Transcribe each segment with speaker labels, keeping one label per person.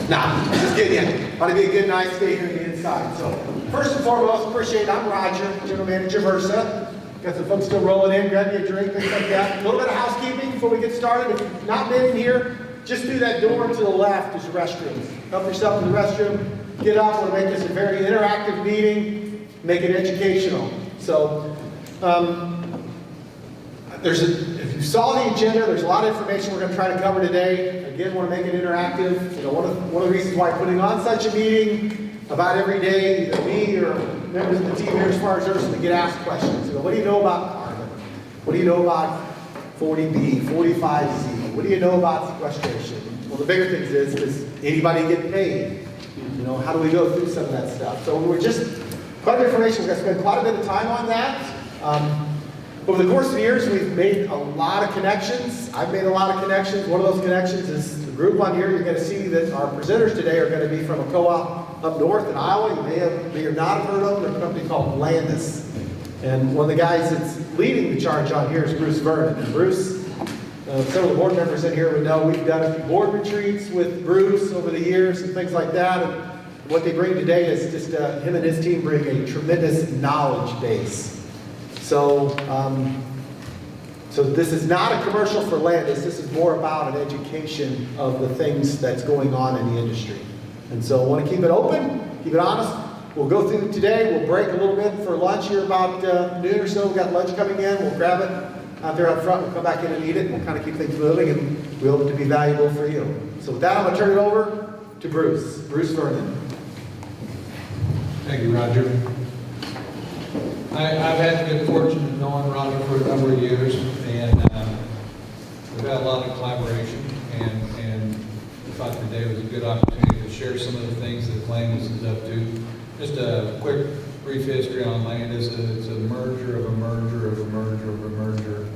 Speaker 1: Nah, just kidding. Ought to be a good, nice day here on the inside. So, first and foremost, appreciate it. I'm Roger, General Manager Versa. Got some folks still rolling in, grab you a drink, things like that. A little bit of housekeeping before we get started. If you've not been in here, just through that door to the left is the restroom. Help yourself in the restroom. Get up. We'll make this a very interactive meeting. Make it educational. So, if you saw the agenda, there's a lot of information we're going to try to cover today. Again, want to make it interactive. You know, one of the reasons why putting on such a meeting about every day, either me or members of the team here as far as Ursa to get asked questions. You know, what do you know about carbon? What do you know about 40B, 45Z? What do you know about sequestration? Well, the bigger things is, does anybody get paid? You know, how do we go through some of that stuff? So we're just, quite a bit of information. We're going to spend quite a bit of time on that. Over the course of the years, we've made a lot of connections. I've made a lot of connections. One of those connections is the group on here. You're going to see that our presenters today are going to be from a co-op up north in Iowa. You may or not have heard of them. They're a company called Landus. And one of the guys that's leading the charge on here is Bruce Vernon. And Bruce, some of the board members in here would know we've done a few board retreats with Bruce over the years and things like that. And what they bring today is just him and his team bring a tremendous knowledge base. So, so this is not a commercial for Landus. This is more about an education of the things that's going on in the industry. And so I want to keep it open, keep it honest. We'll go through today. We'll break a little bit for lunch here about noon or so. We've got lunch coming in. We'll grab it out there up front. We'll come back in and eat it. We'll kind of keep things moving, and we hope it to be valuable for you. So with that, I'm going to turn it over to Bruce. Bruce Vernon.
Speaker 2: Thank you, Roger. I've had the good fortune of knowing Roger for a number of years, and we've had a lot of collaboration, and I thought today was a good opportunity to share some of the things that Landus is up to. Just a quick, brief history on Landus. It's a merger of a merger of a merger of a merger.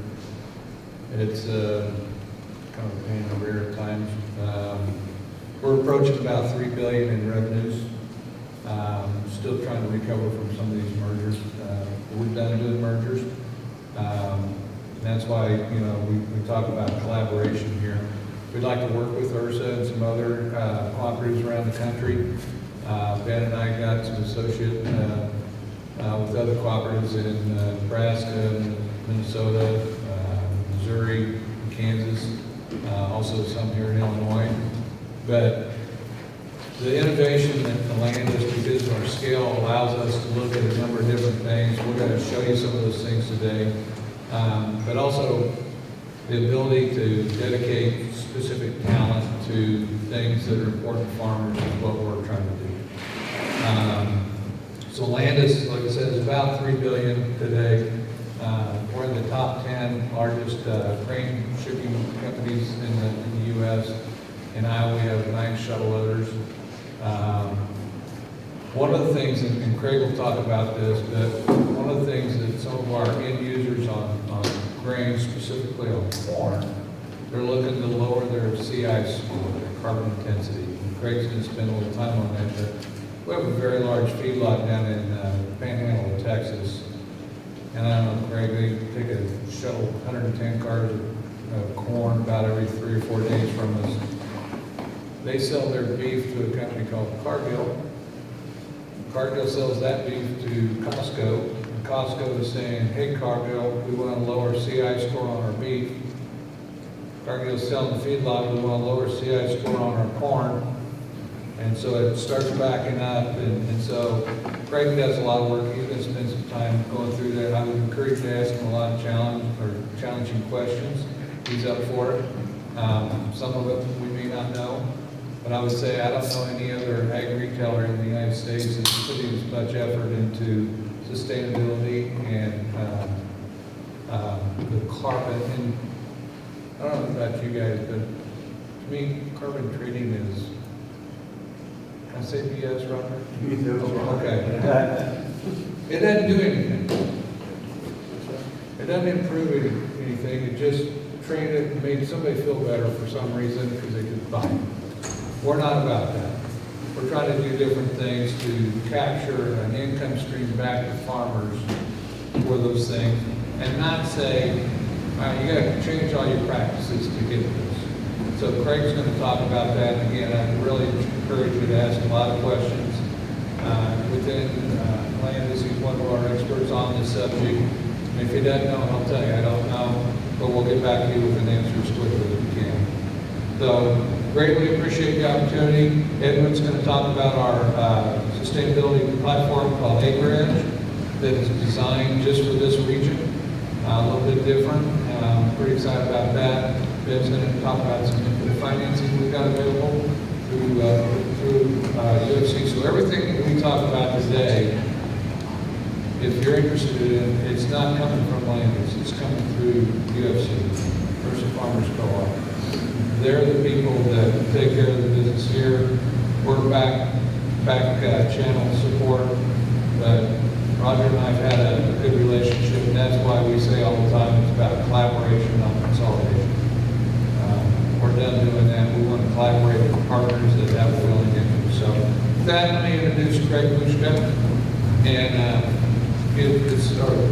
Speaker 2: It's kind of a pain in the rear at times. We're approaching about $3 billion in revenues. Still trying to recover from some of these mergers. We're done doing mergers. That's why, you know, we talk about collaboration here. We'd like to work with Ursa and some other cooperatives around the country. Ben and I got some associate with other cooperatives in Nebraska, Minnesota, Missouri, Kansas, also some here in Illinois. But the innovation that the Landus, because of our scale, allows us to look at a number of different things. We're going to show you some of those things today. But also the ability to dedicate specific talent to things that are important to farmers is what we're trying to do. So Landus, like I said, is about $3 billion today. We're in the top 10 largest grain shipping companies in the U.S. In Iowa, we have 9 shuttle loaders. One of the things, and Craig will talk about this, but one of the things that some of our end users on grain, specifically on corn, they're looking to lower their CI score, their carbon intensity. And Craig's going to spend a little time on that. But we have a very large feedlot down in Panhandle of Texas. And I don't know, Craig, they take a shuttle 110 cars of corn about every 3 or 4 days from us. They sell their beef to a company called Cargill. Cargill sells that beef to Costco. And Costco is saying, hey Cargill, we want to lower CI score on our beef. Cargill's selling the feedlot, we want to lower CI score on our corn. And so it starts backing up. And so Craig does a lot of work. He's going to spend some time going through that. I would encourage you to ask him a lot of challenging questions. He's up for it. Some of it we may not know. But I would say I don't know any other ag retailer in the United States that's putting as much effort into sustainability and the carbon. And I don't know about you guys, but to me, carbon trading is, can I say BS, Robert? Okay. It doesn't do anything. It doesn't improve anything. It just made somebody feel better for some reason because they could buy it. We're not about that. We're trying to do different things to capture an income stream back to farmers for those things, and not say, all right, you got to change all your practices to get this. So Craig's going to talk about that. And again, I really you to ask a lot of questions. Within Landus, he's one of our experts on this subject. And if you don't know, I'll tell you, I don't know, but we'll get back to you with an answer as quickly as we can. So, greatly appreciate the opportunity. Edwin's going to talk about our sustainability platform called Acreage that is designed just for this region, a little bit different. Pretty excited about that. Ben's going to talk about some of the financing we've got available through UFC. So everything that we talk about today, if you're interested in, it's not coming from Landus, it's coming through UFC, Mercer Farmers Co-op. They're the people that take care of the business here. We're back channel support, but Roger and I have had a good relationship, and that's why we say all the time it's about collaboration, not consolidation. We're done doing that. We want to collaborate with partners that have a willing interest. So with that, let me introduce Craig Bushka and get this started.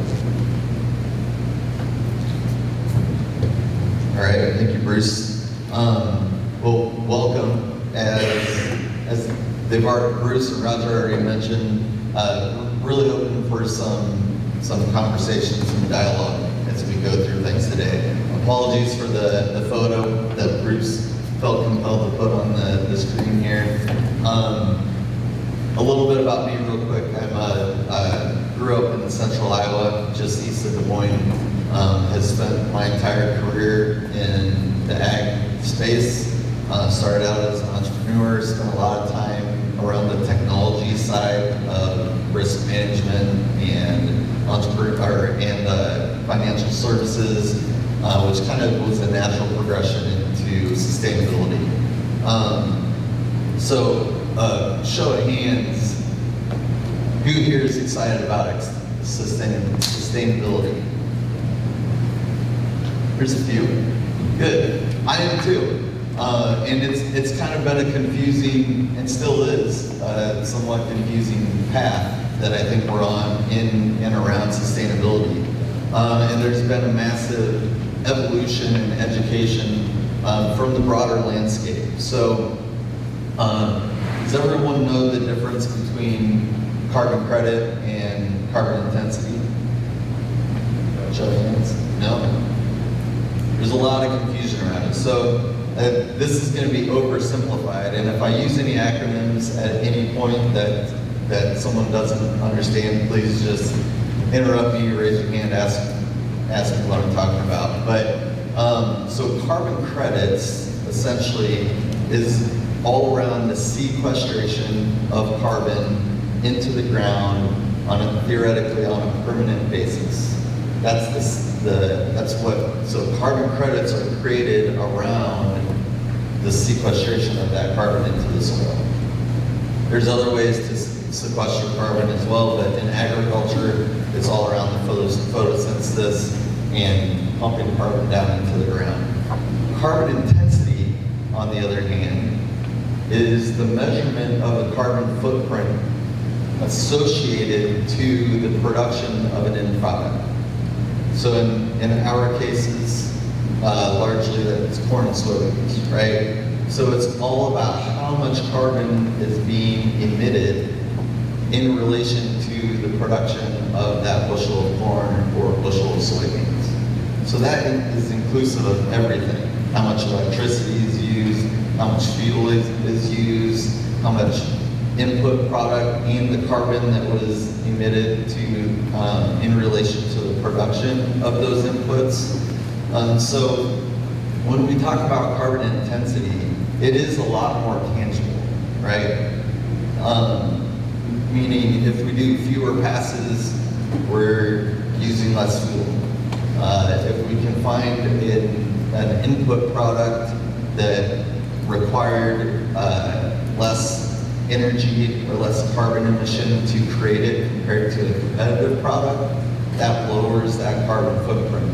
Speaker 3: All right, thank you, Bruce. Well, welcome. As they've already, Bruce and Roger already mentioned, really hoping for some conversation, some dialogue as we go through things today. Apologies for the photo that Bruce felt compelled to put on the screen here. A little bit about me real quick. I grew up in central Iowa, just east of Des Moines. Has spent my entire career in the ag space. Started out as an entrepreneur, spent a lot of time around the technology side of risk management and financial services, which kind of was a natural progression into sustainability. Show of hands, who here is excited about sustainability? There's a few. Good. I am too. And it's kind of been a confusing, and still is, somewhat confusing path that I think we're on in and around sustainability. And there's been a massive evolution and education from the broader landscape. So, does everyone know the difference between carbon credit and carbon intensity? Show of hands. No? There's a lot of confusion around it. So this is going to be oversimplified, and if I use any acronyms at any point that someone doesn't understand, please just interrupt me, raise your hand, ask me what I'm talking about. But so carbon credits essentially is all around the sequestration of carbon into the ground theoretically on a permanent basis. So carbon credits are created around the sequestration of that carbon into the soil. There's other ways to sequester carbon as well, but in agriculture, it's all around the photosynthesis and pumping carbon down into the ground. Carbon intensity, on the other hand, is the measurement of the carbon footprint associated to the production of an end product. So in our cases, largely it's corn and soybeans, right? So it's all about how much carbon is being emitted in relation to the production of that bushel of corn or bushel of soybeans. So that is inclusive of everything. How much electricity is used, how much fuel is used, how much input product and the carbon that was emitted to in relation to the production of those inputs. So when we talk about carbon intensity, it is a lot more tangible, right? Meaning if we do fewer passes, we're using less fuel. If we can find an input product that required less energy or less carbon emission to create it compared to a competitive product, that lowers that carbon footprint.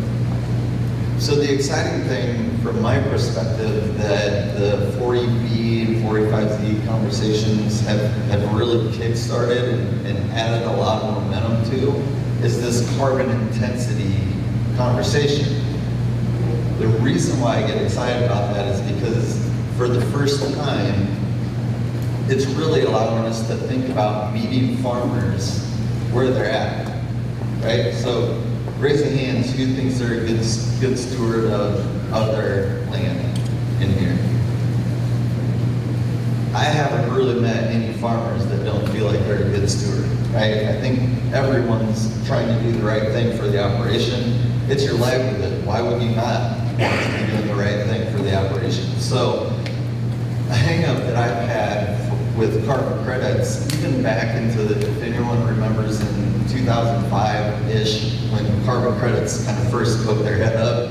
Speaker 3: So the exciting thing from my perspective that the 40B and 45Z conversations have really kick-started and added a lot of momentum to is this carbon intensity conversation. The reason why I get excited about that is because for the first time, it's really allowing us to think about meeting farmers where they're at, right? So raise your hands, who thinks they're a good steward of their land in here? I haven't really met any farmers that don't feel like they're a good steward, right? I think everyone's trying to do the right thing for the operation. It's your livelihood. Why would you not want to be doing the right thing for the operation? So a hang up that I've had with carbon credits, even back into if anyone remembers in 2005-ish, when carbon credits kind of first poked their head up,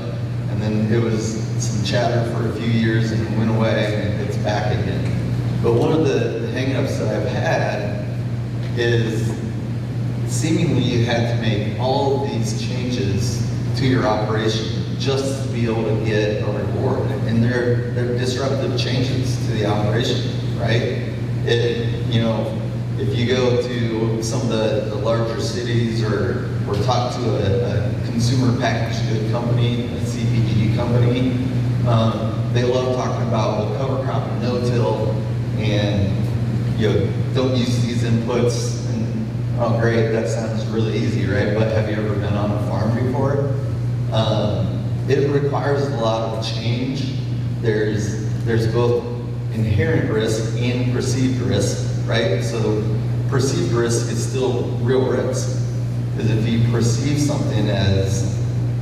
Speaker 3: and then it was some chatter for a few years and it went away and it's back again. But one of the hang-ups that I've had is seemingly you had to make all of these changes to your operation just to be able to get a reward. And they're disruptive changes to the operation, right? If you go to some of the larger cities or talk to a consumer packaged good company, a CPG company, they love talking about cover crop and no-till, and don't use these inputs. And oh, great, that sounds really easy, right? But have you ever been on a farm before? It requires a lot of change. There's both inherent risk and perceived risk, right? So perceived risk is still real risk, because if you perceive something as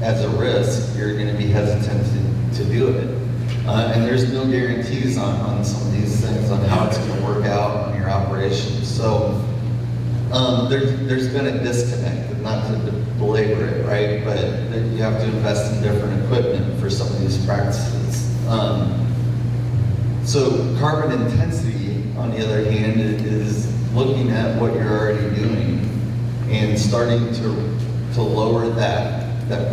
Speaker 3: a risk, you're going to be hesitant to do it. And there's no guarantees on some of these things on how it's going to work out on your operation. So there's been a disconnect, not to belabor it, right? But you have to invest in different equipment for some of these practices. So carbon intensity, on the other hand, is looking at what you're already doing and starting to lower that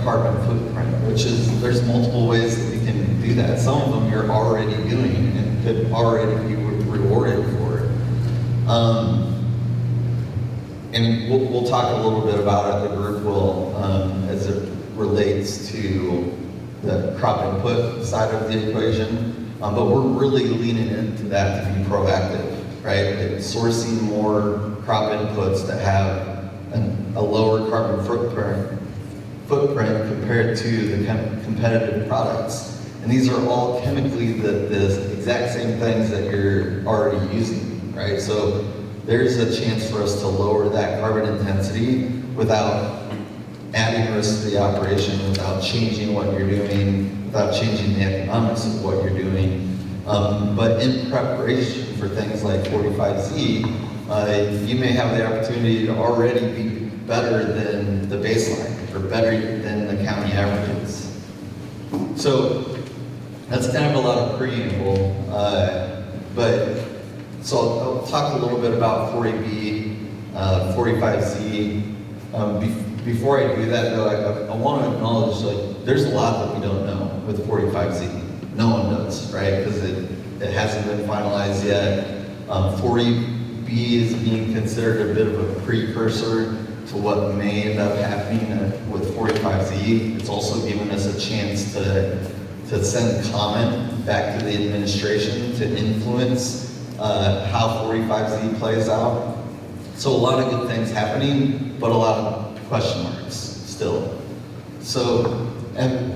Speaker 3: carbon footprint, which is, there's multiple ways that we can do that. Some of them you're already doing and could already be rewarded for it. And we'll talk a little bit about it, the group will, as it relates to the crop input side of the equation. But we're really leaning into that to be proactive, right? Like sourcing more crop inputs that have a lower carbon footprint compared to the competitive products. And these are all chemically the exact same things that you're already using, right? So there's a chance for us to lower that carbon intensity without adding risk to the operation, without changing what you're doing, without changing the economics of what you're doing. But in preparation for things like 45Z, you may have the opportunity to already be better than the baseline, or better than the county averages. So that's kind of a lot of preamble, so I'll talk a little bit about 40B, 45Z. Before I do that though, I want to acknowledge, like, there's a lot that we don't know with 45Z. No one knows, right? Because it hasn't been finalized yet. 40B is being considered a bit of a precursor to what may end up happening with 45Z. It's also given us a chance to send comment back to the administration to influence how 45Z plays out. So a lot of good things happening, but a lot of question marks still. So, and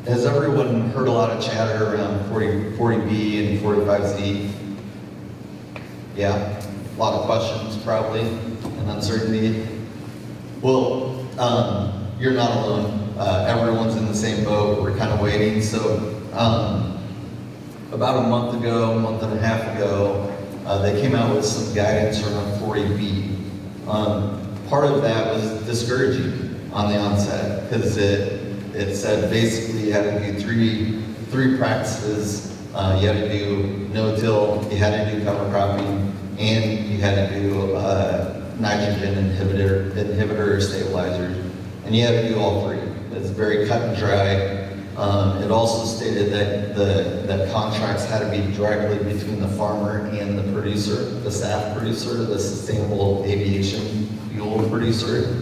Speaker 3: has everyone heard a lot of chatter around 40B and 45Z? Yeah, a lot of questions probably, and uncertainty. Well, you're not alone. Everyone's in the same boat. We're kind of waiting. So about a month and a half ago, they came out with some guidance around 40B. Part of that was discouraging on the onset, because it said basically you had to do three practices. You had to do no-till, you had to do cover cropping, and you had to do nitrogen inhibitor stabilizers, and you had to do all three. It's very cut and dry. It also stated that that contracts had to be directly between the farmer and the producer, the SAF producer, the sustainable aviation fuel producer.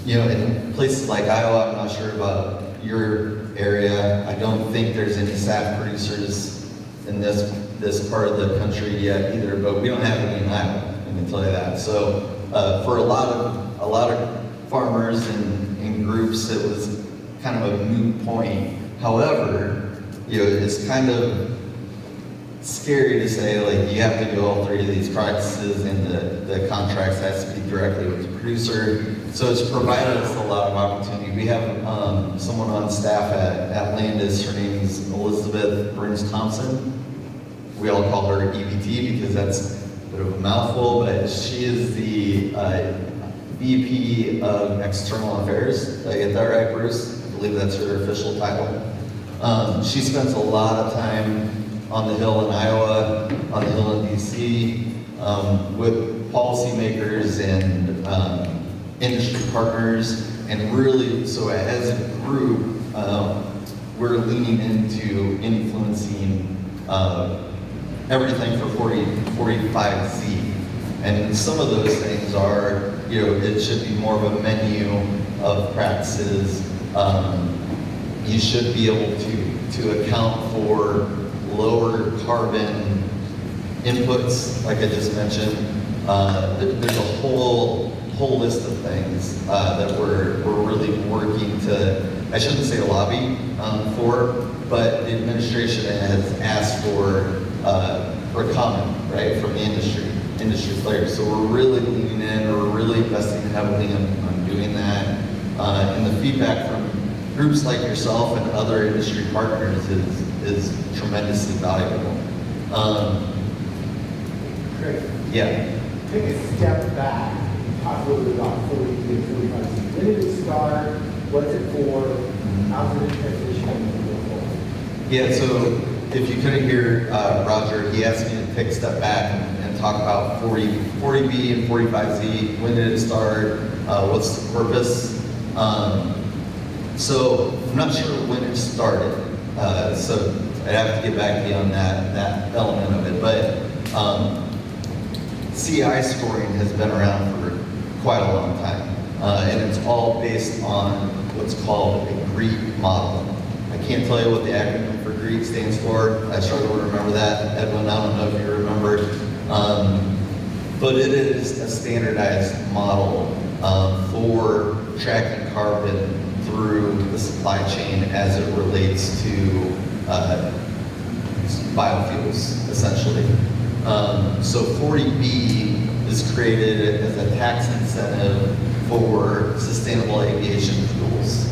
Speaker 3: You know, in places like Iowa, I'm not sure about your area, I don't think there's any SAF producers in this this part of the country yet either, but we don't have any in Iowa, I can tell you that. So for a lot of farmers and groups, it was kind of a moot point. However, it's kind of scary to say, like, you have to do all three of these practices and the contracts has to be directly with the producer. So it's provided us a lot of opportunity. We have someone on staff at Landus, her name is Elizabeth Burns Thompson. We all call her EBT because that's a bit of a mouthful, but she is the VP of External Affairs. Did I get that right, Bruce? I believe that's her official title. She spends a lot of time on the Hill in Iowa, on the Hill in DC, with policymakers and industry partners, and really, so as a group, we're leaning into influencing everything for 45Z. And some of those things are, it should be more of a menu of practices. You should be able to account for lower carbon inputs, like I just mentioned. There's a whole list of things that we're really working to, I shouldn't say lobby for, but the administration has asked for comment, right, from the industry players. So we're really leaning in, we're really investing heavily on doing that. And the feedback from groups like yourself and other industry partners is tremendously valuable.
Speaker 1: Great.
Speaker 3: Yeah.
Speaker 1: Take a step back, talk a little bit about 40 and 45. When did it start? What's it for? How's it transition?
Speaker 3: Yeah, so if you couldn't hear Roger, he asked me to take a step back and talk about 40B and 45Z. When did it start? What's the purpose? So I'm not sure when it started. So I'd have to get back to you on that element of it. But CI scoring has been around for quite a long time. And it's all based on what's called a GREET model. I can't tell you what the acronym for GREET stands for. I struggle to remember that. Edwin, I don't know if you remember. But it is a standardized model for tracking carbon through the supply chain as it relates to biofuels, essentially. So 40B is created as a tax incentive for sustainable aviation fuels.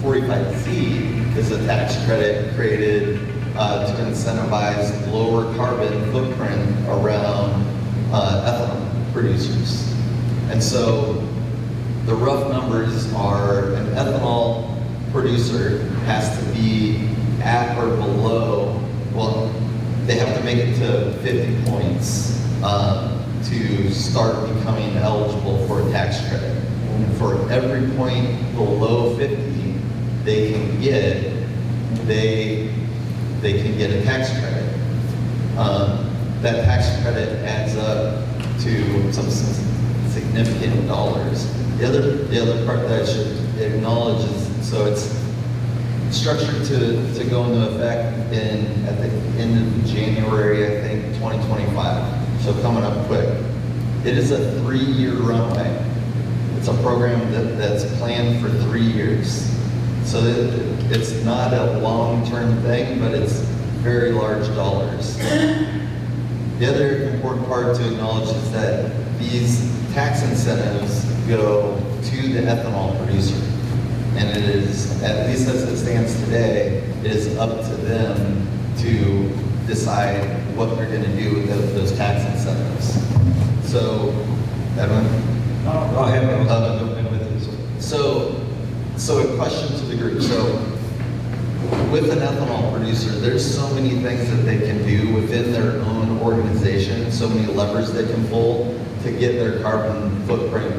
Speaker 3: 45Z is a tax credit created to incentivize lower carbon footprint around ethanol producers. And so the rough numbers are an ethanol producer has to be at or below, well, they have to make it to 50 points to start becoming eligible for a tax credit. And for every point below 50 they can get, they can get a tax credit. That tax credit adds up to some significant dollars. The other part that I should acknowledge is, so it's structured to go into effect at the end of January, I think, 2025. So coming up quick. It is a 3-year runway. It's a program that's planned for 3 years. So it's not a long-term thing, but it's very large dollars. The other important part to acknowledge is that these tax incentives go to the ethanol producer. And it is, at least as it stands today, it is up to them to decide what they're going to do with those tax incentives. So, Edwin?
Speaker 2: Go ahead.
Speaker 3: So a question to the group. So with an ethanol producer, there's so many things that they can do within their own organization, so many levers they can pull to get their carbon footprint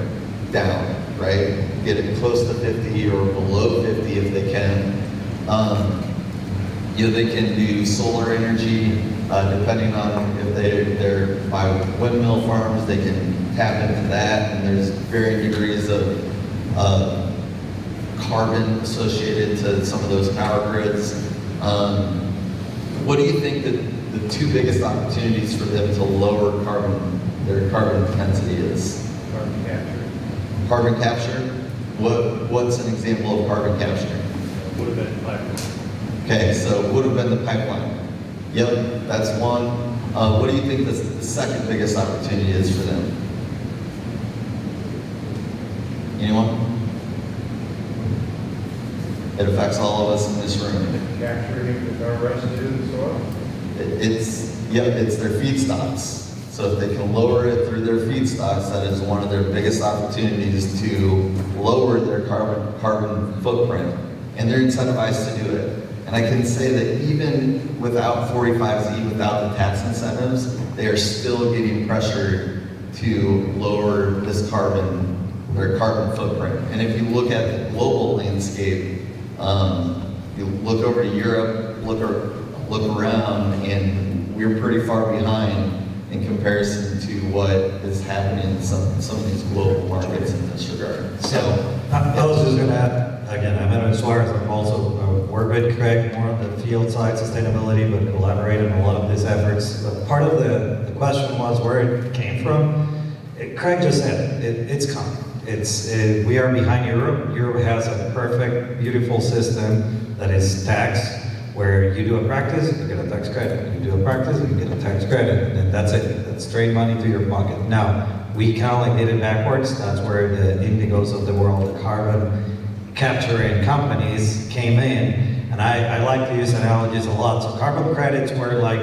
Speaker 3: down, right? Get it close to 50 or below 50 if they can. They can do solar energy, depending on if they're by windmill farms, they can tap into that, and there's varying degrees of carbon associated to some of those power grids. What do you think that the two biggest opportunities for them to lower their carbon intensity is?
Speaker 4: Carbon capture.
Speaker 3: Carbon capture? What's an example of carbon capture?
Speaker 4: Would have been pipeline.
Speaker 3: Okay, so would have been the pipeline. Yep, that's one. What do you think the second biggest opportunity is for them? Anyone? It affects all of us in this room.
Speaker 4: Capturing the carbon residue in the soil.
Speaker 3: It's their feedstocks. So if they can lower it through their feedstocks, that is one of their biggest opportunities to lower their carbon footprint. And they're incentivized to do it. And I can say that even without 45Z, without the tax incentives, they are still getting pressure to lower their carbon footprint. And if you look at the global landscape, you look over to Europe, look around, and we're pretty far behind in comparison to what is happening in some of these global markets in this regard. So,
Speaker 5: I was just going to add, again, I'm in Suarez, I'm also work with Craig more on the field side sustainability, but collaborate on a lot of these efforts. But part of the question was where it came from. Craig just said it's coming. We are behind Europe. Europe has a perfect, beautiful system that is taxed, where you do a practice, you get a tax credit. You do a practice, you get a tax credit, and then that's it. That's straight money to your pocket. Now, we kind of like did it backwards. That's where the Indigos of the world, the carbon capturing companies came in. And I like to use analogies a lot. So carbon credits were like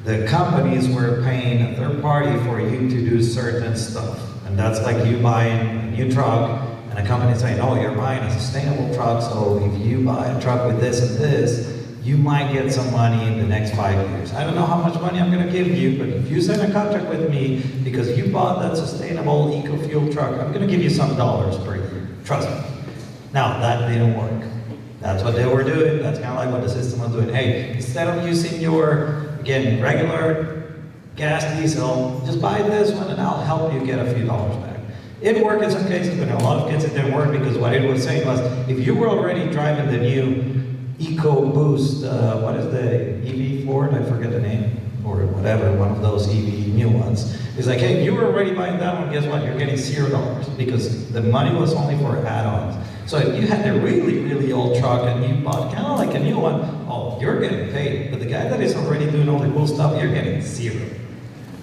Speaker 5: the companies were paying a third party for you to do certain stuff. And that's like you buying a new truck and a company saying, oh, you're buying a sustainable truck, so if you buy a truck with this and this, you might get some money in the next 5 years. I don't know how much money I'm gonna give you, but if you sign a contract with me because you bought that sustainable eco-fuel truck, I'm gonna give you some dollars per year, trust me. Now, that didn't work. That's what they were doing, that's kind of like what the system was doing. Hey, instead of using your, again, regular gas, diesel, just buy this one and I'll help you get a few dollars back. It worked in some cases, but in a lot of cases it didn't work because what it was saying was, if you were already driving the new EcoBoost, what is the EV Ford? I forget the name, or whatever, one of those EV new ones. It's like, hey, you were already buying that one, guess what? You're getting $0 because the money was only for add-ons. So if you had a really, really old truck and you bought kind of like a new one, oh, you're getting paid. But the guy that is already doing all the cool stuff, you're getting $0.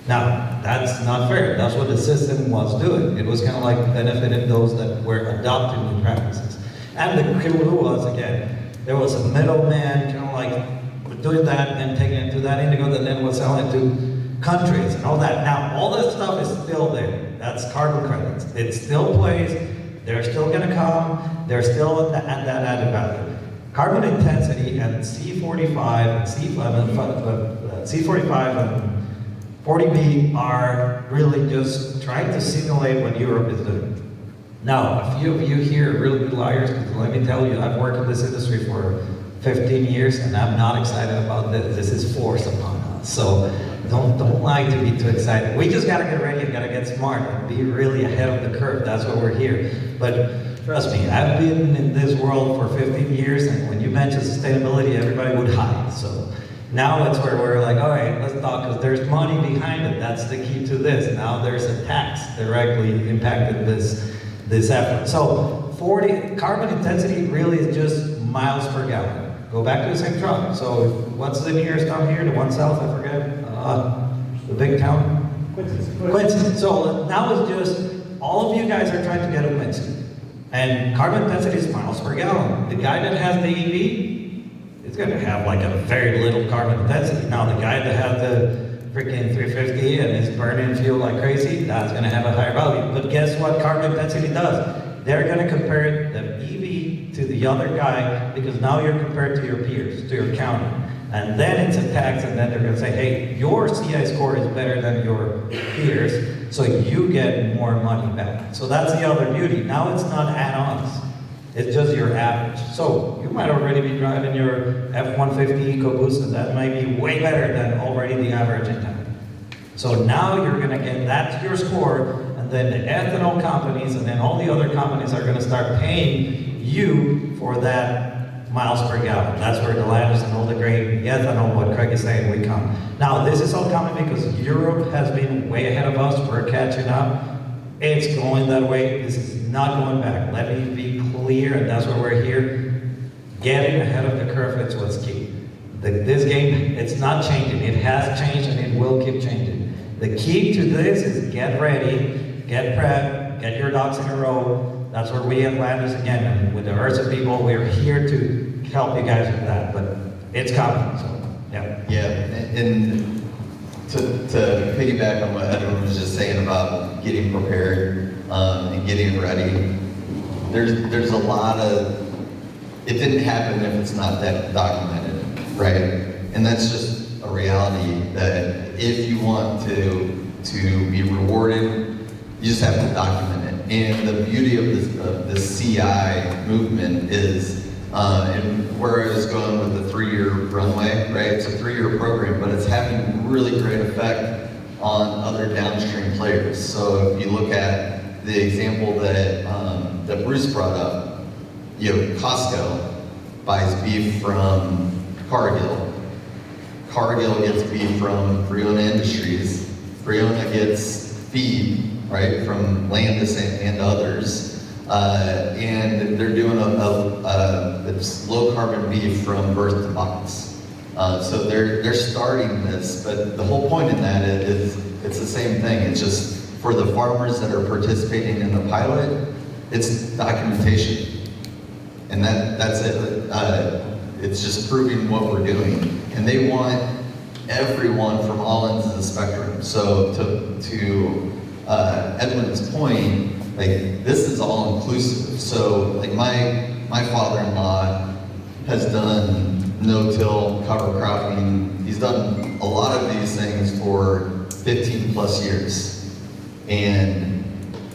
Speaker 5: Now, that's not fair. That's what the system was doing. It was kind of like benefiting those that were adopting new practices. And the clue was, again, there was a middleman kind of like doing that and taking it to that indigo that then was selling it to countries and all that. Now, all that stuff is still there. That's carbon credits. It still plays. They're still going to come. They're still at that added value. Carbon intensity and C45 and C45 and 40B are really just trying to simulate what Europe is doing. Now, a few of you here are really good liars, because let me tell you, I've worked in this industry for 15 years and I'm not excited about this. This is forced upon us. So don't like to be too excited. We just gotta get ready and gotta get smart and be really ahead of the curve. That's why we're here. But trust me, I've been in this world for 15 years, and when you mention sustainability, everybody would hide. So now it's where we're like, all right, let's talk, because there's money behind it. That's the key to this. Now there's a tax directly impacted this effort. So carbon intensity really is just miles per gallon. Go back to the same truck. So what's the nearest down here? The one south, I forget. The big town? Quincy. So now it's just, all of you guys are trying to get a Quincy. And carbon intensity is miles per gallon. The guy that has the EV is going to have like a very little carbon intensity. Now the guy that has the freaking 350 and is burning fuel like crazy, that's going to have a higher value. But guess what carbon intensity does? They're going to compare the EV to the other guy, because now you're compared to your peers, to your county. And then it's a tax, and then they're going to say, hey, your CI score is better than your peers, so you get more money back. So that's the other beauty. Now it's not add-ons. It's just your average. So you might already be driving your F-150 EcoBoost, and that might be way better than already the average in town. So now you're going to get, that's your score, and then the ethanol companies and then all the other companies are going to start paying you for that miles per gallon. That's where the Landus and all the grain, yes, I know what Craig is saying, we come. Now, this is all coming because Europe has been way ahead of us, we're catching up. It's going that way, this is not going back. Let me be clear, and that's why we're here. Getting ahead of the curve is what's key. This game, it's not changing. It has changed and it will keep changing. The key to this is get ready, get prepped, get your ducks in a row. That's where we at Landus, again, and with the Ursa people, we're here to help you guys with that, but it's coming, so, yeah.
Speaker 3: Yeah, and to piggyback on what Edwin was just saying about getting prepared and getting ready, there's a lot of, it didn't happen if it's not that documented, right? And that's just a reality that if you want to be rewarded, you just have to document it. And the beauty of this CI movement is, and where I was going with the 3-year runway, right? It's a 3-year program, but it's having really great effect on other downstream players. So if you look at the example that Bruce brought up, Costco buys beef from Cargill. Cargill gets beef from Briona Industries. Briona gets feed, right, from Landus and others. And they're doing it's low carbon beef from birth to box. So they're starting this, but the whole point in that is it's the same thing. It's just for the farmers that are participating in the pilot, it's documentation. And that's it. It's just proving what we're doing. And they want everyone from all ends of the spectrum. So to Edwin's point, like this is all inclusive. So like my father-in-law has done no-till, cover cropping. He's done a lot of these things for 15 plus years. And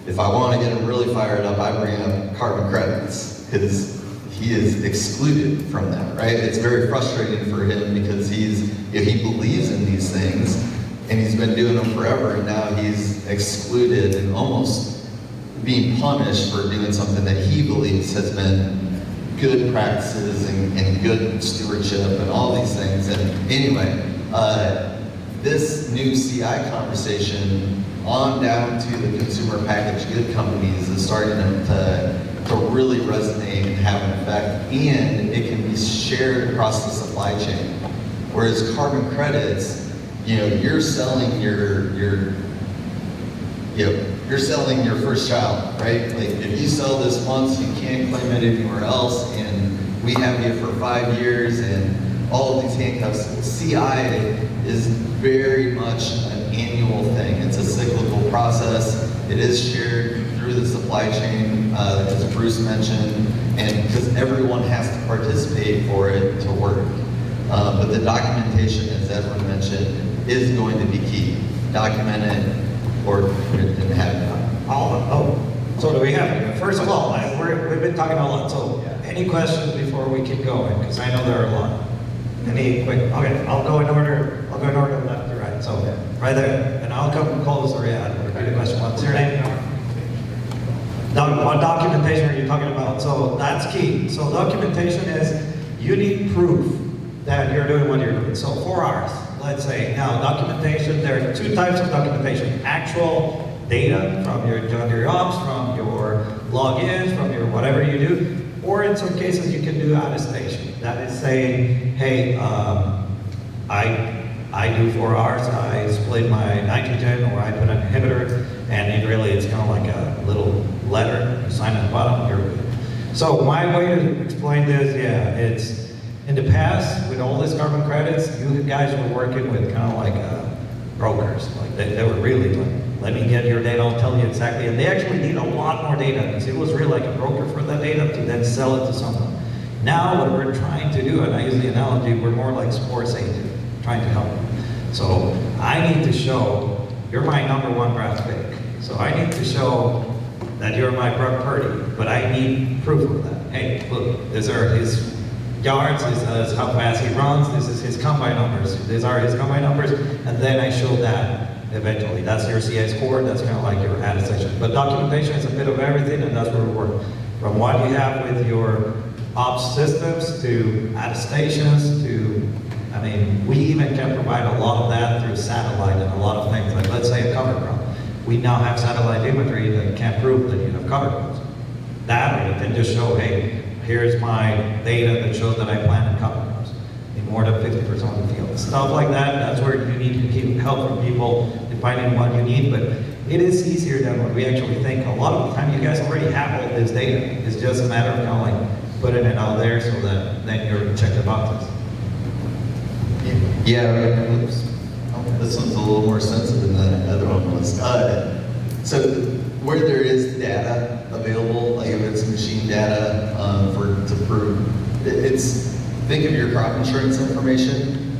Speaker 3: if I want to get him really fired up, I bring up carbon credits because he is excluded from that, right? It's very frustrating for him because he believes in these things and he's been doing them forever, and now he's excluded and almost being punished for doing something that he believes has been good practices and good stewardship and all these things. And anyway, this new CI conversation on down to the consumer packaged good companies is starting to really resonate and have an effect, and it can be shared across the supply chain. Whereas carbon credits, you're selling you're selling your first child, right? Like if you sell this once, you can't claim it anywhere else, and we have you for 5 years and all of these handcuffs. CI is very much an annual thing. It's a cyclical process. It is shared through the supply chain, as Bruce mentioned, and because everyone has to participate for it to work. But the documentation, as Edwin mentioned, is going to be key. Document it, or it didn't happen.
Speaker 5: So do we have, first of all, we've been talking a lot, so any questions before we keep going? Because I know there are a lot. Any quick, okay, I'll go in order left to right, so right there, and I'll come close or repeat the question. What's your name? What documentation are you talking about? So that's key. So documentation is, you need proof that you're doing what you're doing. So 4 hours, let's say. Now documentation, there are 2 types of documentation. Actual data from your John Deere ops, from your logins, from your whatever you do, or in some cases you can do attestation. That is saying, hey, I do 4 hours, I split my nitrogen, or I put an inhibitor, and it's kind of like a little letter, you sign at the bottom, you're good. So my way to explain this, it's in the past, with all these carbon credits, you guys were working with kind of like brokers. Like they were really like, let me get your data, I'll tell you exactly. And they actually need a lot more data, because it was really like a broker for that data to then sell it to someone. Now what we're trying to do, and I use the analogy, we're more like sports agent, trying to help them. So I need to show, you're my #1 draft pick. So I need to show that you're my Brock Purdy, but I need proof of that. Hey, look, these are his yards, this is how fast he runs, this is his combine numbers, these are his combine numbers, and then I show that eventually. That's your CI score, that's kind of like your attestation. But documentation is a bit of everything, and that's where we work. From what you have with your ops systems to attestations to, I mean, we even can provide a lot of that through satellite and a lot of things, like let's say a cover crop. We now have satellite imagery that can prove that you have cover crops. That way, it can just show, hey, here's my data that shows that I planted cover crops in more than 50% of the field. Stuff like that, that's where you need to keep help from people defining what you need, but it is easier than what we actually think. A lot of the time, you guys already have all this data. It's just a matter of kind of like putting it out there so that then you're check the boxes.
Speaker 3: Yeah, oops. This one's a little more sensitive than the other one was. So where there is data available, like if it's machine data to prove, it's, think of your crop insurance information.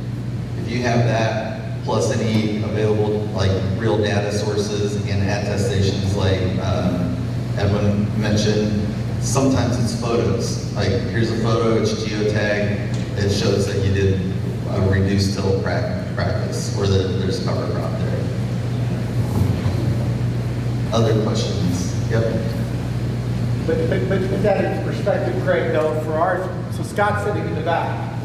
Speaker 3: If you have that plus any available like real data sources and attestations like Edwin mentioned, sometimes it's photos. Like here's a photo, it's geotag, it shows that you did a reduced till practice or that there's cover crop there. Other questions? Yep.
Speaker 1: But with that in perspective, Greg, though, for ours, so Scott's sitting in the back.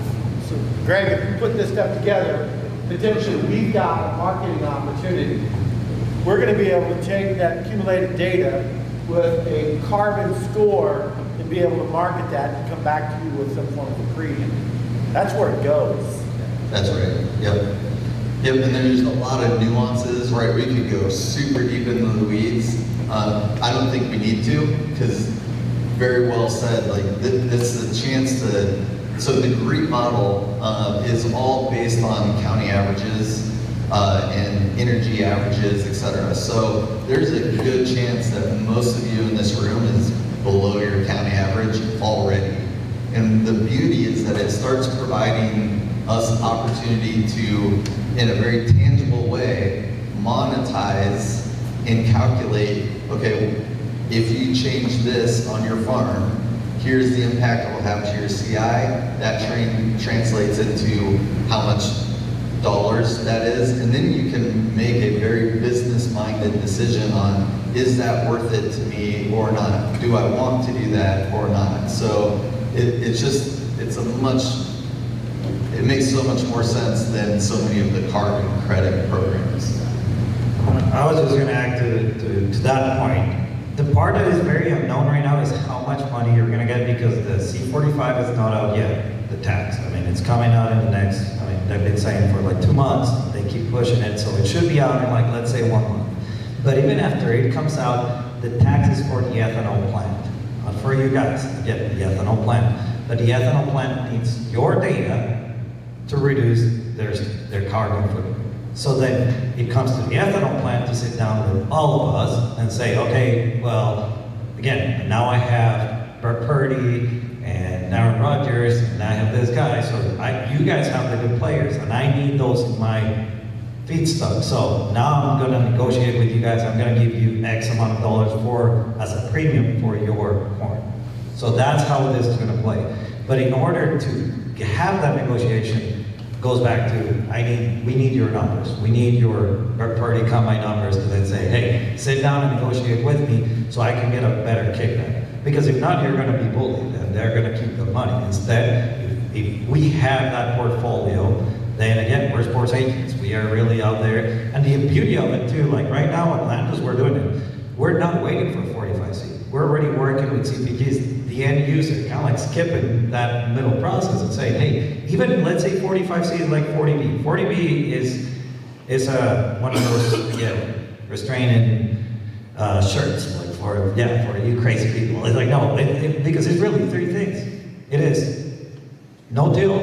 Speaker 1: So Greg, if you put this stuff together, potentially we've got a marketing opportunity. We're going to be able to take that accumulated data with a carbon score and be able to market that and come back to you with some form of a premium. That's where it goes.
Speaker 3: That's right. Yep. Yep, and there's a lot of nuances, right? We could go super deep into the weeds. I don't think we need to, because very well said, like this is a chance to, so the GREET model is all based on county averages and energy averages, et cetera. So there's a good chance that most of you in this room is below your county average already. And the beauty is that it starts providing us opportunity to, in a very tangible way, monetize and calculate, okay, if you change this on your farm, here's the impact it will have to your CI. That translates into how much dollars that is, and then you can make a very business-minded decision on, is that worth it to me or not? Do I want to do that or not? So it makes so much more sense than so many of the carbon credit programs.
Speaker 5: I was just going to add to that point. The part that is very unknown right now is how much money you're going to get, because the C45 is not out yet, the tax. I mean, it's coming out in the next, I mean, they've been saying for like 2 months, they keep pushing it, so it should be out in like, let's say 1 month. But even after it comes out, the tax is for the ethanol plant, not for you guys, get the ethanol plant. But the ethanol plant needs your data to reduce their carbon footprint. So then it comes to the ethanol plant to sit down with all of us and say, okay, well, again, now I have Bert Purdy and Aaron Rodgers, and I have this guy, so you guys have the good players, and I need those in my feedstock. So now I'm gonna negotiate with you guys, I'm gonna give you X amount of dollars as a premium for your corn. So that's how this is gonna play. But in order to have that negotiation, goes back to, we need your numbers. We need your party come my numbers to then say, hey, sit down and negotiate with me so I can get a better kickback. Because if not, you're gonna be bullied and they're gonna keep the money. Instead, if we have that portfolio, then again, we're sports agents. We are really out there. And the beauty of it too, like right now at Landus, we're doing it. We're not waiting for 45C. We're already working with CPGs, the end user, kind of like skipping that middle process and saying, hey, even let's say 45C is like 40B. 40B is one of those, again, restraining shirts, like for you crazy people. It's like, no, because it's really 3 things. It is no-till,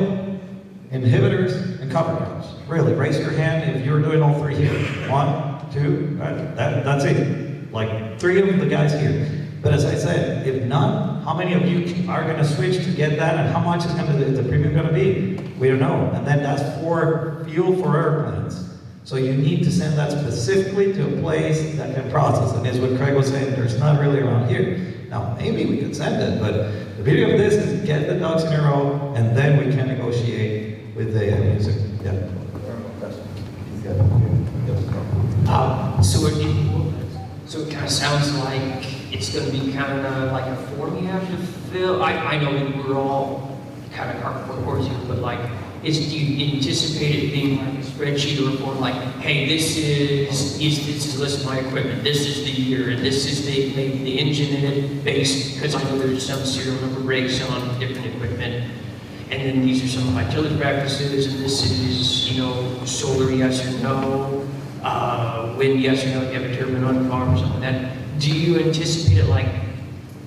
Speaker 5: inhibitors, and cover crops. Really, raise your hand if you're doing all 3 here. 1, 2, that's it. Like 3 of the guys here. But as I said, if not, how many of you are going to switch to get that, and how much is the premium going to be? We don't know. And then that's for fuel for airplanes. So you need to send that specifically to a place that can process. And as what Craig was saying, there's not really around here. Now, maybe we could send it, but the beauty of this is get the ducks in a row, and then we can negotiate with the end user. Yeah.
Speaker 6: So it kind of sounds like it's gonna be kind of like a form you have to fill? I know that we're all kind of cardboard horses, but like, do you anticipate it being like a spreadsheet or a form like, hey, this is a list of my equipment, this is the year, and this is maybe the engine in it based, because I know there's some serial number breaks on different equipment, and then these are some of my tillage practices, and this is, you know, solar yes or no, wind yes or no, if you have a turbine on the farm or something like that. Do you anticipate it like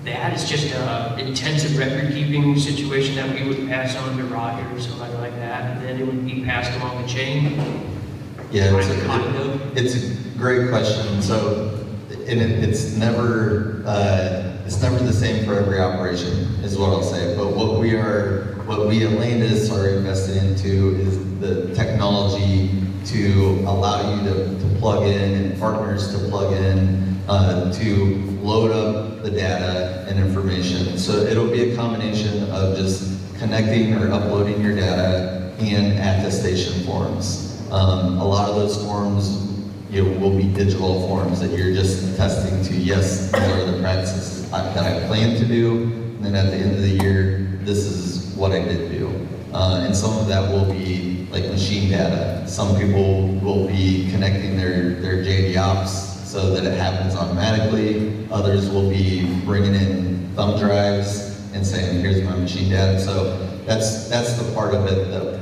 Speaker 6: that? It's just a intensive record keeping situation that we would pass on to Roger or somebody like that, and then it would be passed along the chain?
Speaker 3: Yeah,
Speaker 6: Kind of.
Speaker 3: it's a great question. So, and it's never the same for every operation, is what I'll say. But what we at Landus are invested into is the technology to allow you to plug in and partners to plug in to load up the data and information. So it'll be a combination of just connecting or uploading your data and attestation forms. A lot of those forms will be digital forms that you're just attesting to, yes, these are the practices that I plan to do, and then at the end of the year, this is what I did do. And some of that will be like machine data. Some people will be connecting their JD ops so that it happens automatically. Others will be bringing in thumb drives and saying, here's my machine data. So that's the part of it that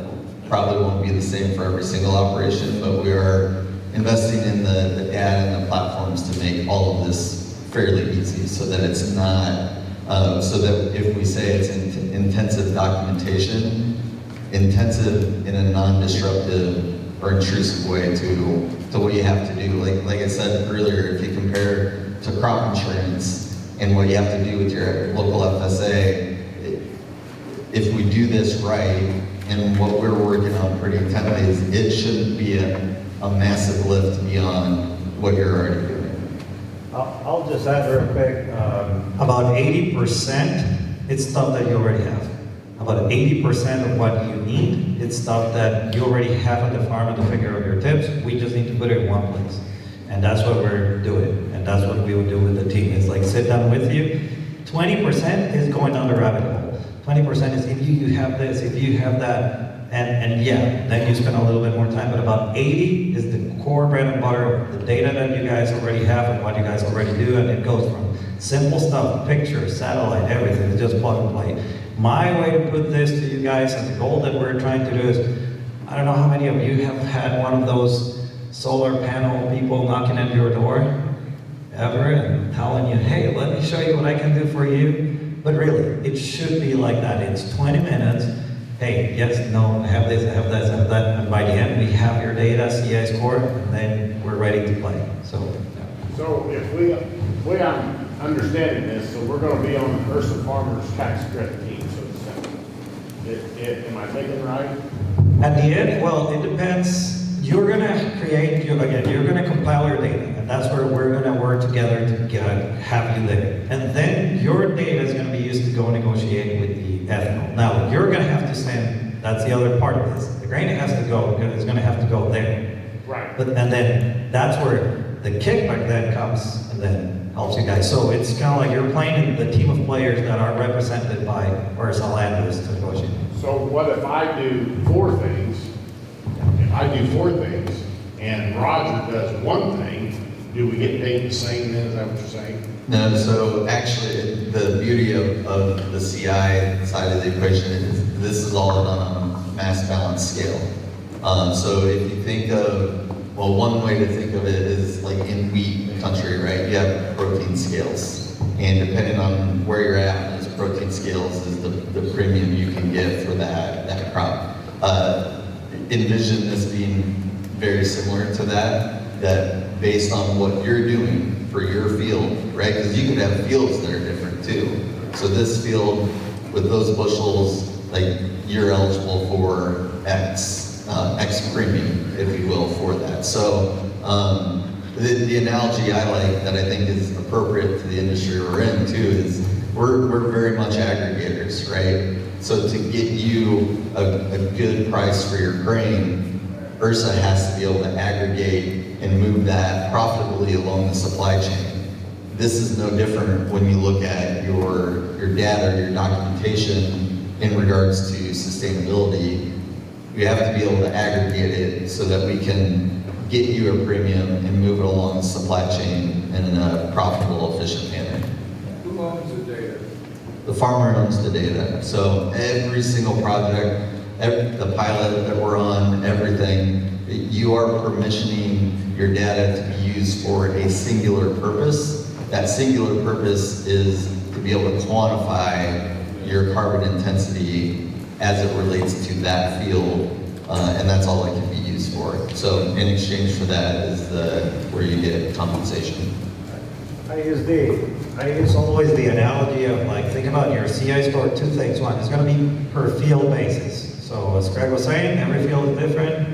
Speaker 3: probably won't be the same for every single operation, but we are investing in the data and the platforms to make all of this fairly easy so that it's not, so that if we say it's intensive documentation, intensive in a non-disruptive or intrusive way to what you have to do. Like I said earlier, if you compare to crop insurance and what you have to do with your local FSA, if we do this right, and what we're working on pretty intently is it shouldn't be a massive lift beyond what you're already doing.
Speaker 5: I'll just add real quick, about 80% it's stuff that you already have. About 80% of what you need, it's stuff that you already have at the farm and to figure out your tips. We just need to put it in one place. And that's what we're doing. And that's what we will do with the team. It's like sit down with you. 20% is going down the rabbit hole. 20% is if you have this, if you have that, and yeah, then you spend a little bit more time, but about 80 is the core bread and butter of the data that you guys already have and what you guys already do, and it goes from simple stuff, pictures, satellite, everything, it's just plug and play. My way to put this to you guys, and the goal that we're trying to do is, I don't know how many of you have had one of those solar panel people knocking at your door ever and telling you, hey, let me show you what I can do for you. But really, it should be like that. It's 20 minutes. Hey, yes, no, I have this, I have this, I have that. And by the end, we have your data, CI score, and then we're ready to play. So
Speaker 4: if we are understanding this, so we're going to be on the Ursa Farmers tax credit team, so to say. Am I thinking right?
Speaker 5: at the end, well, it depends. You're gonna create, you're gonna compile your data, and that's where we're gonna work together to have you there. And then your data is gonna be used to go negotiate with the ethanol. Now, you're gonna have to send, that's the other part of this. The grain has to go, it's gonna have to go there.
Speaker 4: Right.
Speaker 5: And then that's where the kickback then comes and then helps you guys. So it's kind of like you're playing in the team of players that are represented by Ursa Landus to negotiate.
Speaker 4: So what if I do four things? If I do four things and Roger does one thing, do we get paid the same then? Is that what you're saying?
Speaker 3: No, so actually, the beauty of the CI side of the equation is this is all done on a mass balance scale. So if you think of, well, one way to think of it is like in wheat in the country, right? You have protein scales. And depending on where you're at, those protein scales is the premium you can get for that crop. Envision this being very similar to that based on what you're doing for your field, right? Because you could have fields that are different too. So this field with those bushels, like you're eligible for X premium, if you will, for that. So the analogy I like that I think is appropriate to the industry we're in too is we're very much aggregators, right? So to get you a good price for your grain, Ursa has to be able to aggregate and move that profitably along the supply chain. this is no different when you look at your data, your documentation in regards to sustainability. We have to be able to aggregate it so that we can get you a premium and move it along the supply chain in a profitable, efficient manner.
Speaker 2: Who owns the data?
Speaker 3: The farmer owns the data. So every single project, the pilot that we're on, everything, you are permissioning your data to be used for a singular purpose. That singular purpose is to be able to quantify your carbon intensity as it relates to that field, and that's all it can be used for. So in exchange for that is where you get compensation.
Speaker 5: I use always the analogy of like, think about your CI score, two things. One, it's gonna be per field basis. So as Craig was saying, every field is different.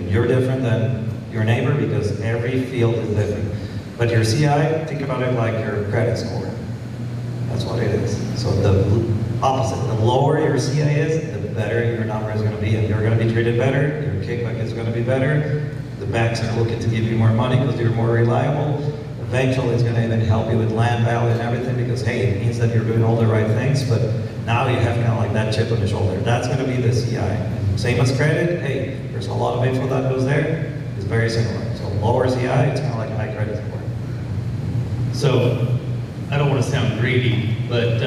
Speaker 5: You're different than your neighbor because every field is different. But your CI, think about it like your credit score. That's what it is. So the opposite, the lower your CI is, the better your number is gonna be, and you're gonna be treated better, your kickback is gonna be better, the banks are looking to give you more money because you're more reliable. Eventually, it's going to even help you with land value and everything because, hey, it means that you're doing all the right things, but now you have kind of like that chip on the shoulder. That's going to be the CI. Same as credit, hey, there's a lot of info that goes there. It's very similar. So lower CI, it's kind of like a high credit score.
Speaker 7: So, I don't want to sound greedy, but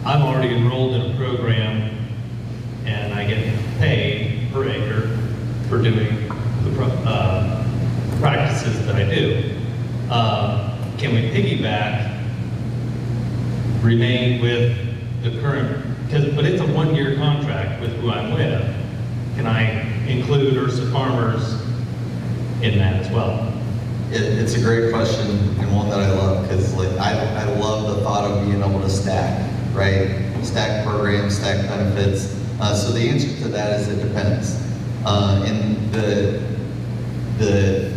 Speaker 7: I'm already enrolled in a program and I get paid per acre for doing the practices that I do. Can we piggyback, remain with the current, but it's a 1-year contract with who I'm with. Can I include Ursa Farmers in that as well?
Speaker 3: It's a great question and one that I love because like I love the thought of being able to stack, right? Stack programs, stack benefits. So the answer to that is it depends. And the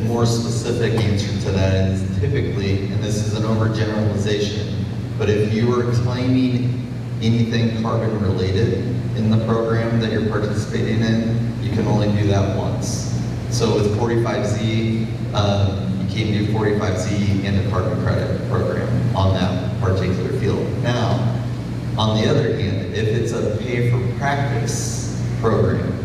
Speaker 3: more specific answer to that is typically, and this is an overgeneralization, but if you are claiming anything carbon related in the program that you're participating in, you can only do that once. So with 45Z, you can't do 45Z in a carbon credit program on that particular field. Now, on the other hand, if it's a pay for practice program,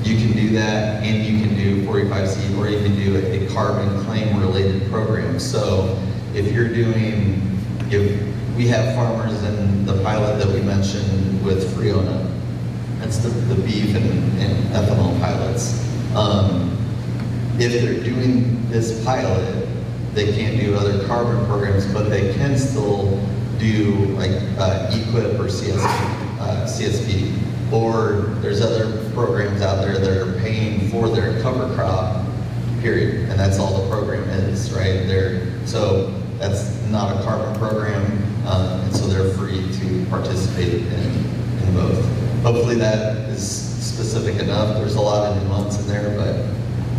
Speaker 3: you can do that, and you can do 45Z, or you can do a carbon claim related program. So if you're doing, we have farmers in the pilot that we mentioned with Friona. That's the beef and ethanol pilots. If they're doing this pilot, they can't do other carbon programs, but they can still do like EQIP or CSP. Or there's other programs out there that are paying for their cover crop, period. And that's all the program is, right? So that's not a carbon program, and so they're free to participate in both. Hopefully that is specific enough. There's a lot of nuance in there, but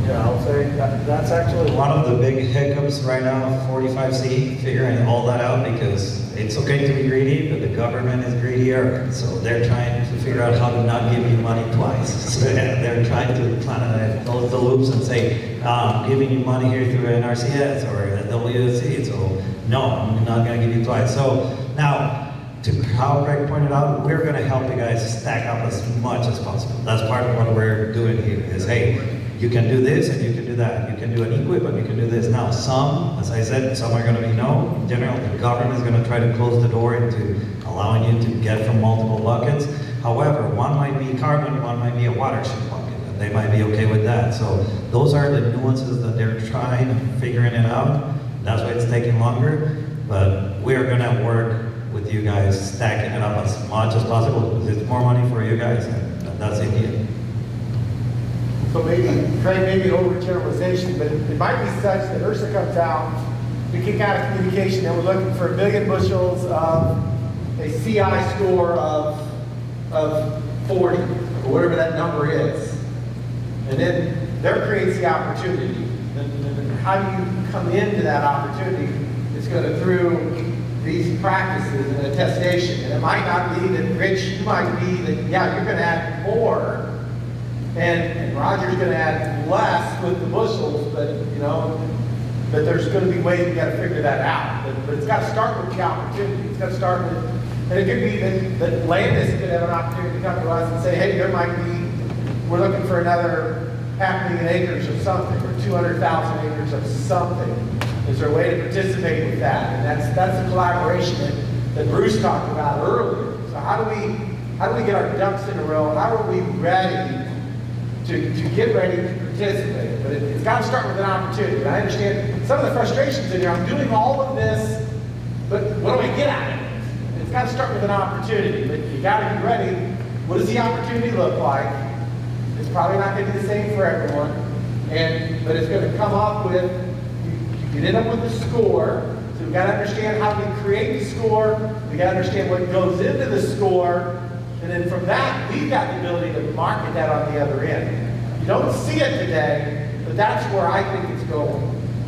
Speaker 5: Yeah, I'll say that's actually one of the big hiccups right now, 45C, figuring all that out because it's okay to be greedy, but the government is greedier. So they're trying to figure out how to not give you money twice. So they're trying to kind of close the loops and say, I'm giving you money here through NRCS or WSC, so no, I'm not going to give you twice. So now, to how Greg pointed out, we're going to help you guys stack up as much as possible. That's part of what we're doing here is, hey, you can do this and you can do that. You can do an equip and you can do this. Now, some, as I said, some are going to be no. In general, the government is going to try to close the door into allowing you to get from multiple buckets. However, one might be carbon, one might be a watershed bucket, and they might be okay with that. So those are the nuances that they're trying and figuring it out. That's why it's taking longer. But we're going to work with you guys, stacking it up as much as possible because it's more money for you guys, and that's it here.
Speaker 1: So maybe, Craig, maybe overgeneralization, but it might be such that Ursa comes out, we kick out a communication that we're looking for 1 million bushels of a CI score of 40, or whatever that number is. And then there creates the opportunity. And how do you come into that opportunity? It's going to through these practices and attestation. And it might not be that, Rich, you might be that, yeah, you're going to add more, and Roger's going to add less with the bushels, but, you know, but there's gonna be ways we gotta figure that out. But it's gotta start with the opportunity. It's gotta start with, and it could be that Landus could have an opportunity to come to us and say, hey, there might be, we're looking for another 500,000 acres of something, or 200,000 acres of something. Is there a way to participate with that? And that's the collaboration that Bruce talked about earlier. So how do we get our ducks in a row? How are we ready to get ready to participate? But it's got to start with an opportunity. I understand some of the frustrations in here. I'm doing all of this, but what do I get out of it? It's got to start with an opportunity. But you got to be ready. What does the opportunity look like? It's probably not going to be the same for everyone, but it's going to come up with. You end up with a score. So we've got to understand how we create the score. We got to understand what goes into the score. And then from that, we've got the ability to market that on the other end. You don't see it today, but that's where I think it's going.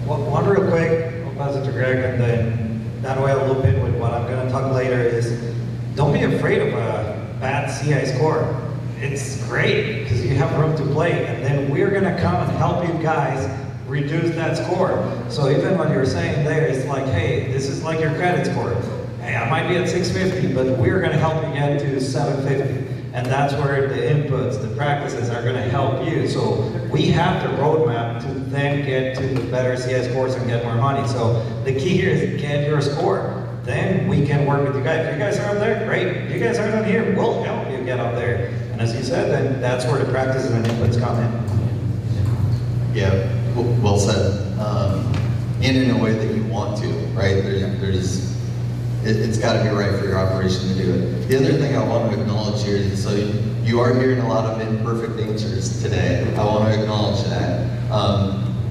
Speaker 5: One real quick, I'll pass it to Greg, and then that way I'll loop in with what I'm going to talk later is, don't be afraid of a bad CI score. It's great because you have room to play, and then we're going to come and help you guys reduce that score. So even when you're saying there, it's like, hey, this is like your credit score. Hey, I might be at 650, but we're going to help you get to 750. And that's where the inputs, the practices are going to help you. So we have the roadmap to then get to the better CI scores and get more money. So the key here is get your score. Then we can work with you guys. If you guys are up there, great. If you guys aren't on here, we'll help you get up there. And as you said, then that's where the practices and inputs come in.
Speaker 3: Yeah, well said. And in a way that you want to, right? It's got to be right for your operation to do it. The other thing I want to acknowledge here is, so you are hearing a lot of imperfect answers today. I want to acknowledge that.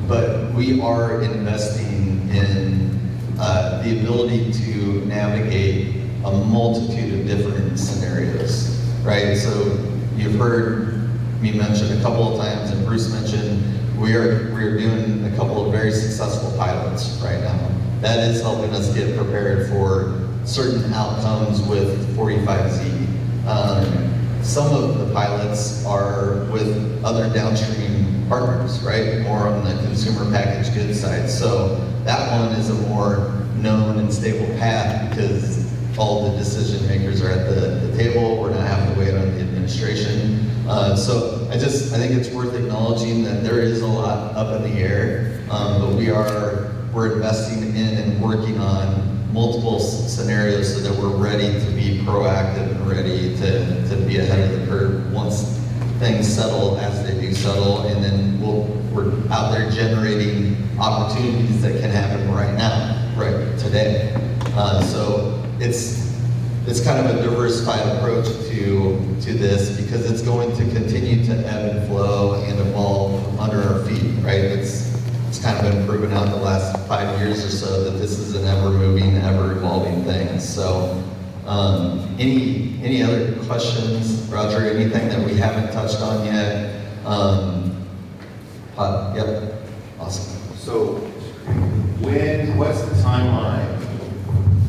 Speaker 3: But we are investing in the ability to navigate a multitude of different scenarios, right? So you've heard me mention a couple of times, and Bruce mentioned, we're doing a couple of very successful pilots right now. That is helping us get prepared for certain outcomes with 45Z. Some of the pilots are with other downstream partners, right? More on the consumer packaged goods side. So that one is a more known and stable path because all the decision makers are at the table. We're not having to wait on the administration. So I think it's worth acknowledging that there is a lot up in the air, but we're investing in and working on multiple scenarios so that we're ready to be proactive and ready to be ahead of the curve once things settle as they do settle, and then we're out there generating opportunities that can happen right now, right today. So it's kind of a diversified approach to this because it's going to continue to ebb and flow and evolve under our feet, right? It's kind of been proven out the last 5 years or so that this is an ever-moving, ever-evolving thing. So any other questions, Roger? Anything that we haven't touched on yet? Yep, awesome.
Speaker 8: So what's the timeline?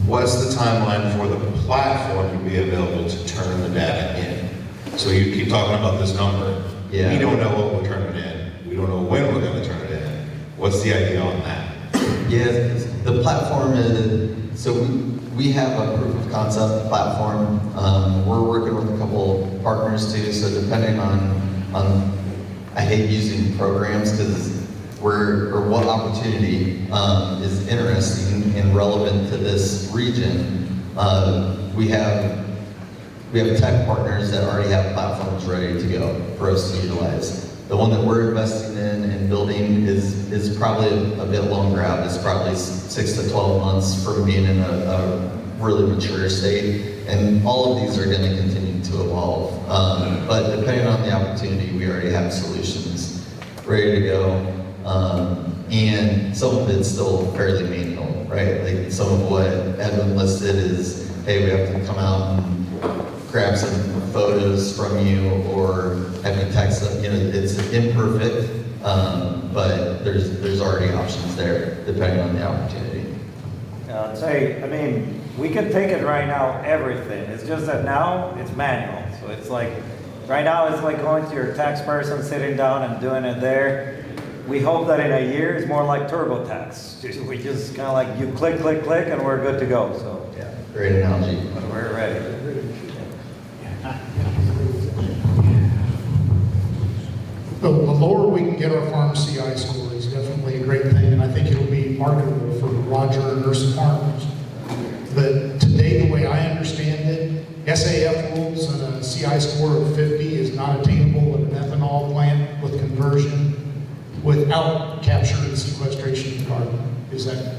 Speaker 8: What's the timeline for the platform to be available to turn the data in? So you keep talking about this number.
Speaker 3: Yeah.
Speaker 8: We don't know what we'll turn it in. We don't know when we're going to turn it in. What's the idea on that?
Speaker 3: Yes, the platform is, so we have a proof of concept platform. We're working with a couple partners too, so depending on I hate using programs because what opportunity is interesting and relevant to this region. We have tech partners that already have platforms ready to go for us to utilize. The one that we're investing in and building is probably a bit longer out. It's probably 6 to 12 months from being in a really mature state. And all of these are going to continue to evolve. But depending on the opportunity, we already have solutions ready to go. And some of it's still fairly manual, right? Like some of what Edwin listed is, hey, we have to come out and grab some photos from you or have you text them. You know, it's imperfect, but there's already options there depending on the opportunity.
Speaker 9: I'd say, I mean, we can take it right now, everything. It's just that now it's manual. So it's like, right now it's like going to your tax person, sitting down and doing it there. we hope that in a year it's more like TurboTax. We just kind of like you click, click, click, and we're good to go. So yeah,
Speaker 3: Great analogy.
Speaker 9: we're ready.
Speaker 10: The lower we can get our farm CI score is definitely a great thing, and I think it'll be marketable for Roger and Ursa farmers. But today, the way I understand it, SAF rules and a CI score of 50 is not attainable with an ethanol plant with conversion without capture and sequestration of carbon. Is that?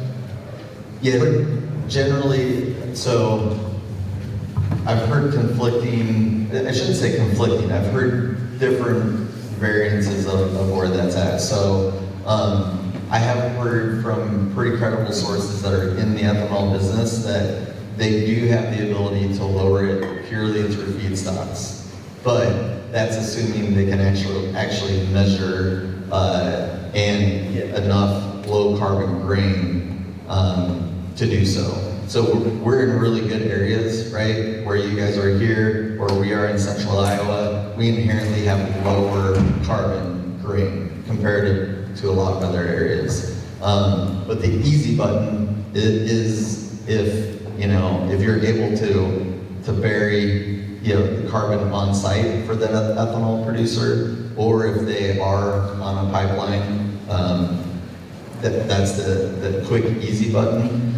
Speaker 3: Yeah, generally, so I've heard conflicting, I shouldn't say conflicting, I've heard different variances of where that's at. So I have heard from pretty credible sources that are in the ethanol business that they do have the ability to lower it purely through feedstocks. But that's assuming they can actually measure and get enough low carbon grain to do so. So we're in really good areas, right? Where you guys are here, or we are in central Iowa, we inherently have lower carbon grain compared to a lot of other areas. But the easy button is if you're able to bury the carbon on site for the ethanol producer, or if they are on a pipeline, that's the quick easy button.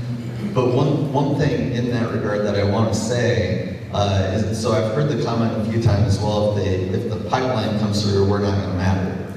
Speaker 3: But one thing in that regard that I want to say is, so I've heard the comment a few times, well, if the pipeline comes through, we're not going to matter.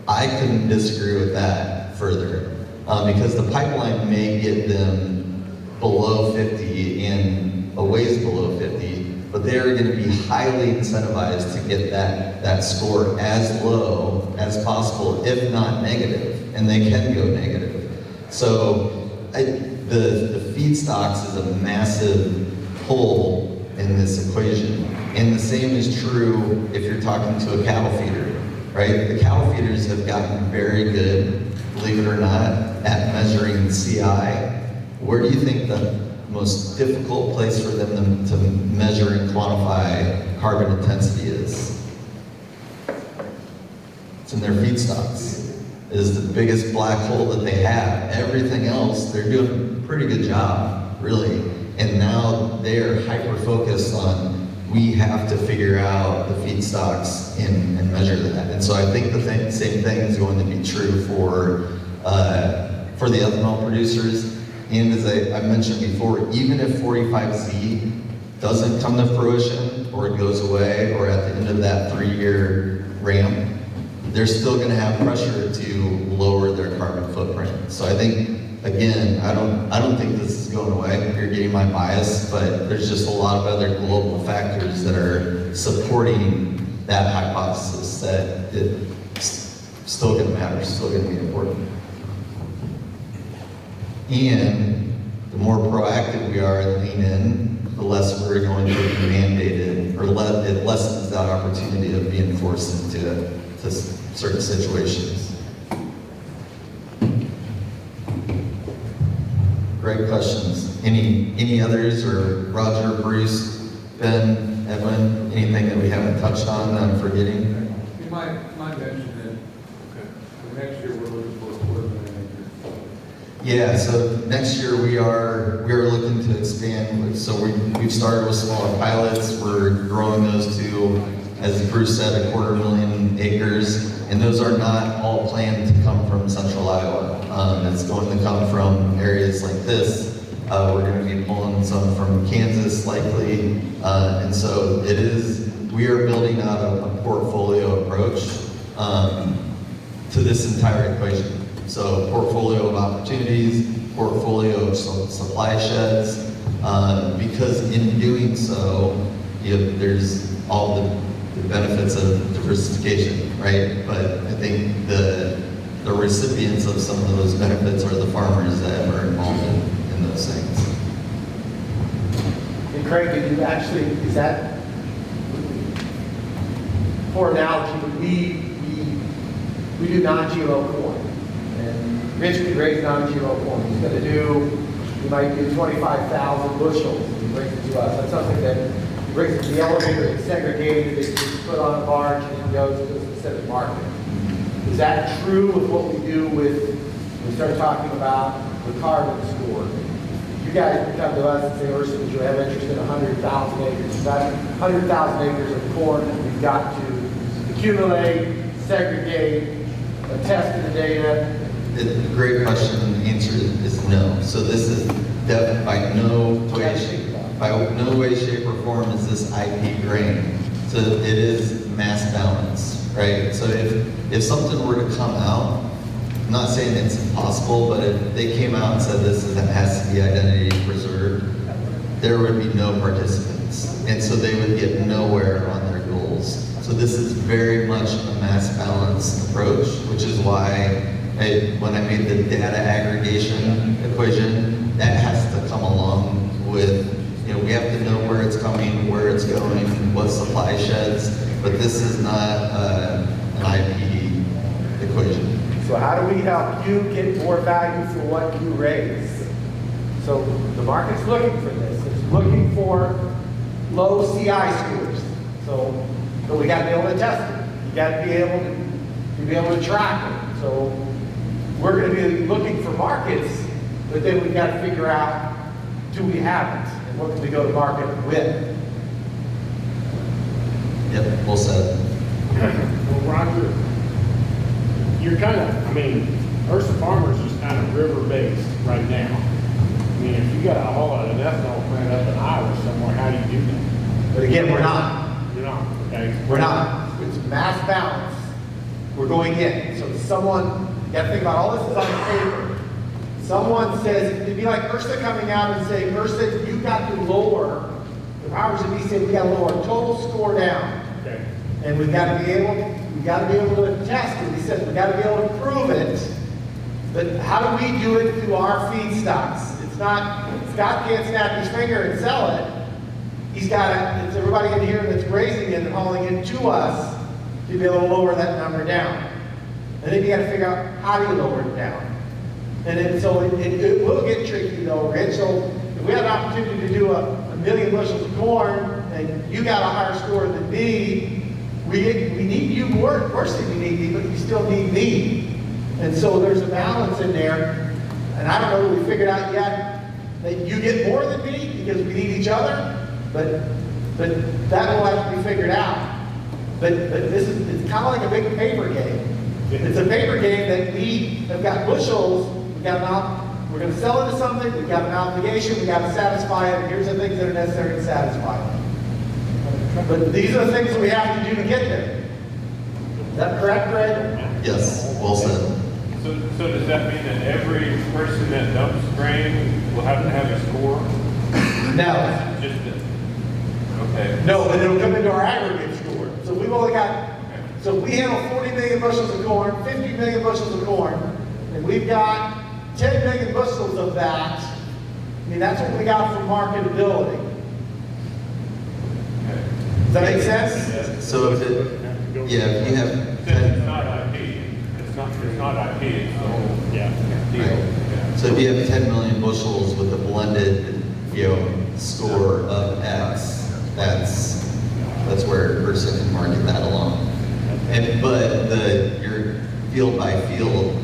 Speaker 3: I couldn't disagree with that further, because the pipeline may get them below 50 and a ways below 50, but they are going to be highly incentivized to get that score as low as possible, if not negative, and they can go negative. So the feedstocks is a massive pull in this equation. And the same is true if you're talking to a cattle feeder, right? The cattle feeders have gotten very good, believe it or not, at measuring CI. Where do you think the most difficult place for them to measure and quantify carbon intensity is? It's in their feedstocks. It is the biggest black hole that they have. Everything else, they're doing a pretty good job, really. And now they're hyper-focused on, we have to figure out the feedstocks and measure that. And so I think the same thing is going to be true for the ethanol producers. And as I mentioned before, even if 45Z doesn't come to fruition, or it goes away, or at the end of that 3-year ramp, they're still going to have pressure to lower their carbon footprint. So I think, again, I don't think this is going away. You're getting my bias, but there's just a lot of other global factors that are supporting that hypothesis that it's still going to matter, still going to be important. And the more proactive we are and lean in, the less we're going to be mandated, or it lessens that opportunity of being forced into certain situations. Great questions. Any others, or Roger, Bruce, Ben, Edwin, anything that we haven't touched on that I'm forgetting?
Speaker 2: You might mention that for next year we're looking for a 250,000 acres.
Speaker 3: Yeah, so next year we are looking to expand. So we've started with smaller pilots. We're growing those to, as Bruce said, 250,000 acres. And those are not all planned to come from central Iowa. It's going to come from areas like this. We're going to be pulling some from Kansas likely. And so we are building out a portfolio approach to this entire equation. So portfolio of opportunities, portfolio of supply sheds, because in doing so, there's all the benefits of diversification, right? But I think the recipients of some of those benefits are the farmers that are involved in those things.
Speaker 1: And Craig, did you actually, is that, for analogy, we do non-GMO corn. And Rich could raise non-GMO corn. He's going to he might do 25,000 bushels and he brings it to us. That's something that he brings it to the elevator, it's segregated, it's put on a barge, and it goes to a specific market. Is that true with what we do with, we start talking about the carbon score? You guys would come to us and say, Ursa, would you have interest in 100,000 acres? That's 100,000 acres of corn that we've got to accumulate, segregate, attest to the data.
Speaker 3: It's a great question, and the answer is no. So this is by no way, shape, or form is this IP grain. So it is mass balance, right? So if something were to come out, I'm not saying it's impossible, but if they came out and said this has to be identity preserved, there would be no participants. And so they would get nowhere on their goals. So this is very much a mass balance approach, which is why when I made the data aggregation equation, that has to come along with, we have to know where it's coming, where it's going, what supply sheds, but this is not an IP equation.
Speaker 1: So how do we help you get more value for what you raise? So the market's looking for this. It's looking for low CI scores. So we got to be able to test it. You got to be able to track it. So we're going to be looking for markets, but then we've got to figure out, do we have it? And what can we go to market with?
Speaker 3: Yep, well said.
Speaker 4: Well, Roger, you're kind of, Ursa Farmers is kind of river-based right now. If you got a whole lot of ethanol plant up in Iowa somewhere, how do you do that?
Speaker 1: But again, we're not.
Speaker 4: You're not, okay?
Speaker 1: We're not. It's mass balance. We're going in. So someone, you got to think about all this is on paper. Someone says, it'd be like Ursa coming out and saying, Ursa, you got to lower, the powers that be say we got to lower total score down.
Speaker 4: Okay.
Speaker 1: And we've got to be able to test it. He says we've got to be able to prove it. But how do we do it through our feedstocks? It's not, Scott can't snap his finger and sell it. He's got to, it's everybody in here that's raising it and hauling it to us to be able to lower that number down. And then you got to figure out how do you lower it down. And then so it will get tricky though, Rich. So if we had an opportunity to do a million bushels of corn and you got a higher score than me, we need you more. Worse than you need me, but you still need me. And so there's a balance in there. And I don't know that we figured out yet that you get more than me because we need each other. But that will have to be figured out. But it's kind of like a big paper game. It's a paper game that we have got bushels. We're going to sell it to something. We've got an obligation. We've got to satisfy it. Here's the things that are necessary to satisfy it. But these are the things that we have to do to get there. Is that correct, Greg?
Speaker 3: Yes, well said.
Speaker 11: So does that mean that every person that dumps grain will have to have a score?
Speaker 1: No.
Speaker 11: Just okay.
Speaker 1: No, but it'll come into our aggregate score. So we've only got, so we handle 40 million bushels of corn, 50 million bushels of corn, and we've got 10 million bushels of that. That's what we got for marketability. Does that make sense?
Speaker 3: So if you have
Speaker 11: It's not IP. It's not IP. It's the whole deal.
Speaker 3: right. So if you have 10 million bushels with a blended, score of X, that's where a person can market that along. But your field by field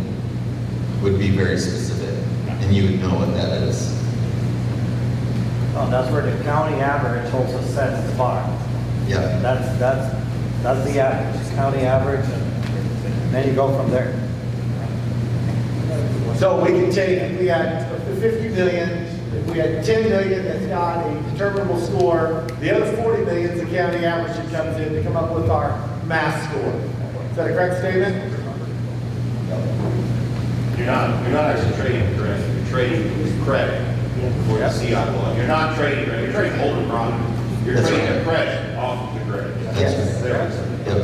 Speaker 3: would be very specific, and you would know what that is.
Speaker 9: Oh, that's where the county average also sets the bar.
Speaker 3: Yeah.
Speaker 9: That's the average, county average, and then you go from there.
Speaker 1: So we can take, if we had 50 million, if we had 10 million that's got a determinable score, the other 40 million is the county average that comes in to come up with our mass score. Is that a correct statement?
Speaker 8: You're not actually trading credit, you're trading credit for the CI block. You're not trading credit, you're trading holding product. You're
Speaker 3: That's
Speaker 8: trading
Speaker 3: right.
Speaker 8: a credit off of the credit.
Speaker 1: Yes.
Speaker 3: Yep.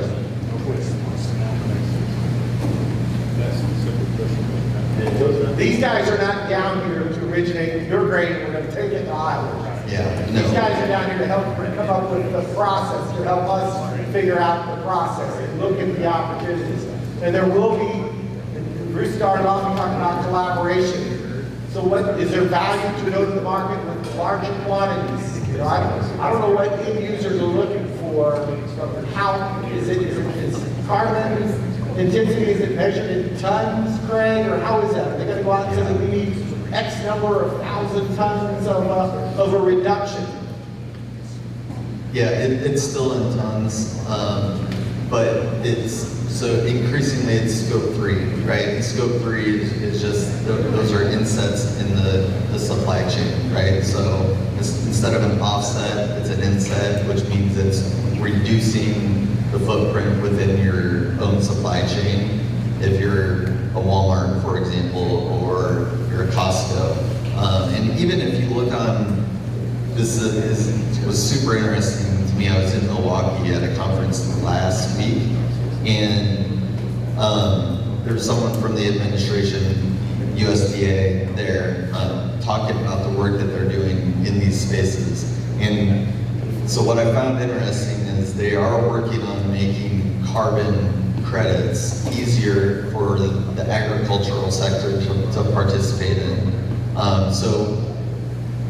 Speaker 1: These guys are not down here to originate your grain, we're going to take it to Iowa.
Speaker 3: Yeah,
Speaker 1: These
Speaker 3: no.
Speaker 1: guys are down here to help come up with the process, to help us figure out the process and look at the opportunities. And there will be, and Bruce started off talking about collaboration. So what, is there value to go to the market with larger quantities? I don't know what end users are looking for. How, is carbon, intensity, is it measured in tons, Craig, or how is that? Are they gonna go out and say that we need X number of 1,000 tons of a reduction?
Speaker 3: Yeah, it's still in tons, but so increasingly it's scope 3, right? And scope 3 is just, those are insets in the supply chain, right? So instead of an offset, it's an inset, which means it's reducing the footprint within your own supply chain. If you're a Walmart, for example, or you're a Costco. And even if you look on, was super interesting to me. I was in Milwaukee at a conference last week, and there was someone from the administration, USDA, there talking about the work that they're doing in these spaces. And so what I found interesting is they are working on making carbon credits easier for the agricultural sector to participate in.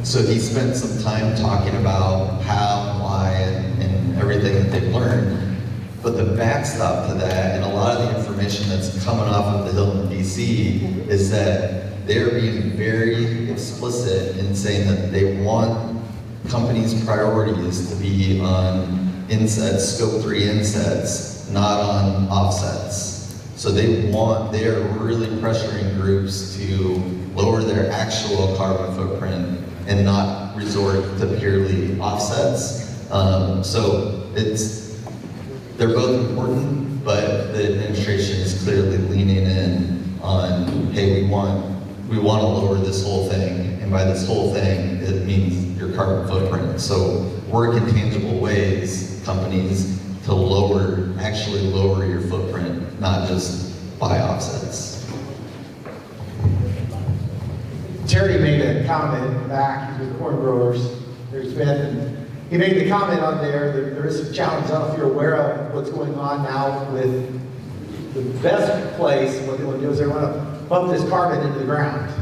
Speaker 3: So he spent some time talking about how, why, and everything that they've learned. But the backstop to that, and a lot of the information that's coming off of the Hill in DC, is that they're being very explicit in saying that they want companies' priorities to be on insets, scope 3 insets, not on offsets. So they are really pressuring groups to lower their actual carbon footprint and not resort to purely offsets. So they're both important, but the administration is clearly leaning in on, hey, we want to lower this whole thing, and by this whole thing, it means your carbon footprint. So work in tangible ways, companies, to actually lower your footprint, not just buy offsets.
Speaker 1: Terry made a comment back with corn growers, there's been, and he made the comment on there is some challenge. I don't know if you're aware of what's going on now with the best place. What they want to do is they want to pump this carbon into the ground.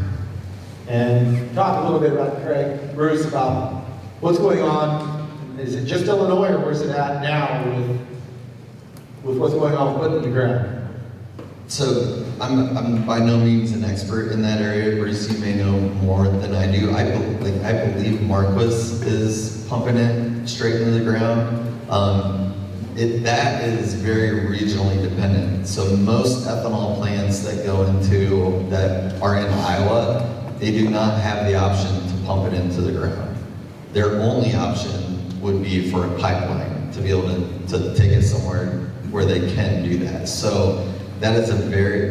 Speaker 1: And talk a little bit about, Craig, Bruce, about what's going on. Is it just Illinois, or where's it at now with what's going on with putting it in the ground?
Speaker 3: So I'm by no means an expert in that area. Bruce, you may know more than I do. I believe Marquis is pumping it straight into the ground. That is very regionally dependent. So most ethanol plants that are in Iowa, they do not have the option to pump it into the ground. Their only option would be for a pipeline to be able to take it somewhere where they can do that. So that is a very,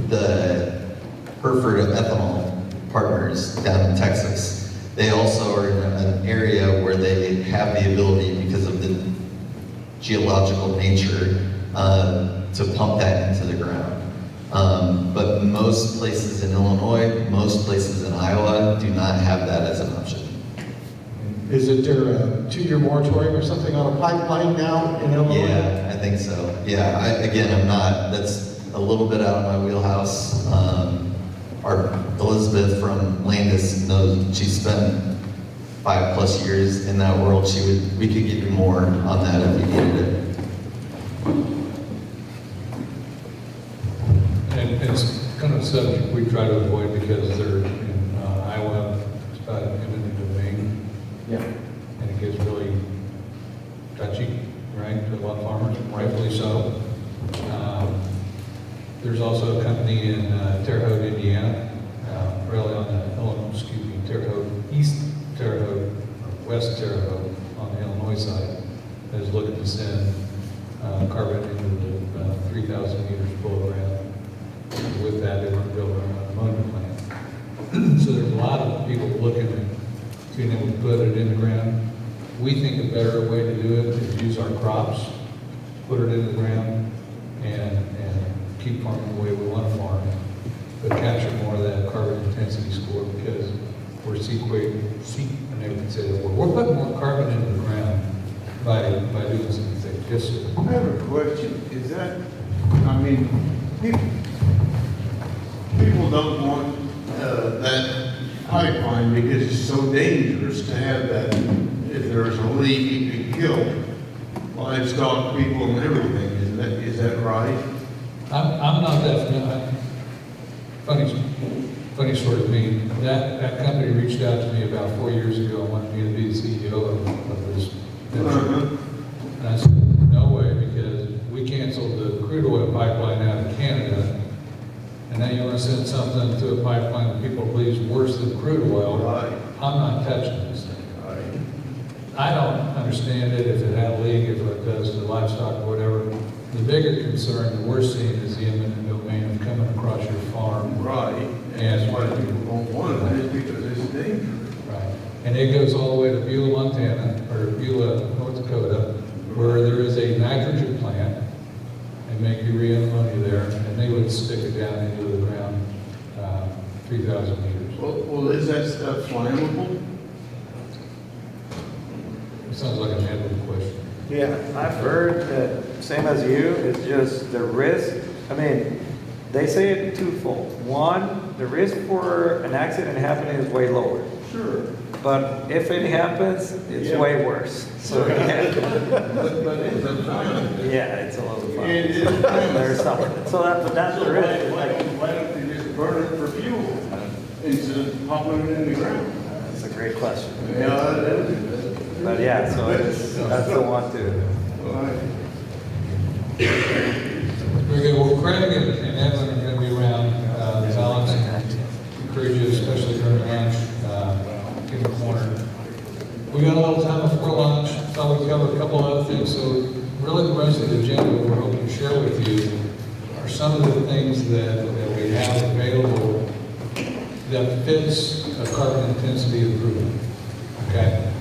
Speaker 3: the Hereford Ethanol Partners down in Texas, they also are in an area where they have the ability, because of the geological nature, to pump that into the ground. But most places in Illinois, most places in Iowa do not have that as an option.
Speaker 1: Is it there a 2-year moratorium or something on a pipeline now in Illinois?
Speaker 3: Yeah, I think so. Yeah, that's a little bit out of my wheelhouse. Our Elizabeth from Landus knows, she spent 5+ years in that world. We could give you more on that if you needed it.
Speaker 2: And it's kind of a subject we try to avoid because they're in Iowa, it's about eminent domain.
Speaker 1: Yeah.
Speaker 2: And it gets really touchy, right, to a lot of farmers, rightfully so. There's also a company in Terre Haute, Indiana, really on the East Terre Haute, or West Terre Haute on the Illinois side, that is looking to send carbon into the 3,000 meters below ground. With that, they want to build an ammonia plant. So there's a lot of people looking at being able to put it in the ground. We think a better way to do it is use our crops, put it in the ground, and keep farming the way we want to farm, but capture more of that carbon intensity score, because we're we're putting more carbon into the ground by doing some things. Yes, sir.
Speaker 12: I have a question. Is that, people don't want that pipeline because it's so dangerous to have that. If there's a leak, it could kill livestock, people, and everything. Is that right?
Speaker 2: I'm not that familiar. Funny story of me. That company reached out to me about 4 years ago and wanted me to be the CEO of this venture. And I said, no way, because we canceled the crude oil pipeline out of Canada. And now you want to send something to a pipeline that people believe is worse than crude oil.
Speaker 12: Right.
Speaker 2: I'm not touching this thing.
Speaker 12: Right.
Speaker 2: I don't understand it, if it had a leak, if it does to livestock or whatever. The bigger concern that we're seeing is the eminent domain of coming across your farm.
Speaker 12: Right. And that's why people don't want it, is because it's dangerous.
Speaker 2: Right. And it goes all the way to Beulah, Montana, or Beulah, North Dakota, where there is a nitrogen plant. They make urea and ammonia there, and they would stick it down into the ground 3,000 meters.
Speaker 12: Well, is that stuff flammable?
Speaker 2: It sounds like a Edward question.
Speaker 9: Yeah, I've heard that, same as you, it's just the risk. I mean, they say it twofold. One, the risk for an accident happening is way lower.
Speaker 12: Sure.
Speaker 9: But if it happens, it's
Speaker 12: Yeah.
Speaker 9: way worse. So, yeah.
Speaker 12: But it's a flammable.
Speaker 9: Yeah, it's a little fun.
Speaker 12: It is
Speaker 9: There's
Speaker 12: flammable.
Speaker 9: something. So that's the risk.
Speaker 12: Why don't they just burn it for fuel instead of popping it in the ground?
Speaker 9: That's a great question.
Speaker 12: Yeah, that is.
Speaker 9: But yeah, so that's the one too.
Speaker 12: Right.
Speaker 2: Very good. Well, Craig and Evan are going to be around the balance. Encourage you, especially during lunch, in the corner. We got a little time before lunch. Thought we'd cover a couple other things. So really the rest of the agenda we're hoping to share with you are some of the things that we have available that fits a carbon intensity improvement. Okay?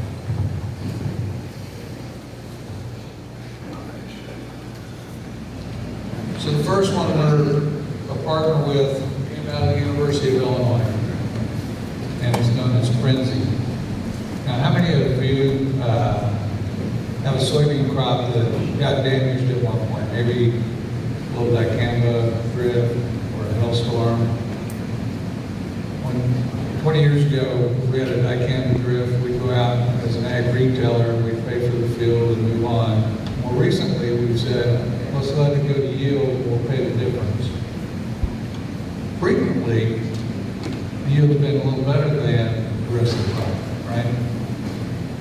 Speaker 2: So the first one we're a partner with came out of the University of Illinois, and it's known as Frenzy. Now, how many of you have a soybean crop that got damaged at one point? Maybe a little dicamba drift or a hailstorm. 20 years ago, we had a dicamba drift. We'd go out as an ag retailer, we'd pay for the field and move on. More recently, we've said, let's let it go to yield, we'll pay the difference. Frequently, the yield's been a little better than the rest of the crop, right?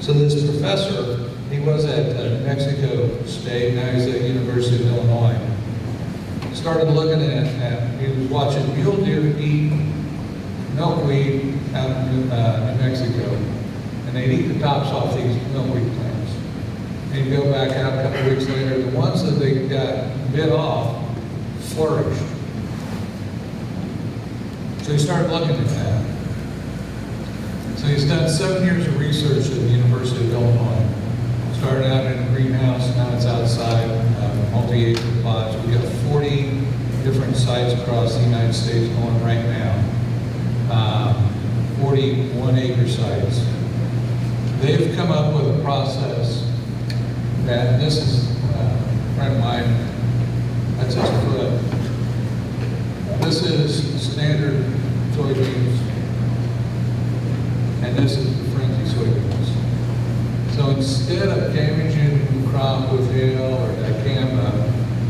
Speaker 2: So this professor, he was at New Mexico State, now he's at University of Illinois. Started looking at he was watching mule deer eat milkweed out in New Mexico, and they'd eat the tops off these milkweed plants. And you go back out a couple weeks later, the ones that they got bit off flourished. So he started looking at that. So he's done 7 years of research at the University of Illinois. Started out in a greenhouse, now it's outside, multi-acre plots. We've got 40 different sites across the United States going right now. 40 1-acre sites. They've come up with a process that, this is a friend of mine, that's his foot. This is standard soybeans, and this is the frenzy soybeans. So instead of damaging the crop with hail or dicamba,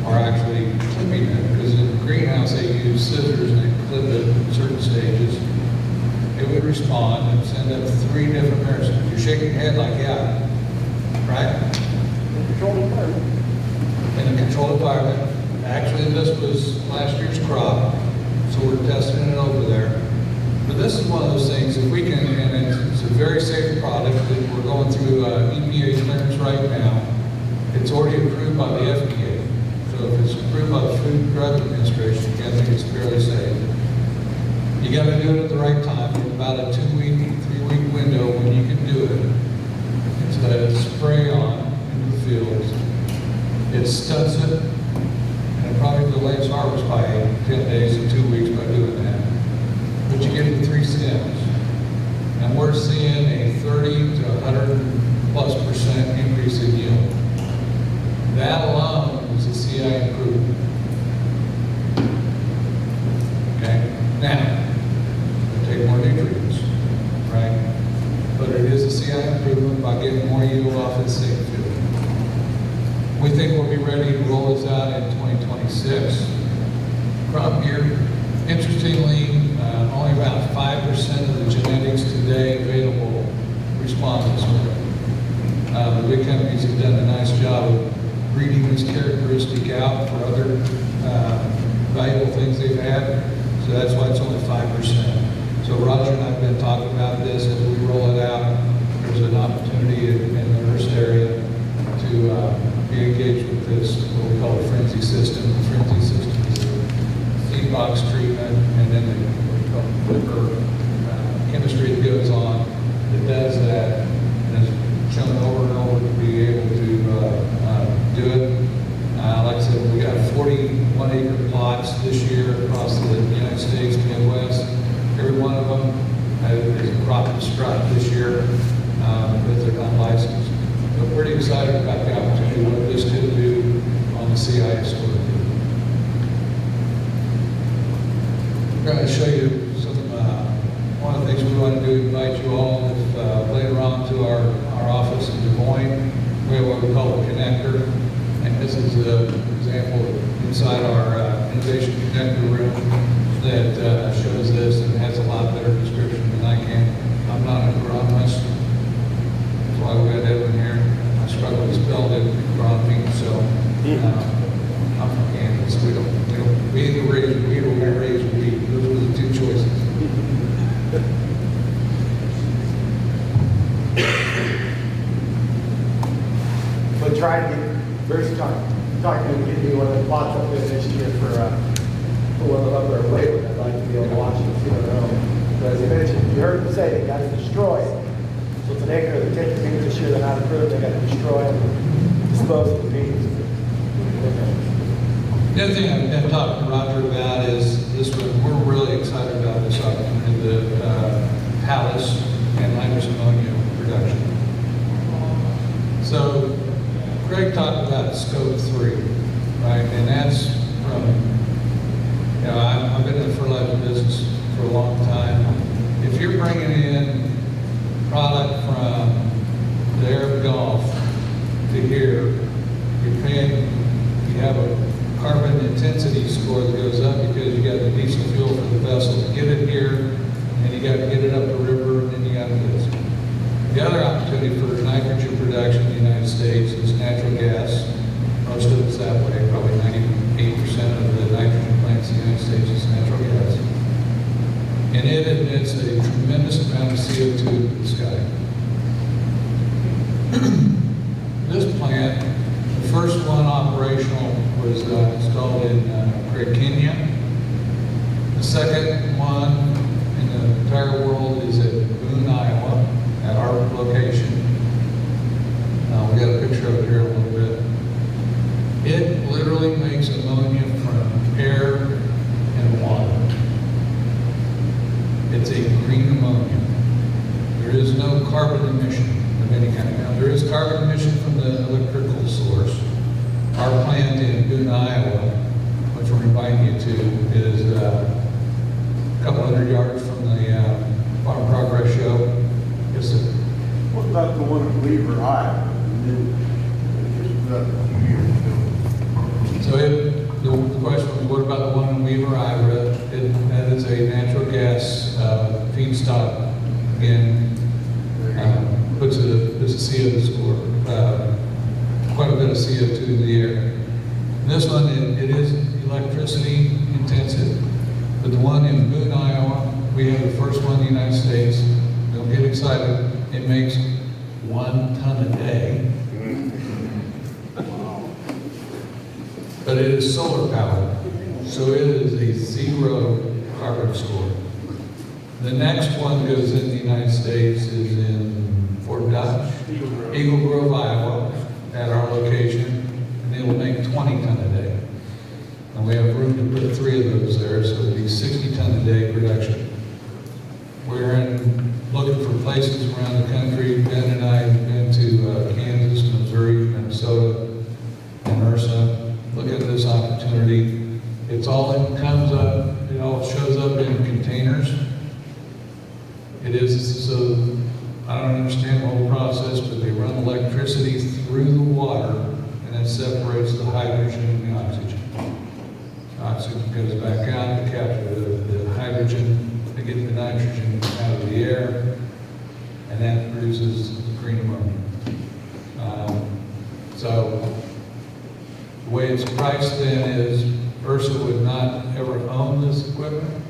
Speaker 2: or actually clipping it, because in the greenhouse they use scissors and they clip it in certain stages, it would respond and send up 3 different parasites. You're shaking your head like, yeah, right?
Speaker 4: Controlled environment.
Speaker 2: In a controlled environment. Actually, this was last year's crop, so we're testing it over there. But this is one of those things, if we can, and it's a very safe product, that we're going through EPA clearance right now. It's already approved by the FDA. So if it's approved by the Food and Drug Administration, I think it's fairly safe. You got to do it at the right time, in about a 2-week, 3-week window when you can do it. It's a spray on into the fields. It stunts it, and it probably delays harvest by 10 days to 2 weeks by doing that. But you get the 3 stems. And we're seeing a 30 to 100+% increase in yield. That alone is a CI improvement. Okay? Now, take more nutrients, right? But it is a CI improvement by getting more yield off the same field. We think we'll be ready to roll this out in 2026. crop year. Interestingly, only about 5% of the genetics today available respond this way. The big companies have done a nice job of breeding this characteristic out for other valuable things they've had, so that's why it's only 5%. So Roger and I have been talking about this as we roll it out. There's an opportunity in the Hearst area to be engaged with this, what we call a frenzy system. The frenzy system is a seed box treatment, and then what we call flipper chemistry that goes on that does that, and is shown over and over to be able to do it. Like I said, we got 41 acre plots this year across the United States, Midwest. Every one of them is a crop and strut this year, because they're not licensed. But pretty excited about the opportunity, what this could do on the CI score. We're going to show you some, one of the things we want to do, invite you all later on to our office in Des Moines. We have what we call a connector. And this is an example inside our innovation connector room that shows this and has a lot better description than I can. I'm not an agronomist. That's why we got Edwin here. I struggle to spell agronomy, so I'm from Kansas. We either raise wheat or we raise wheat. Those were the two choices.
Speaker 1: But try to get, Bruce talking to give me one of the plots up there this year for one of the other way, I'd like to be able to watch it and see it at home. But as you mentioned, you heard them say they got to destroy it. So it's an acre, they're taking things this year, they're not approved, they got to destroy it, dispose of the beans.
Speaker 2: The other thing I've been talking to Roger about is this one. We're really excited about this opportunity, the Palace and Landus ammonia production. So Greg talked about scope 3, right? And that's from, you know, I've been in the fertilizer business for a long time. If you're bringing in product from the Arab Gulf to here, you're paying, you have a carbon intensity score that goes up because you got the diesel fuel for the vessel to get it here, and you got to get it up the river, and then you got to do this. The other opportunity for nitrogen production in the United States is natural gas. Most of it's that way. Probably 98% of the nitrogen plants in the United States is natural gas. And it emits a tremendous amount of CO2 to the sky. This plant, the first one operational, was installed in Kenya. The second one in the entire world is at Boone, Iowa, at our location. We got a picture of it here a little bit. It literally makes ammonia from air and water. It's a green ammonia. There is no carbon emission of any kind. Now, there is carbon emission from the electrical source. Our plant in Boone, Iowa, which we're inviting you to, is a couple hundred yards from the Farm Progress Show. Yes, sir.
Speaker 12: What about the one in Weaver, Iowa? Just about a few years ago.
Speaker 2: So the question was, what about the one in Weaver, Iowa? That is a natural gas feedstock. Again, puts a CO2 score, quite a bit of CO2 in the air. And this one, it is electricity intensive. But the one in Boone, Iowa, we have the first one in the United States. Don't get excited. It makes 1 ton a day. But it is solar powered, so it is a 0 carbon score. The next one goes in the United States is in Fort Dodge, Eagle Grove, Iowa, at our location, and it will make 20 ton a day. And we have room to put 3 of those there, so it'll be 60 ton a day production. We're looking for places around the country. Ben and I have been to Kansas, Missouri, Minnesota, and Ursa. Look at this opportunity. It's all that comes up, it all shows up in containers. It is, so I don't understand the whole process, but they run electricity through the water, and it separates the hydrogen and the oxygen. oxygen goes back out to capture the hydrogen, to get the nitrogen out of the air, and that produces green ammonia. So the way it's priced then is Ursa would not ever own this equipment.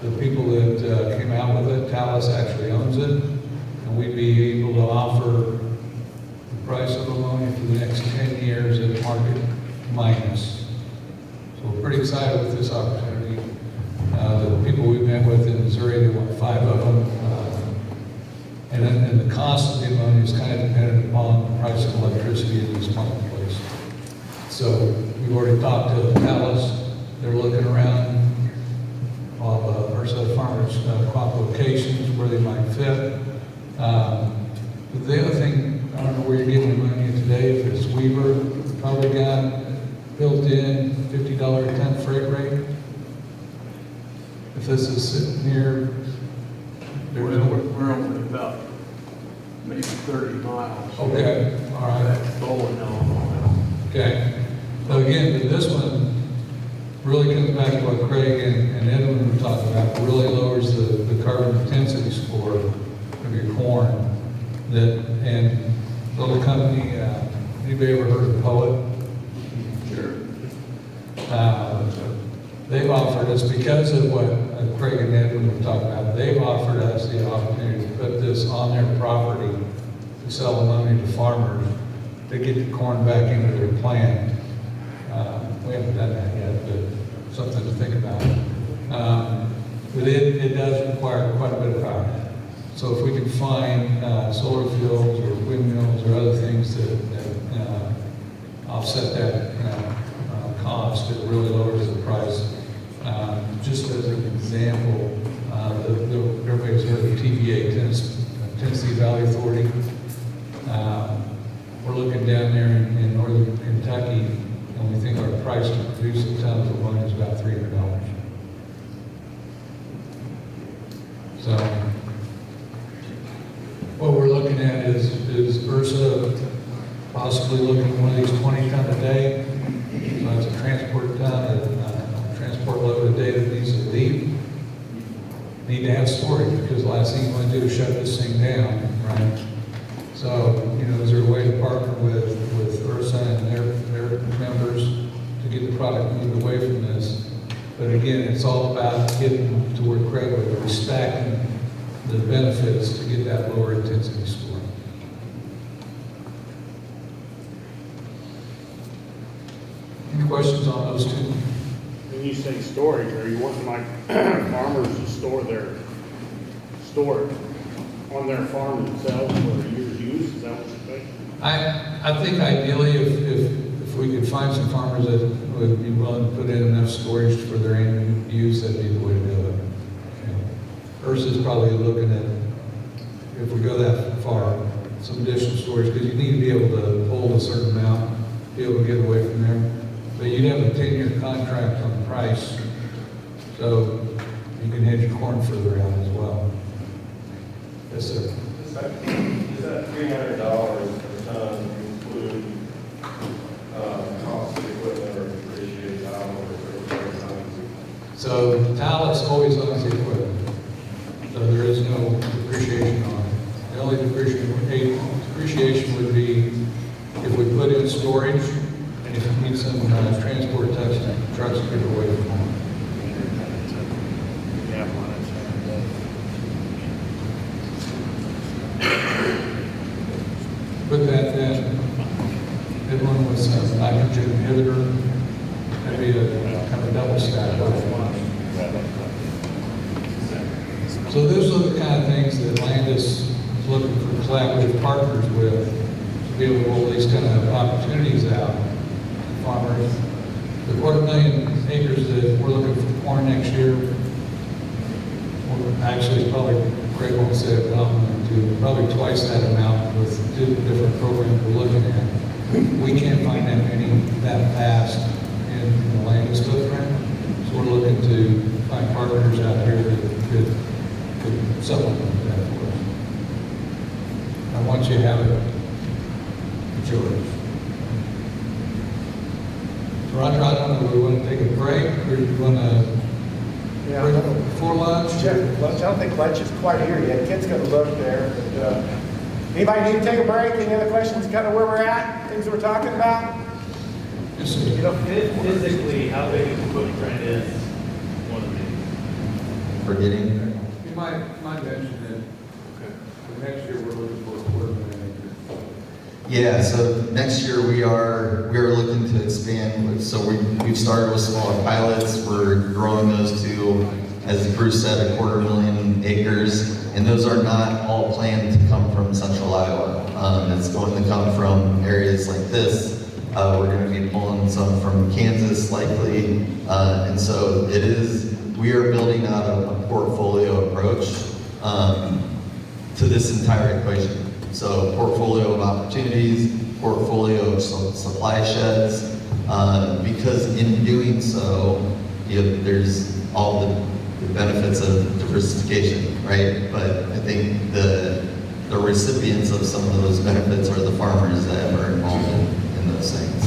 Speaker 2: The people that came out with it, Thales actually owns it, and we'd be able to offer the price of ammonia for the next 10 years at market minus. So we're pretty excited with this opportunity. The people we met with in Missouri, they want 5 of them. And the cost of the ammonia is kind of dependent upon the price of electricity in this marketplace. So we've already talked to Thales. They're looking around Ursa farmers' crop locations where they might fit. But the other thing, I don't know where you're getting ammonia today. If it's Weaver, probably got built-in $50 a ton freight rate. If this is sitting here, there's no.
Speaker 12: We're only about maybe 30 miles.
Speaker 2: Okay, all right.
Speaker 12: That's Bowling on.
Speaker 2: Okay. So again, this one really comes back to what Craig and Edwin were talking about. It really lowers the carbon intensity score of your corn. And little company, anybody ever heard of Poet?
Speaker 12: Sure.
Speaker 2: They've offered us, because of what Craig and Edwin were talking about, they've offered us the opportunity to put this on their property to sell ammonia to farmers to get the corn back into their plant. We haven't done that yet, but something to think about. But it does require quite a bit of power. So if we can find solar fields or windmills or other things that offset that cost, it really lowers the price. Just as an example, everybody's heard of TVA, Tennessee Valley Authority. We're looking down there in northern Kentucky, and we think our price to produce a ton of ammonia is about $300. So what we're looking at is Ursa possibly looking at one of these 20 ton a day. So that's a transport ton, a transport load a day that needs to leave. Need to have storage, because the last thing you want to do is shut this thing down, right? So, is there a way to partner with Ursa and their members to get the product moved away from this? But again, it's all about getting to where Craig was stacking the benefits to get that lower intensity score. Any questions on those two?
Speaker 4: When you say storage, are you wanting like farmers to store it on their farm themselves for years use? Is that what you're saying?
Speaker 2: I think ideally, if we could find some farmers that would be willing to put in enough storage for their annual use, that'd be the way to do it. Ursa's probably looking at, if we go that far, some additional storage, because you need to be able to hold a certain amount, be able to get away from there. But you'd have a 10-year contract on the price, so you can hedge your corn further out as well. Yes, sir.
Speaker 11: Does that $300 per ton include cost of equipment or depreciated hours or tons?
Speaker 2: So Thales always owns the equipment, so there is no depreciation on it. The only depreciation would be if we put in storage, and if you need some transport trucks to get away from home.
Speaker 4: Yeah,
Speaker 2: Put that in, hit one with some nitrogen inhibitor, that'd be a kind of double stack. So those are the kind of things that Landus is looking for collaborative partners with, to be able to roll these kind of opportunities out to farmers. The 250,000 acres that we're looking for corn next year, actually it's probably, Craig won't say it, but I'm going to, probably twice that amount with 2 different programs we're looking at. We can't find that many that fast in the Landus footprint, so we're looking to find partners out here that could supplement that for us. And once you have it, it's yours. Roger, I don't know, do we want to take a break, or do you want to
Speaker 1: Yeah.
Speaker 2: break before lunch?
Speaker 1: Check lunch. I don't think lunch is quite here yet. Kid's gonna look there. But, anybody need to take a break? Any other questions? Kind of where we're at? Things we're talking about?
Speaker 2: Yes, sir.
Speaker 1: You know,
Speaker 13: Physically, how big is the footprint is one of these?
Speaker 3: Forgetting,
Speaker 2: You might mention that for next year, we're looking for a 250,000 acres.
Speaker 3: yeah, so next year we are looking to expand, so we've started with smaller pilots, we're growing those to, as Bruce said, 250,000 acres, and those are not all planned to come from central Iowa. It's going to come from areas like this. We're going to be pulling some from Kansas likely, and so we are building out a portfolio approach to this entire equation. So portfolio of opportunities, portfolio of supply sheds, because in doing so, there's all the benefits of diversification, right? But I think the recipients of some of those benefits are the farmers that are involved in those things.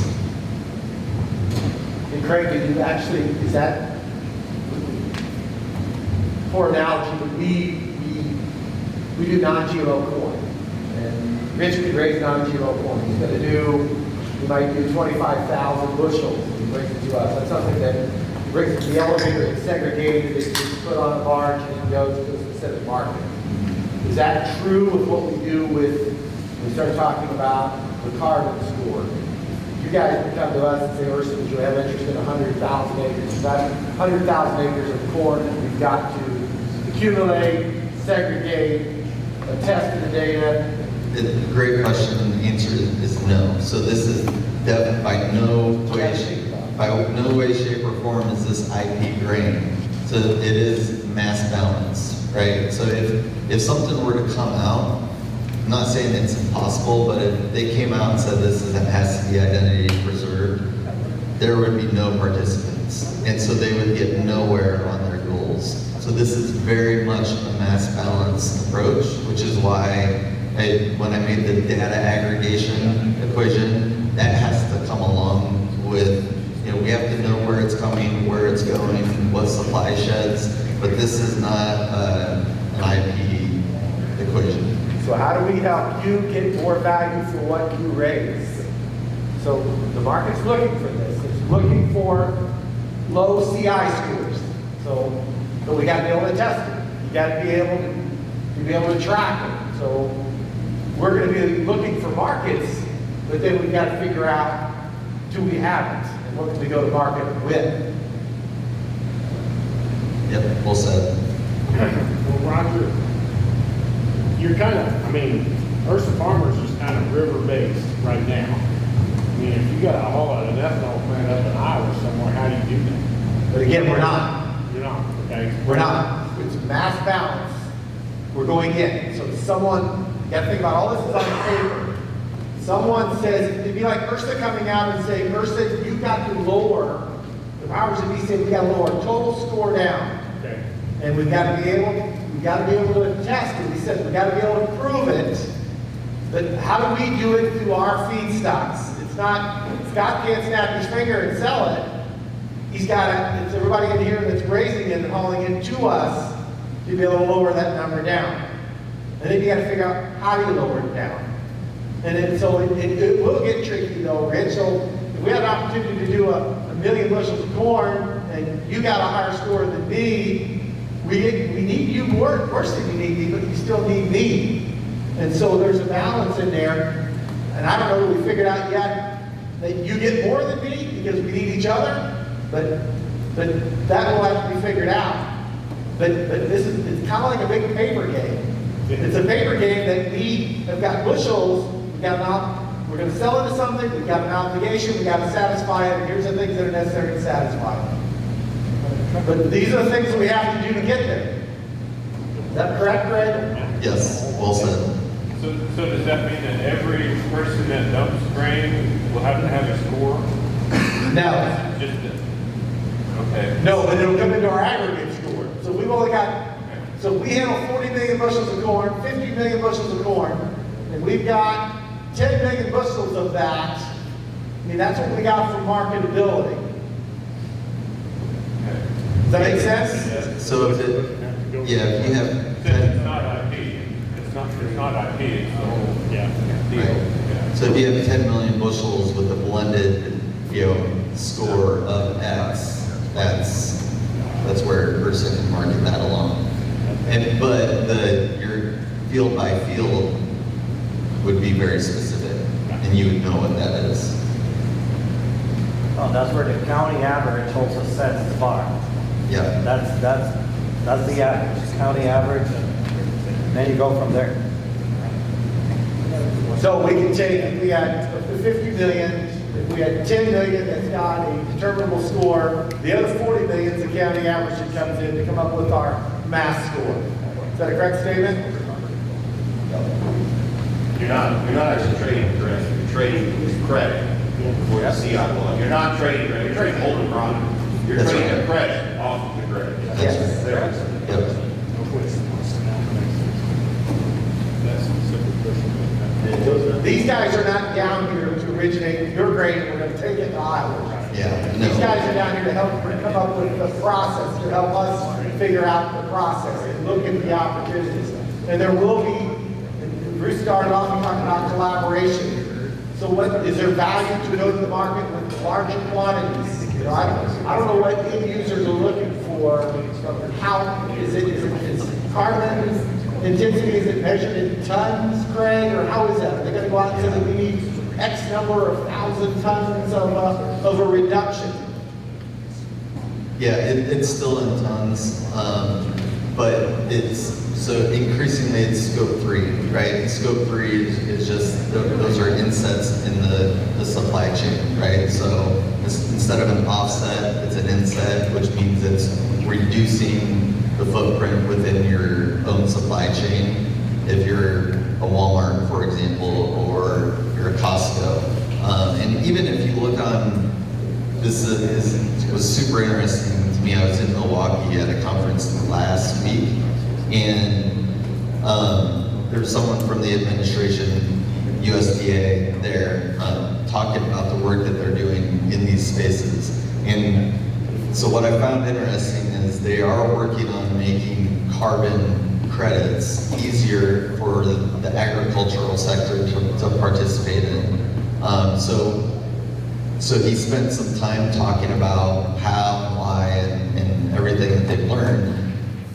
Speaker 1: and Craig, did you actually, is that, for analogy, we do non-GMO corn. And Rich could raise non-GMO corn. He's going to do, he might do 25,000 bushels. He brings it to us. That's something that he brings it to the elevator, it's segregated, it's put on a barge, and it goes to a specific market. Is that true with what we do with, when we start talking about the carbon score? You guys would come to us and say, Ursa, would you have interest in 100,000 acres? That's 100,000 acres of corn that we've got to accumulate, segregate, attest to the data.
Speaker 3: Great question, and the answer is no. So this is by no way, shape, or form is this IP grain. So it is mass balance, right? So if something were to come out, I'm not saying it's impossible, but if they came out and said this has to be identity preserved, there would be no participants. And so they would get nowhere on their goals. So this is very much a mass balance approach, which is why when I made the data aggregation equation, that has to come along with, we have to know where it's coming, where it's going, what supply sheds, but this is not an IP equation.
Speaker 1: So how do we help you get more value for what you raise? So the market's looking for this. It's looking for low CI scores. So we got to be able to test it. You got to be able to track it. So we're going to be looking for markets, but then we've got to figure out, do we have it? And what can we go to market with?
Speaker 3: Yep, well said.
Speaker 4: Well, Roger, you're kind of, Ursa Farmers is kind of river-based right now. If you got a whole lot of ethanol plant up in Iowa somewhere, how do you do that?
Speaker 1: But again, we're not.
Speaker 4: You're not, okay?
Speaker 1: We're not. It's mass balance. We're going in. So someone, you got to think about all this is on paper. Someone says, it'd be like Ursa coming out and saying, Ursa, you've got to lower, the powers that be say, we got to lower total score down.
Speaker 4: Okay.
Speaker 1: And we've got to be able to test it. He says, we've got to be able to prove it. But how do we do it through our feedstocks? It's not, Scott can't snap his finger and sell it. He's got to, it's everybody in here that's raising it and hauling it to us to be able to lower that number down. And then you got to figure out how do you lower it down. And then so it will get tricky though, Rich. So if we have an opportunity to do a million bushels of corn and you got a higher score than me, we need you more. Worse than you need me, but you still need me. And so there's a balance in there. And I don't know that we figured out yet that you get more than me because we need each other. But that will have to be figured out. But it's kind of like a big paper game. It's a paper game that we have got bushels, we're going to sell it to something, we've got an obligation, we've got to satisfy it, and here's the things that are necessary to satisfy it. But these are the things that we have to do to get there. Is that correct, Greg?
Speaker 3: Yes, well said.
Speaker 11: So does that mean that every person that dumps grain will have to have a score?
Speaker 1: No.
Speaker 11: Okay.
Speaker 1: No, but it'll come into our aggregate score. So we've only got, so we handle 40 million bushels of corn, 50 million bushels of corn, and we've got 10 million bushels of that. That's what we got for marketability. Does that make sense?
Speaker 3: So if it, yeah, if you have
Speaker 11: Since it's not IP, it's not IP, it's the whole, deal.
Speaker 3: Right.
Speaker 11: Yeah.
Speaker 3: So if you have 10 million bushels with a blended, score of X, that's where a person can market that alone. But your field by field would be very specific, and you would know what that is.
Speaker 9: Oh, that's where the county average also sets the bar.
Speaker 3: Yeah.
Speaker 9: That's the average, county average, and then you go from there.
Speaker 1: So we can take, if we had 50 million, if we had 10 million that's got a determinable score, the other 40 million is the county average that comes in to come up with our mass score. Is that a correct statement?
Speaker 8: You're not actually trading credit, you're trading credit for the CI law. You're not trading credit, you're trading holding product. You're
Speaker 3: That's
Speaker 8: trading
Speaker 3: right.
Speaker 8: a credit off of the credit.
Speaker 1: Yes.
Speaker 3: Yep.
Speaker 1: These guys are not down here to originate your grain, we're gonna take it to Iowa.
Speaker 3: Yeah,
Speaker 1: These
Speaker 3: no.
Speaker 1: guys are down here to help come up with the process, to help us figure out the process and look at the opportunities. And there will be, and Bruce started off talking about collaboration. So what, is there value to go to the market with larger quantities? You know, I don't know what end users are looking for. How, is carbon intensity, is it measured in tons, Craig, or how is that? Are they gonna go out and say that we need X number of 1,000 tons of a reduction?
Speaker 3: Yeah, it's still in tons, but so increasingly it's scope 3, right? Scope 3 is just, those are insets in the supply chain, right? So instead of an offset, it's an inset, which means it's reducing the footprint within your own supply chain. If you're a Walmart, for example, or you're a Costco. And even if you look on, was super interesting to me. I was in Milwaukee at a conference last week, and there's someone from the administration, USDA, there talking about the work that they're doing in these spaces. And so what I found interesting is they are working on making carbon credits easier for the agricultural sector to participate in. So he spent some time talking about how, why, and everything that they've learned.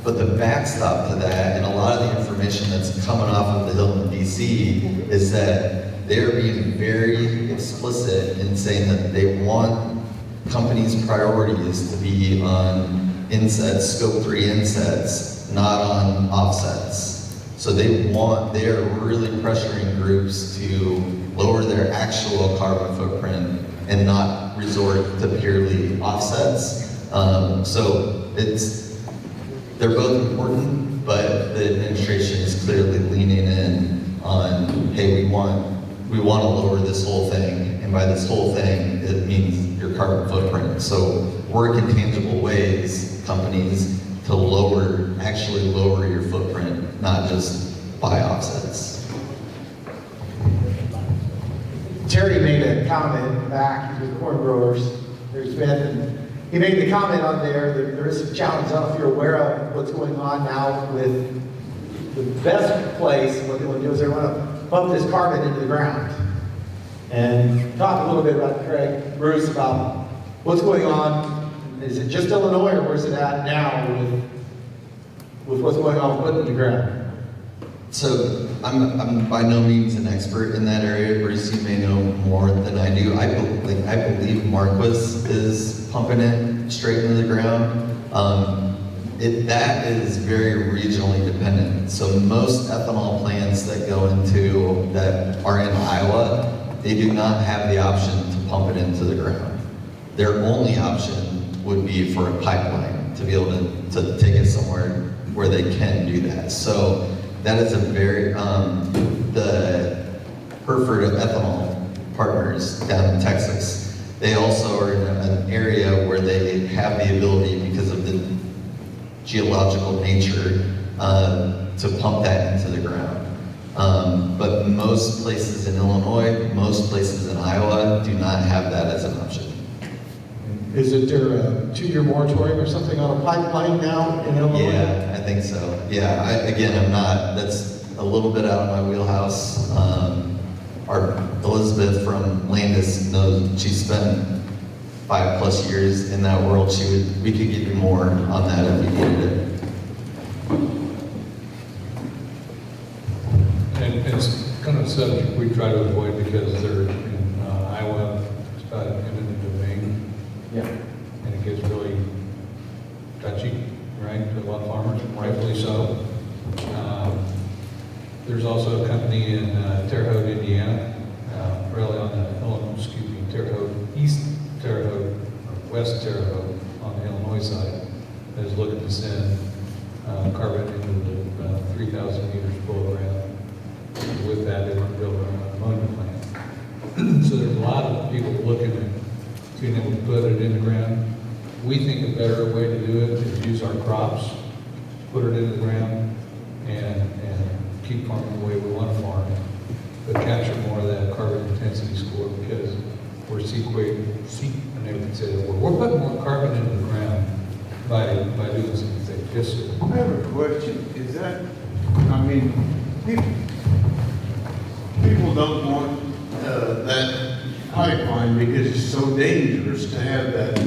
Speaker 3: But the backstop to that, and a lot of the information that's coming off of the Hill in DC, is that they're being very explicit in saying that they want companies' priorities to be on insets, scope 3 insets, not on offsets. So they are really pressuring groups to lower their actual carbon footprint and not resort to purely offsets. So they're both important, but the administration is clearly leaning in on, hey, we want to lower this whole thing, and by this whole thing, it means your carbon footprint. So work in tangible ways, companies, to actually lower your footprint, not just buy offsets.
Speaker 1: Terry made a comment back to the corn growers, there's been, he made the comment on there is some challenge. I don't know if you're aware of what's going on now with the best place, what they want to do is they want to pump this carbon into the ground. And talk a little bit about, Craig, Bruce, about what's going on. Is it just Illinois, or where's it at now with what's going on with putting it in the ground?
Speaker 3: So I'm by no means an expert in that area. Bruce, you may know more than I do. I believe Marquis is pumping it straight into the ground. That is very regionally dependent. So most ethanol plants that are in Iowa, they do not have the option to pump it into the ground. Their only option would be for a pipeline to be able to take it somewhere where they can do that. So that is a very, the Hereford Ethanol Partners down in Texas, they also are in an area where they have the ability, because of the geological nature, to pump that into the ground. But most places in Illinois, most places in Iowa do not have that as an option.
Speaker 12: Isn't there a 2-year moratorium or something on a pipeline now in Illinois?
Speaker 3: Yeah, I think so. Yeah, I'm not, that's a little bit out of my wheelhouse. Our Elizabeth from Landus knows, she spent 5+ years in that world. We could give you more on that if we needed it.
Speaker 2: And it's kind of a subject we try to avoid because they're in Iowa, it's about eminent domain.
Speaker 9: Yeah.
Speaker 2: And it gets really touchy, right, to a lot of farmers, rightfully so. There's also a company in Terre Haute, Indiana, really on the, Terre Haute, East Terre Haute, or West Terre Haute on the Illinois side that is looking to send carbon into the 3,000 meters below ground. With that, they want to build an ammonia plant. So there's a lot of people looking at being able to put it in the ground. We think a better way to do it is use our crops, put it in the ground, and keep farming the way we want to farm, but capture more of that carbon intensity score because we're I never can say that word. We're putting more carbon into the ground by doing some things. Yes, sir.
Speaker 12: I have a question. Is that, I mean, people don't want that pipeline because it's so dangerous to have that.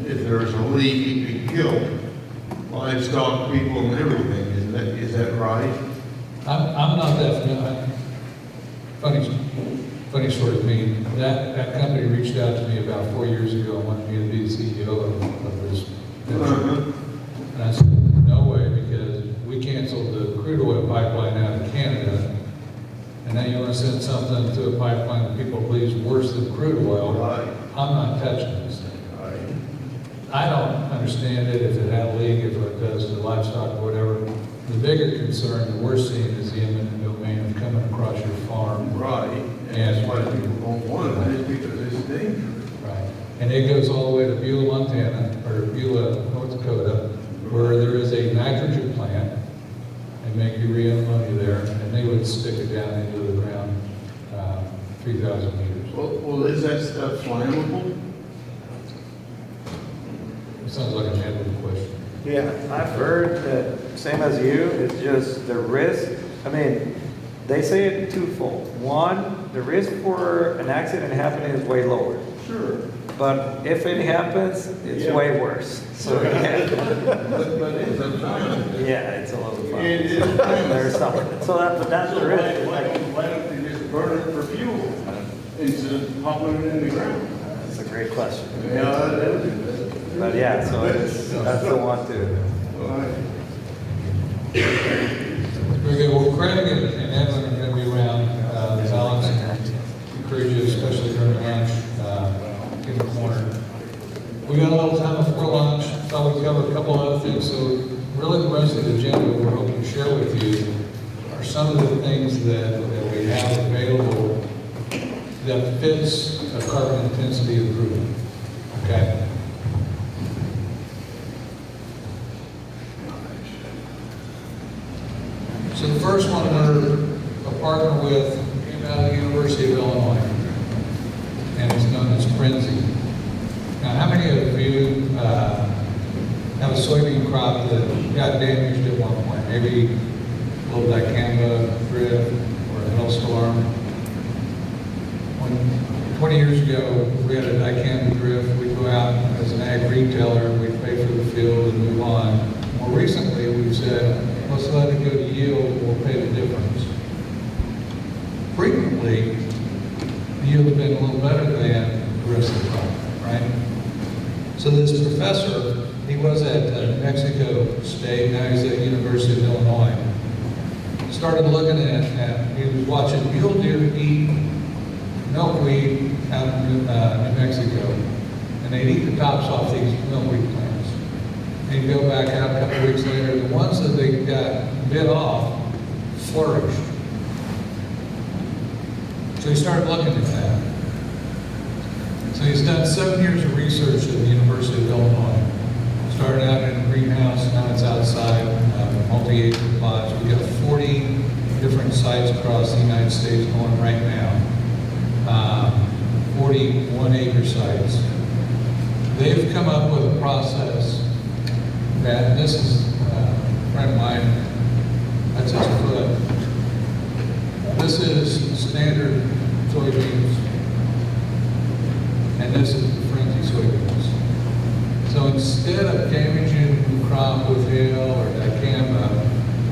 Speaker 12: If there's a leak, it could kill livestock, people, and everything. Is that right?
Speaker 2: I'm not that funny sort of me. That company reached out to me about 4 years ago and wanted me to be the CEO of this venture. And I said, no way, because we canceled the crude oil pipeline out of Canada, and now you want to send something to a pipeline that people believe is worse than crude oil.
Speaker 12: Right.
Speaker 2: I'm not touching this thing.
Speaker 12: Right.
Speaker 2: I don't understand it, if it had a leak, if it does to livestock, whatever. The bigger concern that we're seeing is the eminent domain of coming across your farm.
Speaker 12: Right. And that's why people don't want it, is because it's dangerous.
Speaker 2: Right. And it goes all the way to Beulah, Montana, or Beulah, North Dakota, where there is a nitrogen plant. They make urea and ammonia there, and they would stick it down into the ground 3,000 meters.
Speaker 12: Well, is that stuff flammable?
Speaker 2: It sounds like a Edward question.
Speaker 9: Yeah, I've heard that, same as you, it's just the risk. I mean, they say it twofold. One, the risk for an accident happening is way lower.
Speaker 12: Sure.
Speaker 9: But if it happens, it's way worse. So,
Speaker 12: But it's a flammable.
Speaker 9: yeah, it's a little fun.
Speaker 12: It is flammable.
Speaker 9: There's something. So that's the risk.
Speaker 12: Why don't they just burn it for fuel instead of popping it in the ground?
Speaker 9: That's a great question.
Speaker 12: Yeah, it is.
Speaker 9: But yeah, so that's the one too.
Speaker 2: Very good. Well, Craig and Evan are going to be around the balance. Encourage you, especially during lunch, in the corner. We got a little time before lunch. Thought we'd cover a couple other things. So really the rest of the agenda we're hoping to share with you are some of the things that we have available that fits a carbon intensity improvement. Okay? So the first one we're a partner with came out of the University of Illinois, and it's known as Frenzy. Now, how many of you have a soybean crop that got damaged at one point? Maybe a little dicamba drift or a hailstorm. 20 years ago, we had a dicamba drift. We'd go out as an ag retailer, we'd pay for the field and move on. More recently, we've said, let's let it go to yield, we'll pay the difference. Frequently, the yield has been a little better than the rest of the crop, right? So this professor, he was at New Mexico State, now he's at University of Illinois. Started looking at he was watching mule deer eat milkweed out in New Mexico, and they'd eat the tops off these milkweed plants. And you go back out a couple of weeks later, the ones that they got bit off flourished. So he started looking at that. So he's done 7 years of research at the University of Illinois. Started out in a greenhouse, now it's outside, multi-acre plots. We've got 40 different sites across the United States going right now. 41 acre sites they've come up with a process that, and this is a friend of mine, that's his foot. This is standard soybeans, and this is the frenzy soybeans. So instead of damaging the crop with hail or dicamba,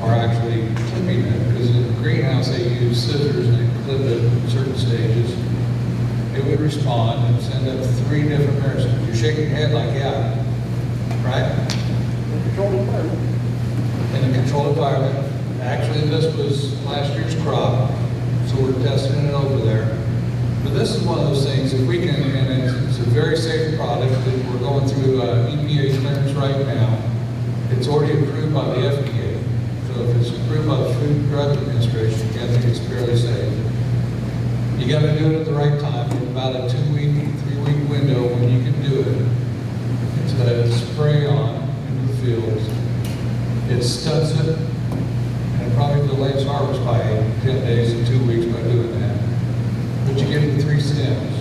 Speaker 2: or actually clipping it, because in the greenhouse they use scissors and they clip it in certain stages, it would respond and send up 3 different parasites. You're shaking your head like, yeah, right?
Speaker 4: Controlled environment.
Speaker 2: In a controlled environment. Actually, this was last year's crop, so we're testing it over there. But this is one of those things, if we can, and it's a very safe product, that we're going through EPA clearance right now. It's already approved by the FDA. So if it's approved by the Food and Drug Administration, I think it's fairly safe. You got to do it at the right time, in about a 2-week, 3-week window when you can do it. It's a spray on into the fields. It stunts it, and it probably delays harvest by 10 days to 2 weeks by doing that. But you get the 3 stems.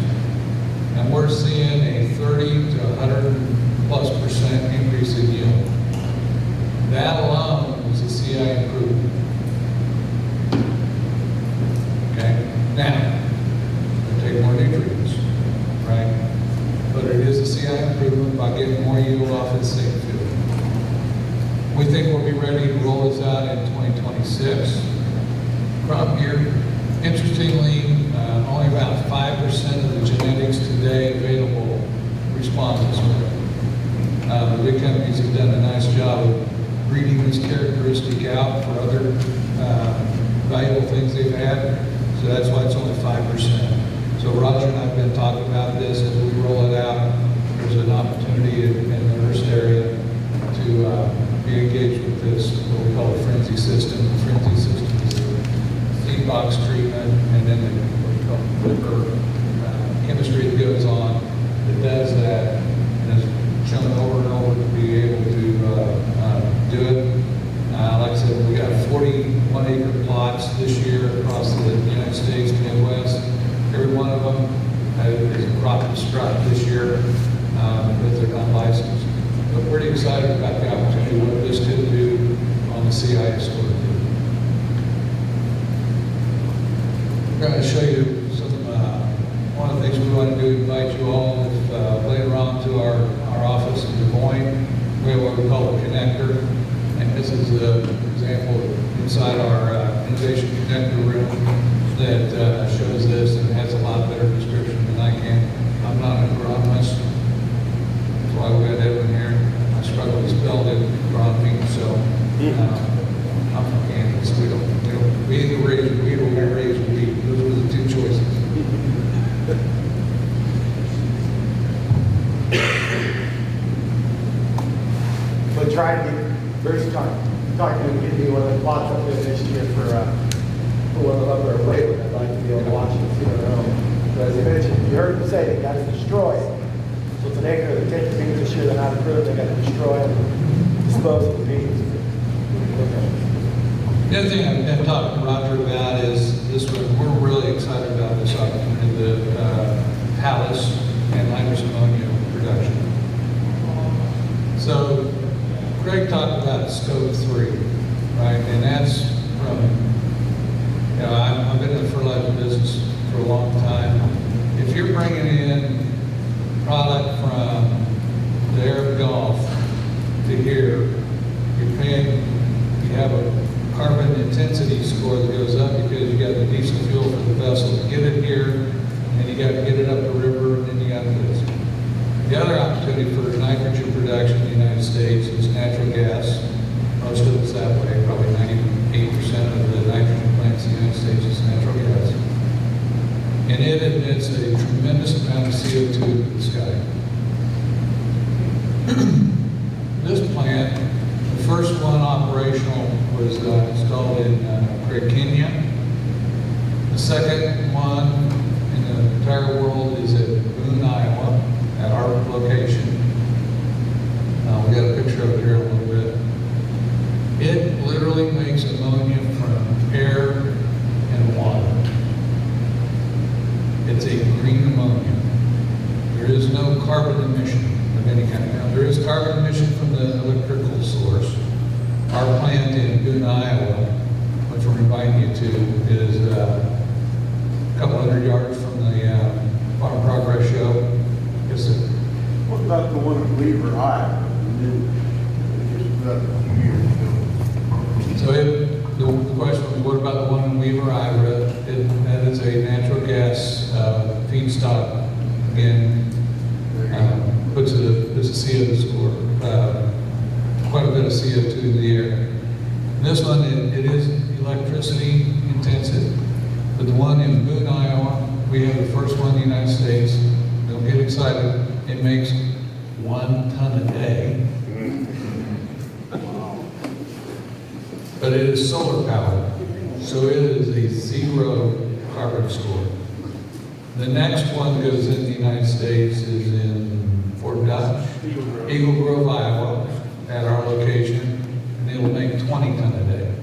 Speaker 2: And we're seeing a 30 to 100+% increase in yield. That alone is a CI improvement. Okay? Now, take more nutrients, right? But it is a CI improvement by getting more yield off the same field. We think we'll be ready to roll this out in 2026. Crop year. Interestingly, only about 5% of the genetics today available respond this way. The big companies have done a nice job of breeding this characteristic out for other valuable things they've had. So that's why it's only 5%. So Roger and I have been talking about this as we roll it out. There's an opportunity in the Hearst area to be engaged with this, what we call a frenzy system. The frenzy system is a seed box treatment, and then what we call flipper chemistry that goes on that does that, and is shown over and over to be able to do it. Like I said, we got 41 acre plots this year across the United States, Midwest. Every one of them is a crop destruct this year because they're not licensed. But pretty excited about the opportunity, what this could do on the CI score. We're going to show you some, one of the things we want to do, invite you all later on to our office in Des Moines. We have what we call a connector. And this is an example inside our innovation connector room that shows this, and it has a lot better description than I can. I'm not an agronomist. That's why we got Edwin here. I struggle to spell agronomy, so I'm from Kansas. We either raise wheat or we raise wheat. Those were the 2 choices.
Speaker 1: But try to get, Bruce talking to give me one of the plots up there this year for one of the other labor. I'd like to be able to watch it and see their own. So as you mentioned, you heard them say they got to destroy it. So it's an acre of the 10 beans this year, they're not approved, they got to destroy it, dispose of the beans.
Speaker 2: The other thing I've been talking to Roger about is this one. We're really excited about this opportunity, the Palace and Landus ammonia production. So Craig talked about scope 3, right? And that's from, you know, I've been in the fertilizer business for a long time. If you're bringing in product from the Arab Gulf to here, you're paying, you have a carbon intensity score that goes up because you got the diesel fuel for the vessel to get it here, and you got to get it up the river, and then you got this. The other opportunity for nitrogen production in the United States is natural gas. Most of it's that way. Probably 98% of the nitrogen plants in the United States is natural gas. And it emits a tremendous amount of CO2 to the sky. This plant, the first one operational, was installed in Kenya. The second one in the entire world is at Boone, Iowa, at our location. We got a picture of it here a little bit. It literally makes ammonia from air and water. It's a green ammonia. There is no carbon emission. of any kind. Now, there is carbon emission from the electrical source. Our plant in Boone, Iowa, which we're inviting you to, is a couple hundred yards from the Farm Progress Show. It's a,
Speaker 12: What about the one in Weaver, Iowa? Just about a few years ago.
Speaker 2: so the question was, what about the one in Weaver, Iowa? That is a natural gas feedstock. Again, puts a CO2 score, quite a bit of CO2 in the air. And this one, it is electricity intensive, but the one in Boone, Iowa, we have the first one in the United States. Don't get excited. It makes 1 ton a day. But it is solar powered, so it is a 0 carbon score. The next one goes in the United States is in Fort Dodge, Eagle Grove, Iowa, at our location, and it will make 20 ton a day.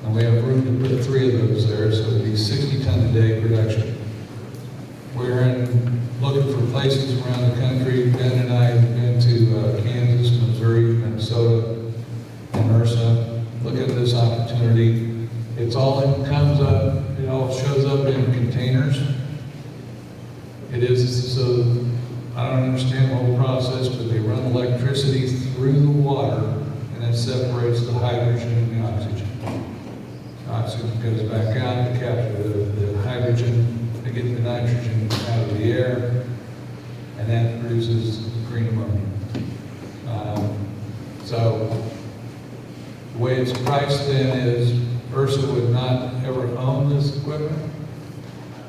Speaker 2: And we have room to put 3 of those there, so it'll be 60 ton a day production. We're looking for places around the country. Ben and I have been to Kansas, Missouri, Minnesota, and Ursa. Look at this opportunity. It comes up, it all shows up in containers. It is, so I don't understand the whole process, but they run electricity through the water and that separates the hydrogen and the oxygen. The oxygen goes back out to capture the hydrogen, to get the nitrogen out of the air, and that produces green ammonia. So the way it's priced then is Ursa would not ever own this equipment.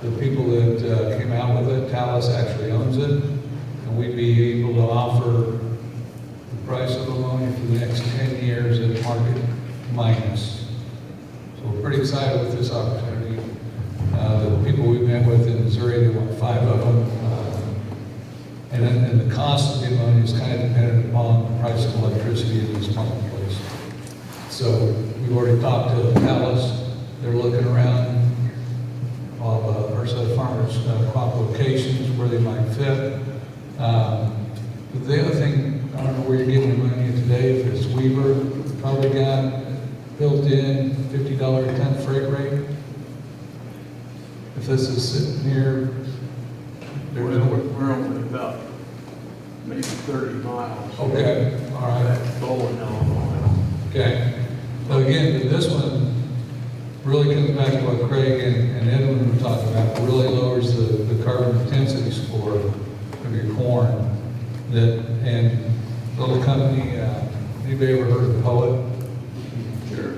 Speaker 2: The people that came out with it, Thales actually owns it, and we'd be able to offer the price of ammonia for the next 10 years at market minus. So we're pretty excited with this opportunity. The people we met with in Missouri, they want 5 of them. And the cost of the ammonia is kind of dependent upon the price of electricity in this marketplace. So we've already talked to Thales. They're looking around all of Ursa Farmers crop locations where they might fit. But the other thing, I don't know where you're getting ammonia today. If it's Weaver, probably got built-in $50 a ton freight rate. If this is sitting here, there's no.
Speaker 12: We're only about maybe 30 miles.
Speaker 2: Okay, all right.
Speaker 12: That's Bowling, Illinois.
Speaker 2: Okay. Now again, this one really comes back to what Craig and Edwin were talking about. It really lowers the carbon intensity score of your corn. And little company, anybody ever heard of Poet?
Speaker 12: Sure.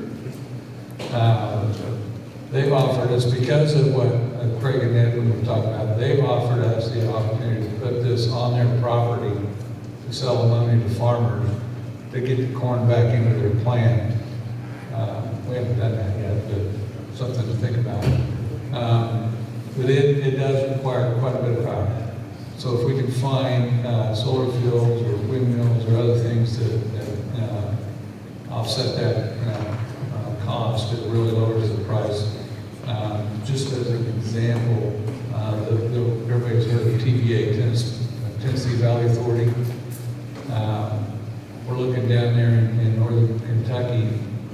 Speaker 2: They've offered us, because of what Craig and Edwin were talking about, they've offered us the opportunity to put this on their property to sell ammonia to farmers to get the corn back into their plant. We haven't done that yet, but something to think about. But it does require quite a bit of power. So if we can find solar fields or windmills or other things that offset that cost, it really lowers the price. Just as an example, everybody's heard of TVA, Tennessee Valley Authority. We're looking down there in northern Kentucky,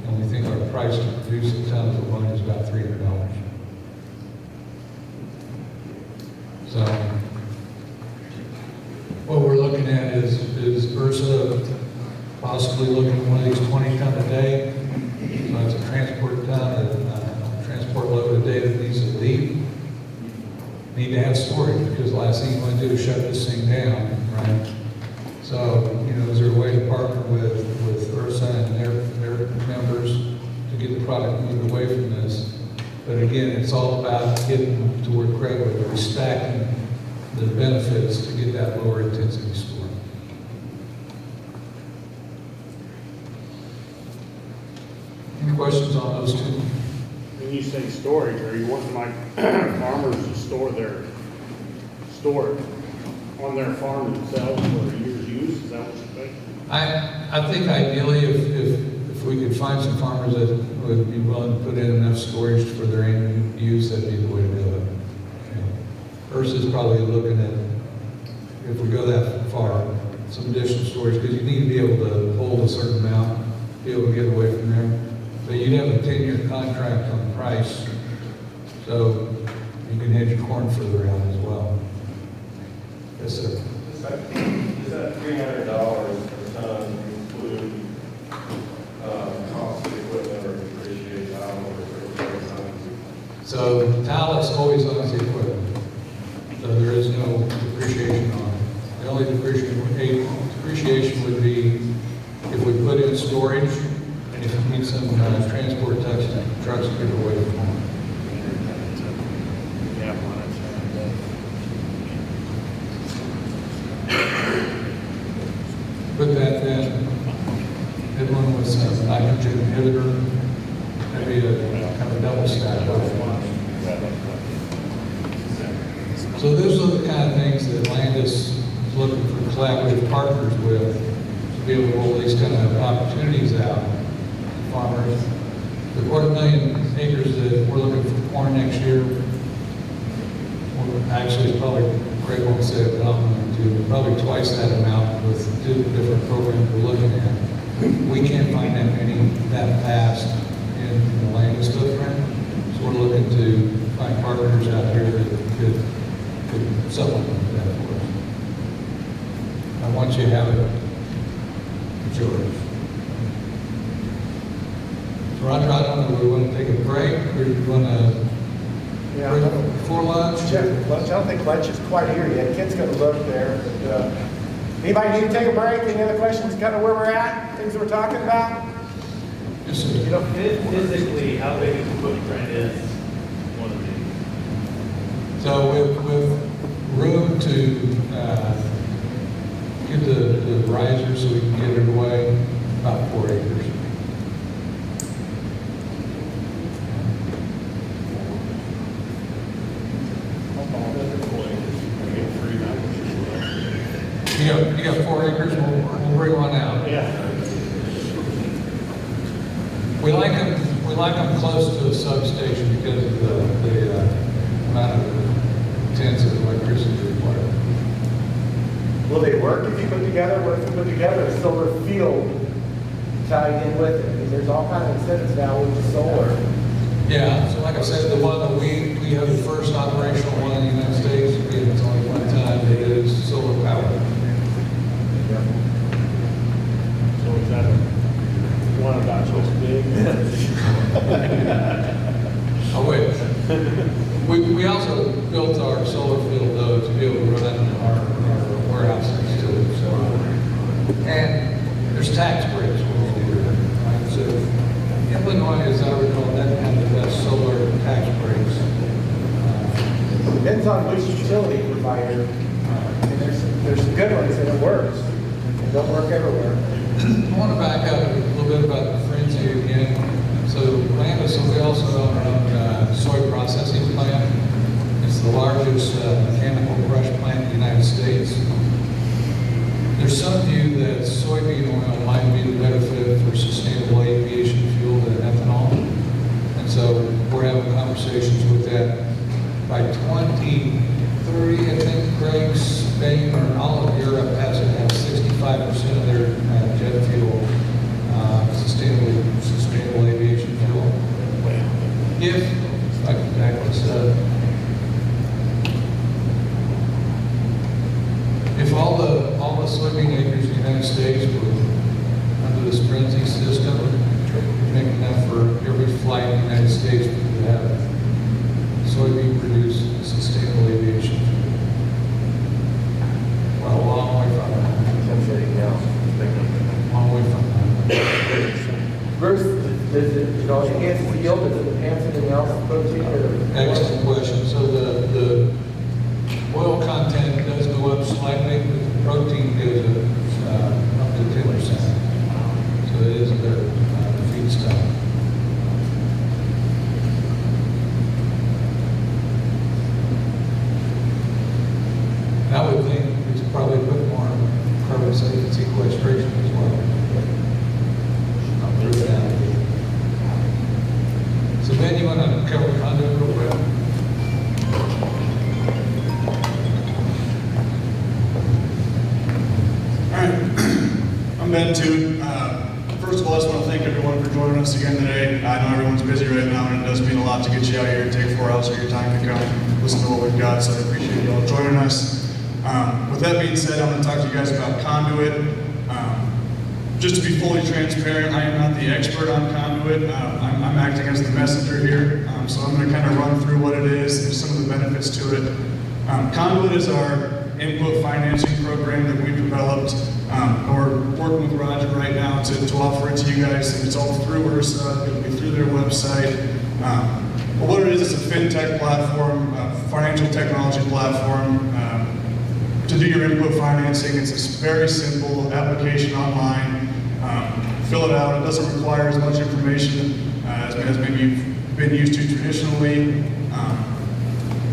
Speaker 2: and we think our price to produce a ton of ammonia is about $300. So what we're looking at is Ursa possibly looking at one of these 20 ton a day. So it's a transport ton, a transport load a day that needs to leave. Need to have storage, because the last thing you want to do is shut this thing down, right? So, is there a way to partner with Ursa and their members to get the product moved away from this? But again, it's all about getting to where Craig was, we're stacking the benefits to get that lower intensity score. Any questions on those two?
Speaker 4: When you say storage, are you wanting like farmers to store it on their farm themselves for a year's use? Is that what you're thinking?
Speaker 2: I think ideally if we could find some farmers that would be willing to put in enough storage for their annual use, that'd be the way to do it. Ursa's probably looking at, if we go that far, some additional storage, because you need to be able to hold a certain amount, be able to get away from there. But you'd have a 10-year contract on the price, so you can hedge your corn further out as well. Yes, sir.
Speaker 11: Does that $300 per ton include cost of equipment or depreciation or time?
Speaker 2: So Talos always owns the equipment, so there is no depreciation on it. The only depreciation would be if we put in storage, and if you need some transport trucks to get away from home.
Speaker 4: Yeah,
Speaker 2: Put that in, hit one with some nitrogen inhibitor, maybe a kind of double stack. So those are the kind of things that Landus is looking for collaborative partners with, to be able to roll these kind of opportunities out to farmers. The 250,000 acres that we're looking for corn next year, actually it's probably, Greg won't say it, but I'm going to, probably twice that amount with two different programs we're looking at. We can't find that many that fast in the Landus footprint, so we're looking to find partners out here that could supplement that for us. And once you have it, it's yours. So Roger, I don't know, do we want to take a break, or do we want to break before lunch?
Speaker 1: Lunch, I don't think lunch is quite here yet. Kid's gonna look there. But, anybody need to take a break? Any other questions, kind of where we're at, things that we're talking about?
Speaker 2: Yes, sir.
Speaker 13: You know, physically, how big of a footprint is one of these?
Speaker 2: So with room to get the riser so we can get it away, about 4 acres. You got 4 acres, we'll bring one out.
Speaker 4: Yeah.
Speaker 2: We like them close to a substation because of the amount of intensive electricity required.
Speaker 1: Will they work if you put together, what if you put together a solar field tied in with it? I mean, there's all kinds of incentives now with the solar.
Speaker 2: Yeah, so like I said, the one that we have the first operational one in the United States, it's only one time, it is solar powered.
Speaker 4: So is that one about so big?
Speaker 2: Oh, wait. We also built our solar field though to be able to run our warehouses too. So, and there's tax breaks when we do that. Right? So Illinois, as I recall, doesn't have the best solar tax breaks.
Speaker 1: Depends on which utility provider. And there's some good ones and it works. It don't work everywhere.
Speaker 2: I want to back up a little bit about the frenzy again. So Landus, we also own our own soy processing plant. It's the largest mechanical crush plant in the United States. There's some view that soybean oil might be the better fit for sustainable aviation fuel than ethanol. And so we're having conversations with that. By 2030, I think Craig, Spain, or all of Europe has to have 65% of their jet fuel sustainable aviation fuel. If, like exactly said, if all the soybean acres in the United States were under this frenzy system, make enough for every flight in the United States to have soybean produced sustainable aviation fuel. Well, a long way from that. Long way from that.
Speaker 1: Bruce, does it, enhance the yield, does it enhance anything else, protein or?
Speaker 2: Excellent question. So the oil content does go up slightly, but the protein goes up to 10%. So it is a better feedstock. I would think we should probably put more carbon sequestration as well. I'll put it down. So Ben, you want to cover conduit real quick?
Speaker 12: All right,
Speaker 14: attitude. First of all, I just want to thank everyone for joining us again today. I know everyone's busy right now, and it does mean a lot to get you out here and take 4 hours of your time to come listen to what we've got, so I appreciate you all joining us. With that being said, I'm going to talk to you guys about conduit. Just to be fully transparent, I am not the expert on conduit. I'm acting as the messenger here, so I'm going to kind of run through what it is and some of the benefits to it. Conduit is our input financing program that we developed. We're working with Roger right now to offer it to you guys, and it's all through URSA. It'll be through their website. But what it is a fintech platform, a financial technology platform to do your input financing. It's a very simple application online. Fill it out. It doesn't require as much information as maybe you've been used to traditionally.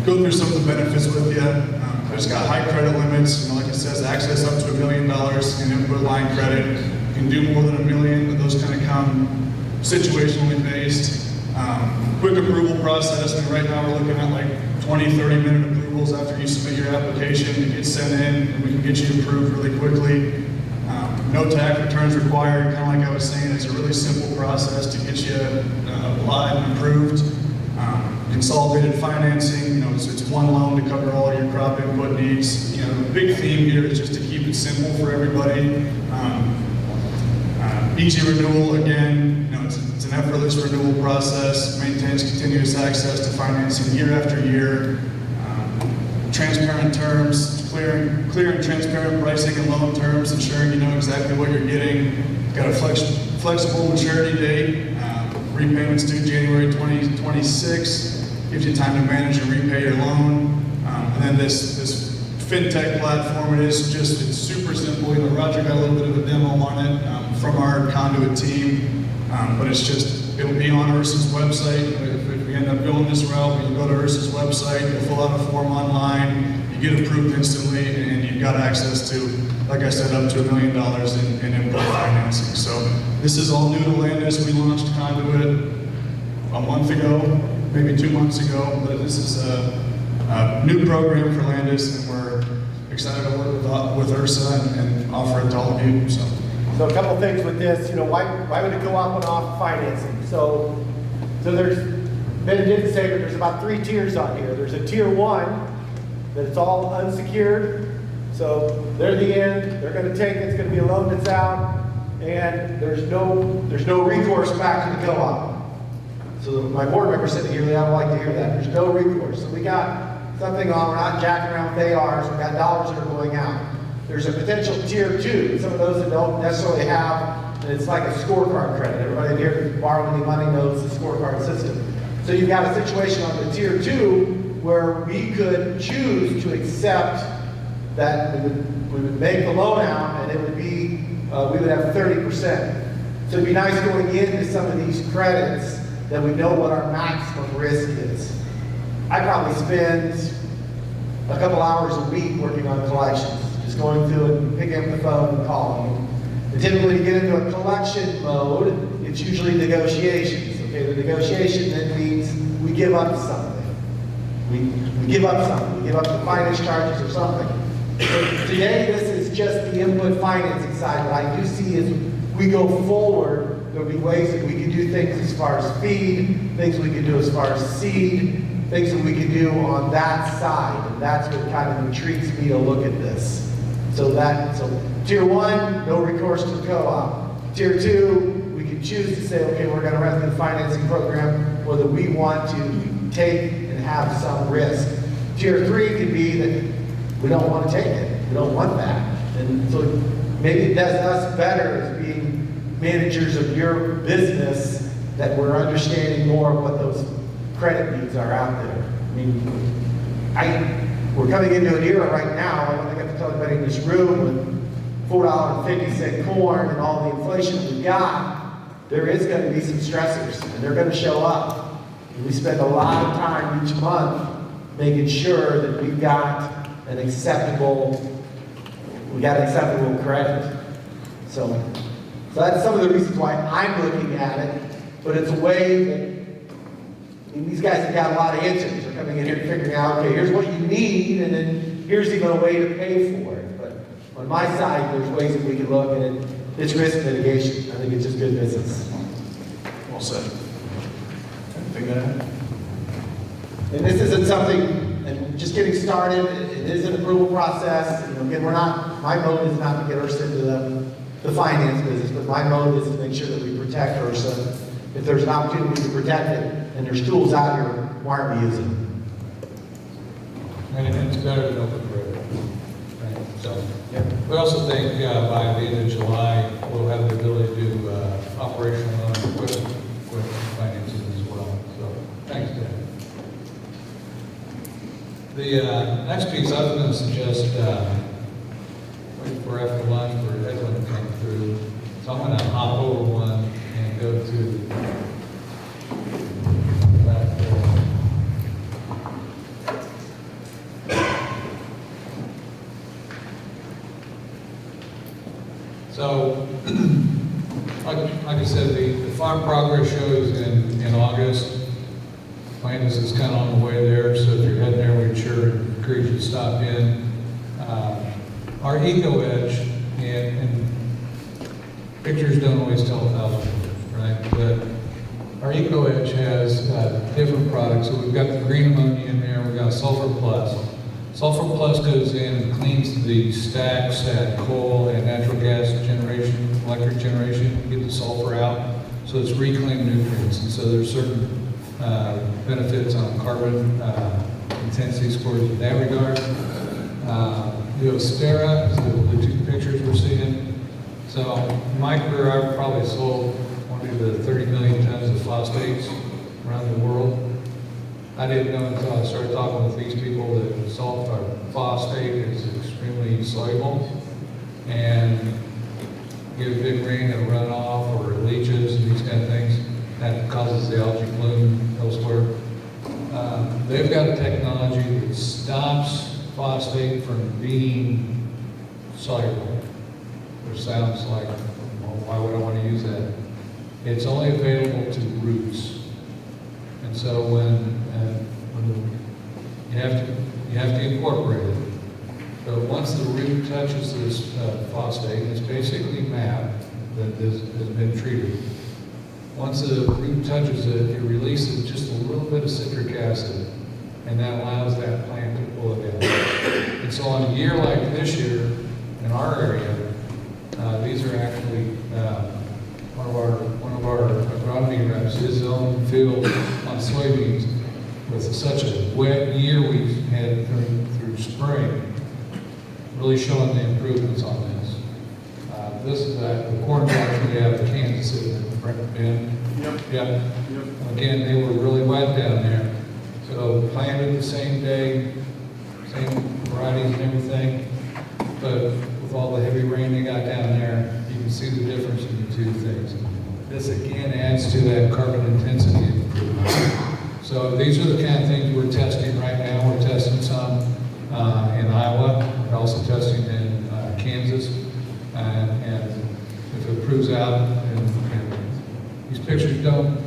Speaker 14: Go through some of the benefits with you. It's got high credit limits. Like it says, access up to $1 million in input line credit. You can do more than $1 million, but those kind of come situationally based. Quick approval process. I mean, right now we're looking at like 20, 30-minute approvals after you submit your application. It gets sent in, and we can get you approved really quickly. No tax returns required. Kind of like I was saying, it's a really simple process to get you applied and approved. Consolidated financing, it's one loan to cover all your crop input needs. The big theme here is just to keep it simple for everybody. Easy renewal, again, it's an effortless renewal process, maintains continuous access to financing year after year. Transparent terms, clear and transparent pricing and loan terms, ensuring you know exactly what you're getting. Got a flexible maturity date. Repayments due January 2026. Gives you time to manage and repay your loan. And then this fintech platform, it's super simple. Roger got a little bit of a demo on it from our conduit team, but it'll be on URSA's website. If we end up going this route, you'll go to URSA's website, you'll fill out a form online, you get approved instantly, and you've got access to, like I said, up to $1 million in input financing. So this is all new to Landus. We launched conduit a month ago, maybe 2 months ago, but this is a new program for Landus, and we're excited to work with URSA and offer it to all of you. So
Speaker 1: a couple things with this, why would it go up and off financing? So there's, Ben didn't say, but there's about 3 tiers on here. There's a tier 1, that it's all unsecured. So they're the end, they're gonna take it, it's gonna be a loan that's out, and there's no recourse back to the co-op. So my board members sitting here, they don't like to hear that. There's no recourse. So we got something on, we're not jacking around with ARs, we got dollars that are going out. There's a potential tier 2, some of those that don't necessarily have, and it's like a scorecard credit. Everybody here who's borrowed any money knows the scorecard system. So you've got a situation on the tier 2 where we could choose to accept that we would make the loan out, and it would be, we would have 30%. So it'd be nice going into some of these credits that we know what our maximum risk is. I probably spend a couple hours a week working on collections, just going through it and picking up the phone and calling. And typically to get into a collection mode, it's usually negotiations. Okay, the negotiation then means we give up something. We give up something. We give up the finance charges or something. So today, this is just the input financing side. What I do see is we go forward, there'll be ways that we can do things as far as feed, things we can do as far as seed, things that we can do on that side. And that's what kind of intrigues me to look at this. So tier 1, no recourse to the co-op. Tier 2, we can choose to say, okay, we're gonna run through the financing program, whether we want to take and have some risk. Tier 3 could be that we don't want to take it. We don't want that. And so maybe it does us better as being managers of your business, that we're understanding more of what those credit needs are out there. I mean, we're coming into an era right now, I don't think I have to tell anybody in this room, with $4.50 corn and all the inflation that we've got, there is going to be some stressors, and they're going to show up. And we spend a lot of time each month making sure that we've got an acceptable credit. So that's some of the reasons why I'm looking at it, but it's a way that, these guys have got a lot of answers. They're coming in here and figuring out, okay, here's what you need, and then here's even a way to pay for it. But on my side, there's ways that we can look at it. it's risk mitigation. I think it's just good business.
Speaker 14: Well said. Anything to add?
Speaker 1: And this isn't something, and just getting started, it is an approval process. You know, again, my mode is not to get URSA into the finance business, but my mode is to make sure that we protect URSA. If there's an opportunity to protect it, and there's tools out here, why aren't we using them?
Speaker 2: And it's better than open grid. Right, so, we also think by the end of July, we'll have the ability to do operational loan equipment financing as well. So, thanks, Dan. The next piece I was going to suggest, wait for after lunch for Edwin to come through. So I'm going to hop over one and go to back there. So, like I said, the farm progress shows in August. Landus is kind of on the way there, so if you're heading there, we'd sure encourage you to stop in. Our Eco Edge, and pictures don't always tell 1,000 words, right? But our Eco Edge has different products. So we've got the green ammonia in there, we've got Sulfur Plus. Sulfur Plus goes in and cleans the stacks at coal and natural gas generation, electric generation, get the sulfur out. So it's reclaimed nutrients, and so there's certain benefits on carbon intensity scores in that regard. The Ostera is the two pictures we're seeing. So in my career, I've probably sold 20 to 30 million tons of phosphates around the world. I didn't know until I started talking with these people that phosphate is extremely soluble, and get a big rain and run off, or it leaches and these kind of things. That causes the algae bloom elsewhere. They've got a technology that stops phosphate from being soluble, which sounds like, well, why would I want to use that? It's only available to roots. And so when you have to incorporate it. But once the root touches this phosphate, it's basically MAP that has been treated. Once the root touches it, it releases just a little bit of citric acid, and that allows that plant to pull it in. And so on a year like this year, in our area, these are actually one of our agronomy reps, his own field on soybeans, with such a wet year we've had through spring, really showing the improvements on this. This is the corn patch we have in Kansas City, Ben. Yep. Again, they were really wet down there. So planted the same day, same varieties and everything, but with all the heavy rain they got down there, you can see the difference in the two things. This again adds to that carbon intensity improvement. So these are the kind of things we're testing right now. We're testing some in Iowa. We're also testing in Kansas. And if it proves out, and these pictures don't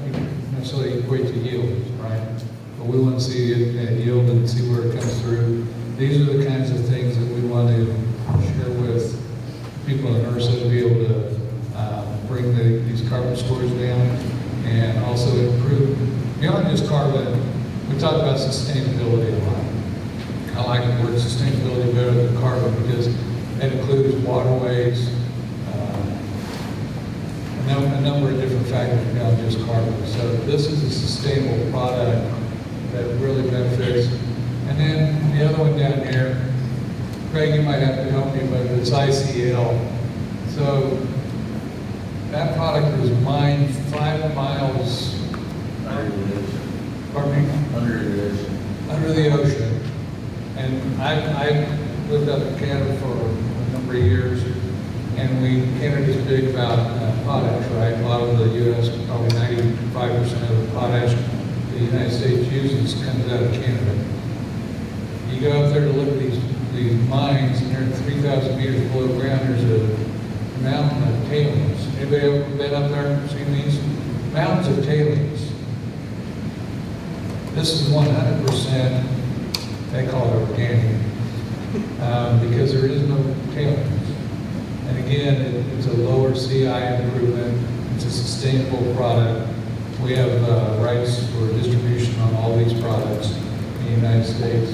Speaker 2: necessarily equate to yield, right? But we want to see it at yield and see where it comes through. These are the kinds of things that we want to share with people in URSA to be able to bring these carbon scores down and also improve, beyond just carbon, we talk about sustainability a lot. I like the word sustainability better than carbon because it includes waterways, a number of different factors beyond just carbon. So this is a sustainable product that really benefits. And then the other one down here, Craig, you might have to help me, but it's ICL. So that product is mined 5 miles
Speaker 3: Under the ocean.
Speaker 2: Pardon me?
Speaker 3: Under the ocean.
Speaker 2: Under the ocean. And I lived up in Canada for a number of years, and we, Canada's big about potash, right? A lot of the U.S., probably 95% of the potash the United States uses comes out of Canada. You go up there to look at these mines, and they're 3,000 meters below ground. There's a mountain of tailings. Anybody ever been up there and seen these? Mountains of tailings. This is 100%, they call it organic, because there is no tailings. And And again, it's a lower CI improvement, it's a sustainable product. We have rights for distribution on all these products in the United States.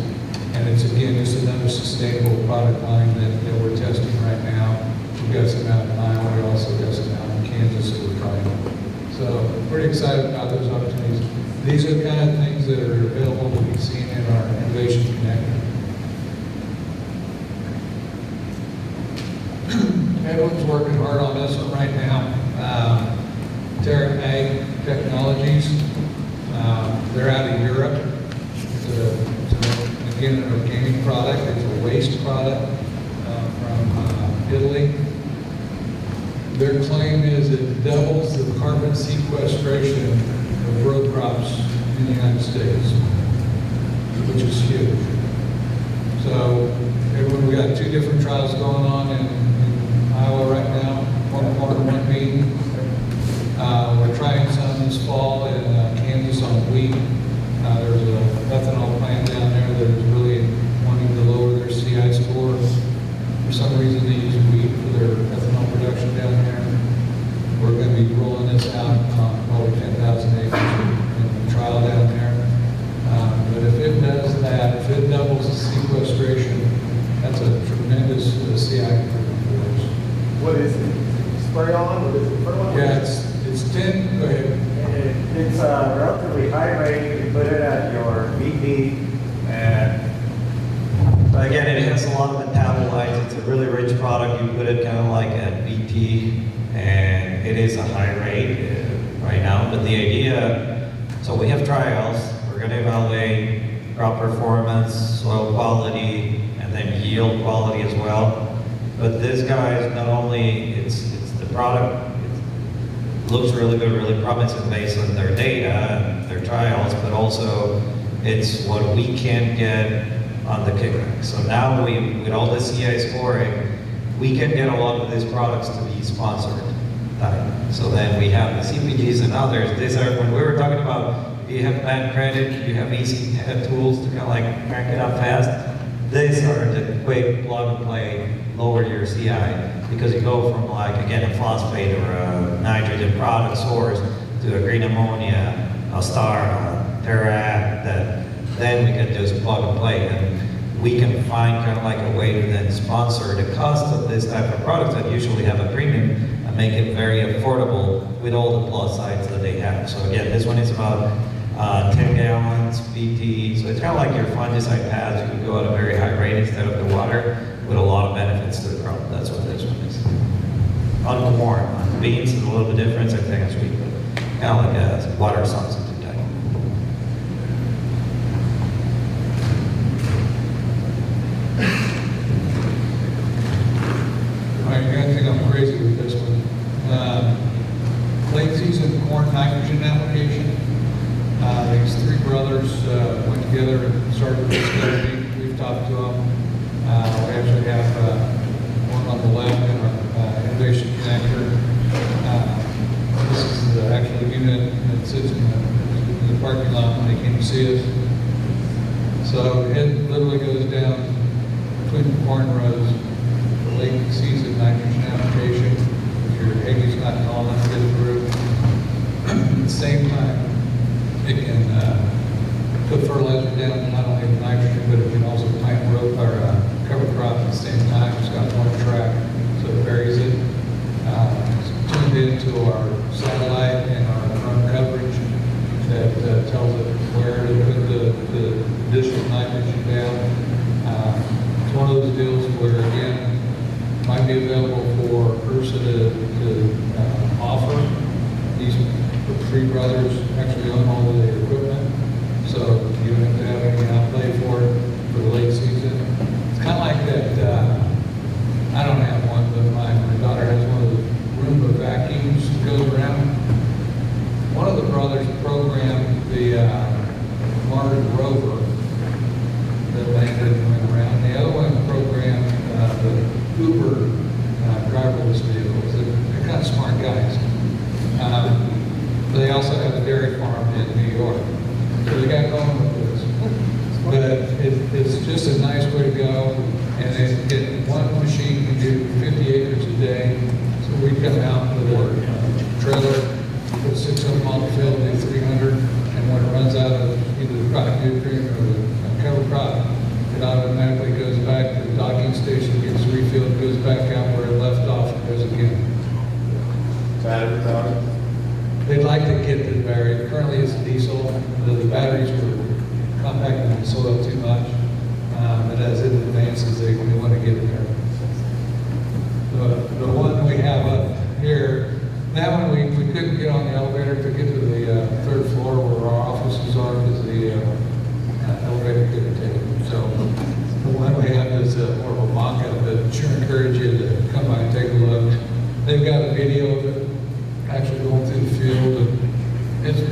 Speaker 2: And it's, again, just another sustainable product line that we're testing right now. We've got some out in Iowa, we also got some out in Kansas that we're trying. So pretty excited about those opportunities. These are the kind of things that are available to be seen in our Innovation Connector. Everyone's working hard on this one right now. Terra Ag Technologies, they're out of Europe. Again, an organic product. It's a waste product from Italy. Their claim is it doubles the carbon sequestration of row crops in the United States, which is huge. So, everyone, we got 2 different trials going on in Iowa right now, one corn and one bean. We're trying some this fall in Kansas on wheat. There's a ethanol plant down there that is really wanting to lower their CI score. For some reason, they use wheat for their ethanol production down there. We're going to be rolling this out on probably 10,000 acres in a trial down there. But if it does that, if it doubles the sequestration, that's a tremendous CI improvement for us.
Speaker 1: What is it? Spray on? What is it? Fertilizer?
Speaker 2: Yeah, it's 10, go ahead.
Speaker 9: It's relatively high rate. You put it at your BP, and
Speaker 5: But again, it has a lot of metabolites. It's a really rich product. You put it kind of like at BT, and it is a high rate right now. But the idea, so we have trials. We're going to evaluate crop performance, soil quality, and then yield quality as well. But this guy is not only, it's the product, it looks really good, really promising based on their data and their trials, but also it's what we can get on the kickback. So now with all the CI scoring, we can get a lot of these products to be sponsored. So then we have the CPGs and others. These are, when we were talking about, you have bad credit, you have easy tools to kind of like crank it up fast. These are the quick plug and play, lower your CI, because you go from like, again, a phosphate or a nitrogen product source to a green ammonia, a star, Terra, that then we can just plug and play. And we can find kind of like a way to then sponsor the cost of this type of products that usually have a premium and make it very affordable with all the plus sides that they have. So again, this one is about 10 gallons, BT, so it's kind of like your fungicide pads. You can go at a very high rate instead of the water with a lot of benefits to the crop. That's what this one is. On corn, on beans is a little bit different, same thing as wheat, but kind of like a water substitute type.
Speaker 2: All right, you're gonna think I'm crazy with this one. Late season corn nitrogen application. These 3 brothers went together and started this study. We've talked to them. We actually have one on the left in our Innovation Connector. This is the actual unit that sits in the parking lot when they came to see us. So it literally goes down between the corn rows, the late season nitrogen application. If your hay is not tall enough to get through. At the same time, it can put fertilizer down, not only the nitrogen, but it can also plant cover crop at the same time. It's got one track, so it varies it. It's tuned into our satellite and our drone coverage that tells it where to put the additional nitrogen down. It's one of those deals where, again, it might be available for a person to offer. These 3 brothers actually own all of the equipment, so you don't have to have any outlay for it for the late season. It's kind of like that, I don't have one, but my daughter has one of the Roomba vacuums that goes around. One of the brothers programmed the Mars rover that landed and went around. The other one programmed the Uber driverless vehicles. They're kind of smart guys. They also have a dairy farm in New York. So they got going with this. But it's just a nice way to go. And one machine can do 50 acres a day. the batteries were compacting the soil too much. And as it advances, they want to get in there. The one we have up here, that one we couldn't get on the elevator to get to the third floor where our offices are because the elevator couldn't take it. So the one we have is more of a mock-up, but sure encourage you to come by and take a look. They've got a video of it actually going through the field. And it's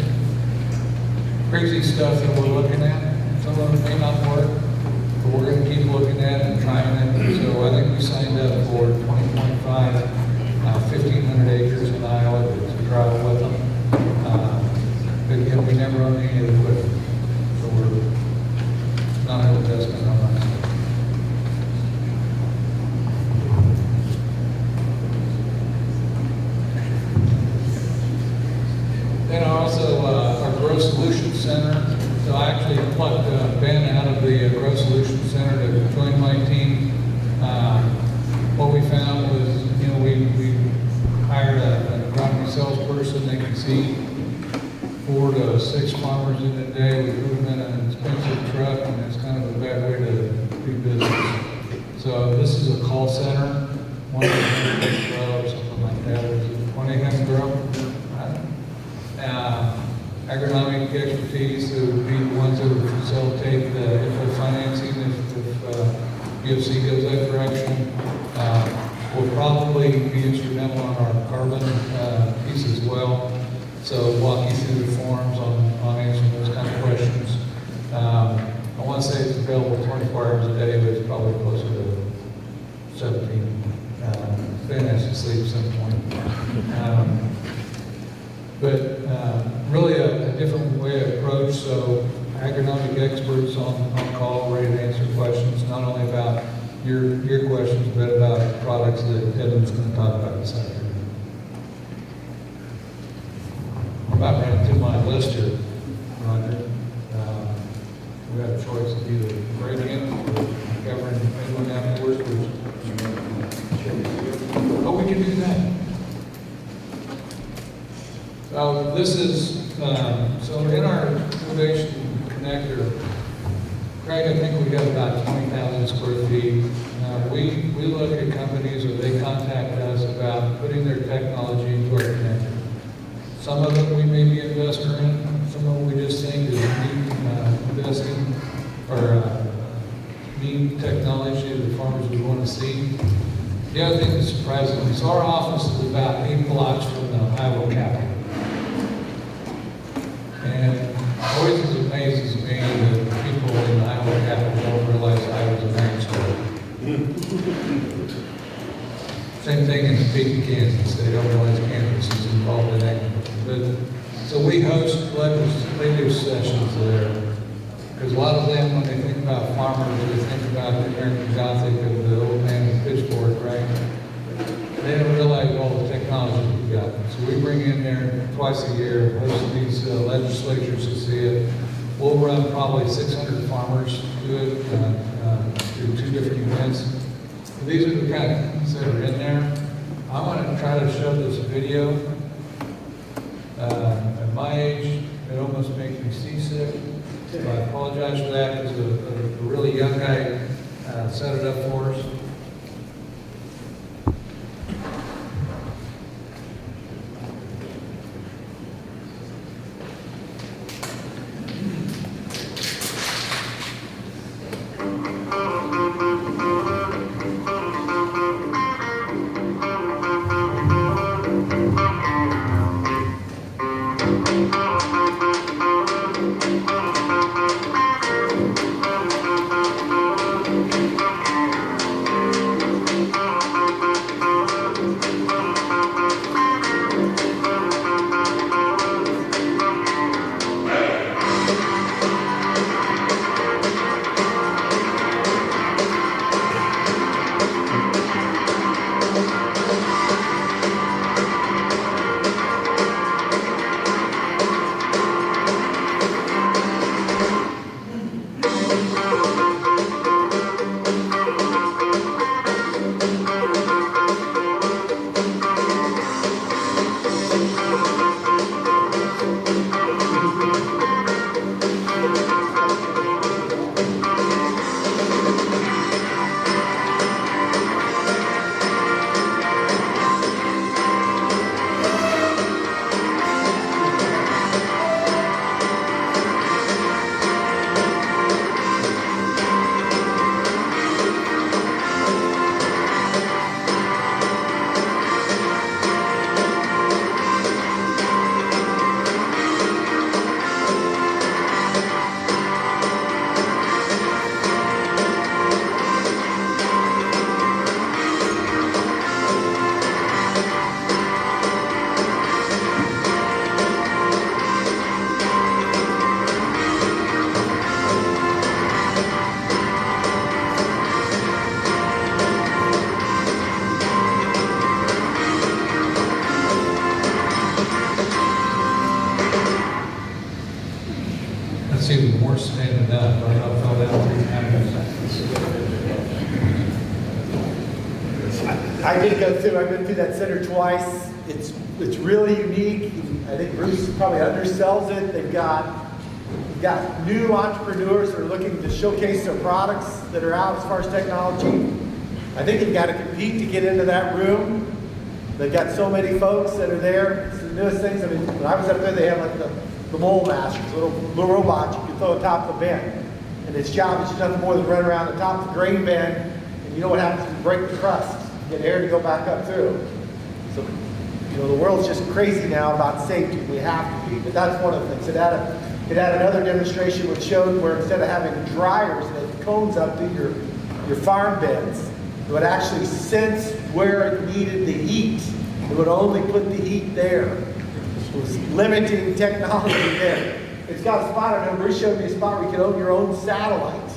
Speaker 2: crazy stuff that we're looking at. Some of it may not work, but we're going to keep looking at it and trying it. So I think we signed up for 2025, 1,500 acres in Iowa to travel with them. But again, we never own any of the equipment, so we're not an investment on that. Then also our Growth Solutions Center. So I actually plucked Ben out of the Growth Solutions Center to join my team. What we found was, we hired an agronomy salesperson. They can see 4 to 6 farmers in a day. We put them in an expensive truck, and it's kind of a bad way to do business. So this is a call center, 1-800-GROW or something like that. Is it 1-800-GROW? Agronomic expertise, that would be the ones that would facilitate the info financing if UFC goes that direction. Will probably be instrumental on our carbon piece as well. So walk you through the forms on answering those kind of questions. I want to say it's available 24 hours a day, but it's probably closer to 17. Ben has to sleep at some point. But really a different way of approach. So agronomic experts on call, ready to answer questions, not only about your questions, but about products that Evan's going to talk about this afternoon. I'm about running through my list here, Roger. We have a choice of either break-in or covering Edwin afterwards. Oh, we can do that. This is, so in our innovation connector, Craig, I think we got about 20,000 square feet. We look at companies or they contact us about putting their technology into our connector. Some of it we may be an investor in, some of it we just think is neat investing or neat technology that farmers would want to see. The other thing that's surprising me, so our office is about 8 blocks from the Iowa Capitol. And it always amazes me that people in the Iowa Capitol don't realize Iowa's a marriage story. Same thing in Topeka, Kansas. They don't realize Kansas is involved in agriculture. But so we host legislative sessions there. Because a lot of them, when they think about farmers, they think about the American Gothic of the old man with the pitchfork, right? They don't realize all the technology we've got. So we bring in there twice a year, host these legislatures to see it. We'll run probably 600 farmers to it through 2 different events. These are the kind of things that are in there. I want to try to show this video. At my age, it almost makes me seasick. So I apologize for that, because a really young guy set it up for us. I see more standing up, I fell down 3 times.
Speaker 1: I did go through, I've been through that center twice. It's really unique. I think Bruce probably undersells it. They've got new entrepreneurs that are looking to showcase their products that are out as far as technology. I think you've got to compete to get into that room. They've got so many folks that are there. It's the newest things. I mean, when I was up there, they had like the mole masters, little robots you could throw on top of the bin. And its job is just nothing more than run around the top of the grain bin, and you know what happens? You break the crust, get air to go back up through. So, you know, the world's just crazy now about safety. We have to be, but that's one of the things. It had another demonstration which showed where instead of having dryers that had cones up to your farm beds, it would actually sense where it needed the heat. It would only put the heat there. It was limiting technology there. It's got a spot, I remember Bruce showed me a spot where you could own your own satellite.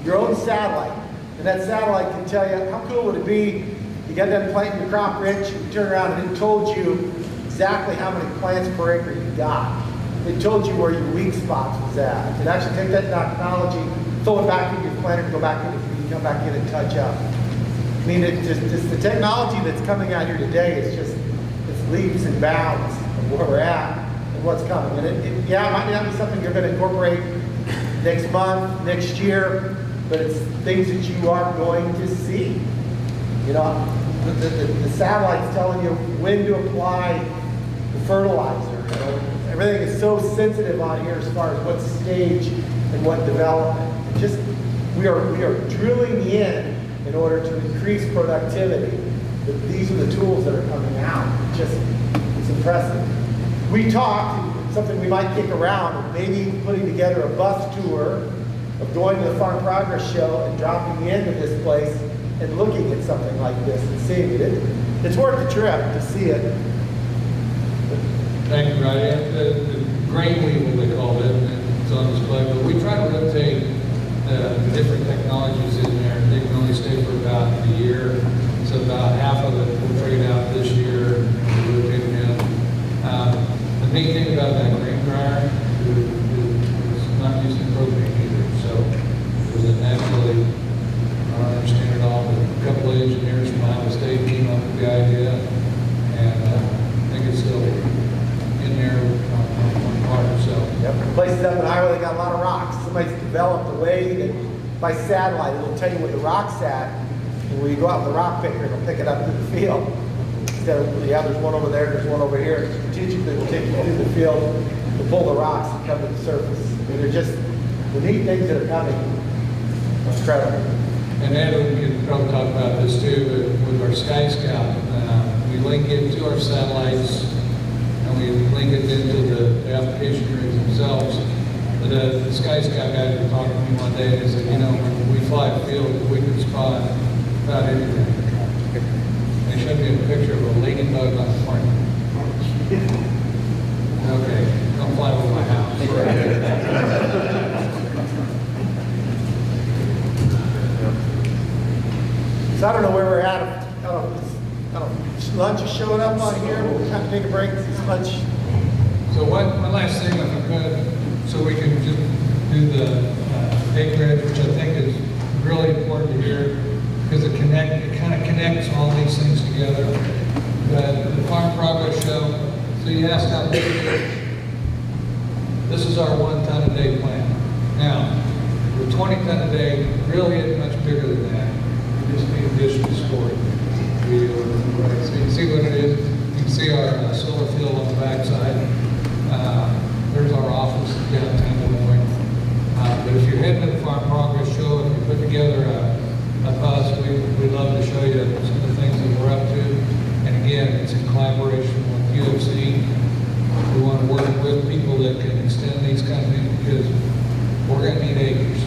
Speaker 1: Your own satellite. And that satellite can tell you, how cool would it be, you got done planting your crop rich, you turn around and it told you exactly how many plants per acre you got. It told you where your weak spots was at. It could actually take that technology, throw it back in your planter, and go back in if you come back in and touch up. I mean, just the technology that's coming out here today is just, it's leaps and bounds of where we're at and what's coming. And it might not be something you're going to incorporate next month, next year, but it's things that you are going to see. You know, the satellite's telling you when to apply the fertilizer. You know, everything is so sensitive on here as far as what stage and what development. Just we are drilling in order to increase productivity. But these are the tools that are coming out. It's impressive. We talked, something we might kick around, maybe putting together a bus tour of going to the Farm Progress Show and dropping into this place and looking at something like this and seeing it. It's worth the trip to see it.
Speaker 2: Thank you, Ryan. The grain weevil, they called it, and it's on display, but we try to rotate the different technologies in there. They can only stay for about a year, so about half of it we'll trade out this year and we'll rotate it in. The neat thing about that grain dryer is it's not using propane either, so it was a naturally, I don't understand it all, but a couple of engineers from Iowa State came up with the idea, and I think it's still in there on one part, so.
Speaker 1: Yep. Places up in Iowa, they got a lot of rocks. Somebody's developed a way that by satellite, it'll tell you where the rock's at, and when you go out with the rock picker, it'll pick it up through the field. Instead of, yeah, there's one over there, there's one over here. Strategically, we'll take you through the field to pull the rocks and come to the surface. I mean, they're just the neat things that are coming. Incredible.
Speaker 2: And Ed, we can probably talk about this too, but with our Sky Scout, we link it to our satellites, and we link it into the application rigs themselves. But the Sky Scout guys were talking to me one day, and they said, you know, when we fly a field, we can spot about anything. They showed me a picture of a ladybug on the plane. Okay, don't fly over my house.
Speaker 1: So I don't know where we're at. I don't know. Lunch is showing up on here. We'll have to take a break. This lunch.
Speaker 2: So one last thing, if I could, so we can just do the acreage, which I think is really important to hear, because it kind of connects all these things together. The Farm Progress Show, so you asked how big it is. This is our 1 ton a day plan. Now, the 20 ton a day really isn't much bigger than that. We just need additional support. So you can see what it is. You can see our solar field on the backside. There's our office downtown Des Moines. But if you're heading to the Farm Progress Show, if you put together a bus, we'd love to show you some of the things that we're up to. And again, it's in collaboration with UFC. We want to work with people that can extend these kind of things because we're going to need acres.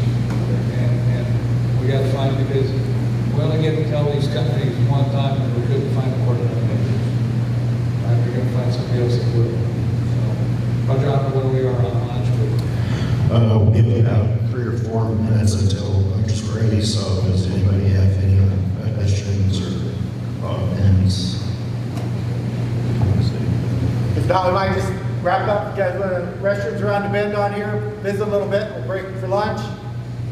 Speaker 2: And we got to find, because we only get to tell these companies one time that we couldn't find a quarter of an acre. We're going to find somebody else that will. So I'll drop it where we are on lunch.
Speaker 15: We have about 3 or 4 minutes until lunch is ready, so does anybody have any questions or comments?
Speaker 1: If not, we might just wrap up. You guys want to, restrooms around the bend on here, visit a little bit, we'll break for lunch.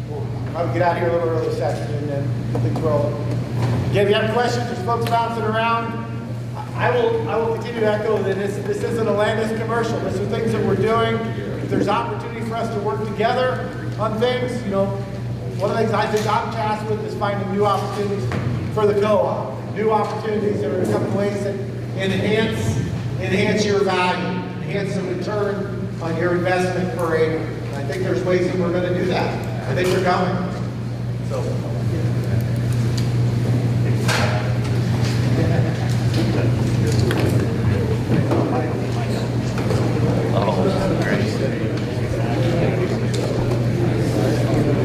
Speaker 1: We'll probably get out of here a little early this afternoon then. I think we're all. Again, if you have questions, there's folks bouncing around. I will continue to echo that this isn't a Landus commercial. This are things that we're doing. If there's opportunity for us to work together on things, you know, one of the things I think I'm tasked with is finding new opportunities for the co-op. New opportunities. There are a couple ways that enhance your value, enhance the return on your investment per acre. And I think there's ways that we're going to do that. I think they're coming. So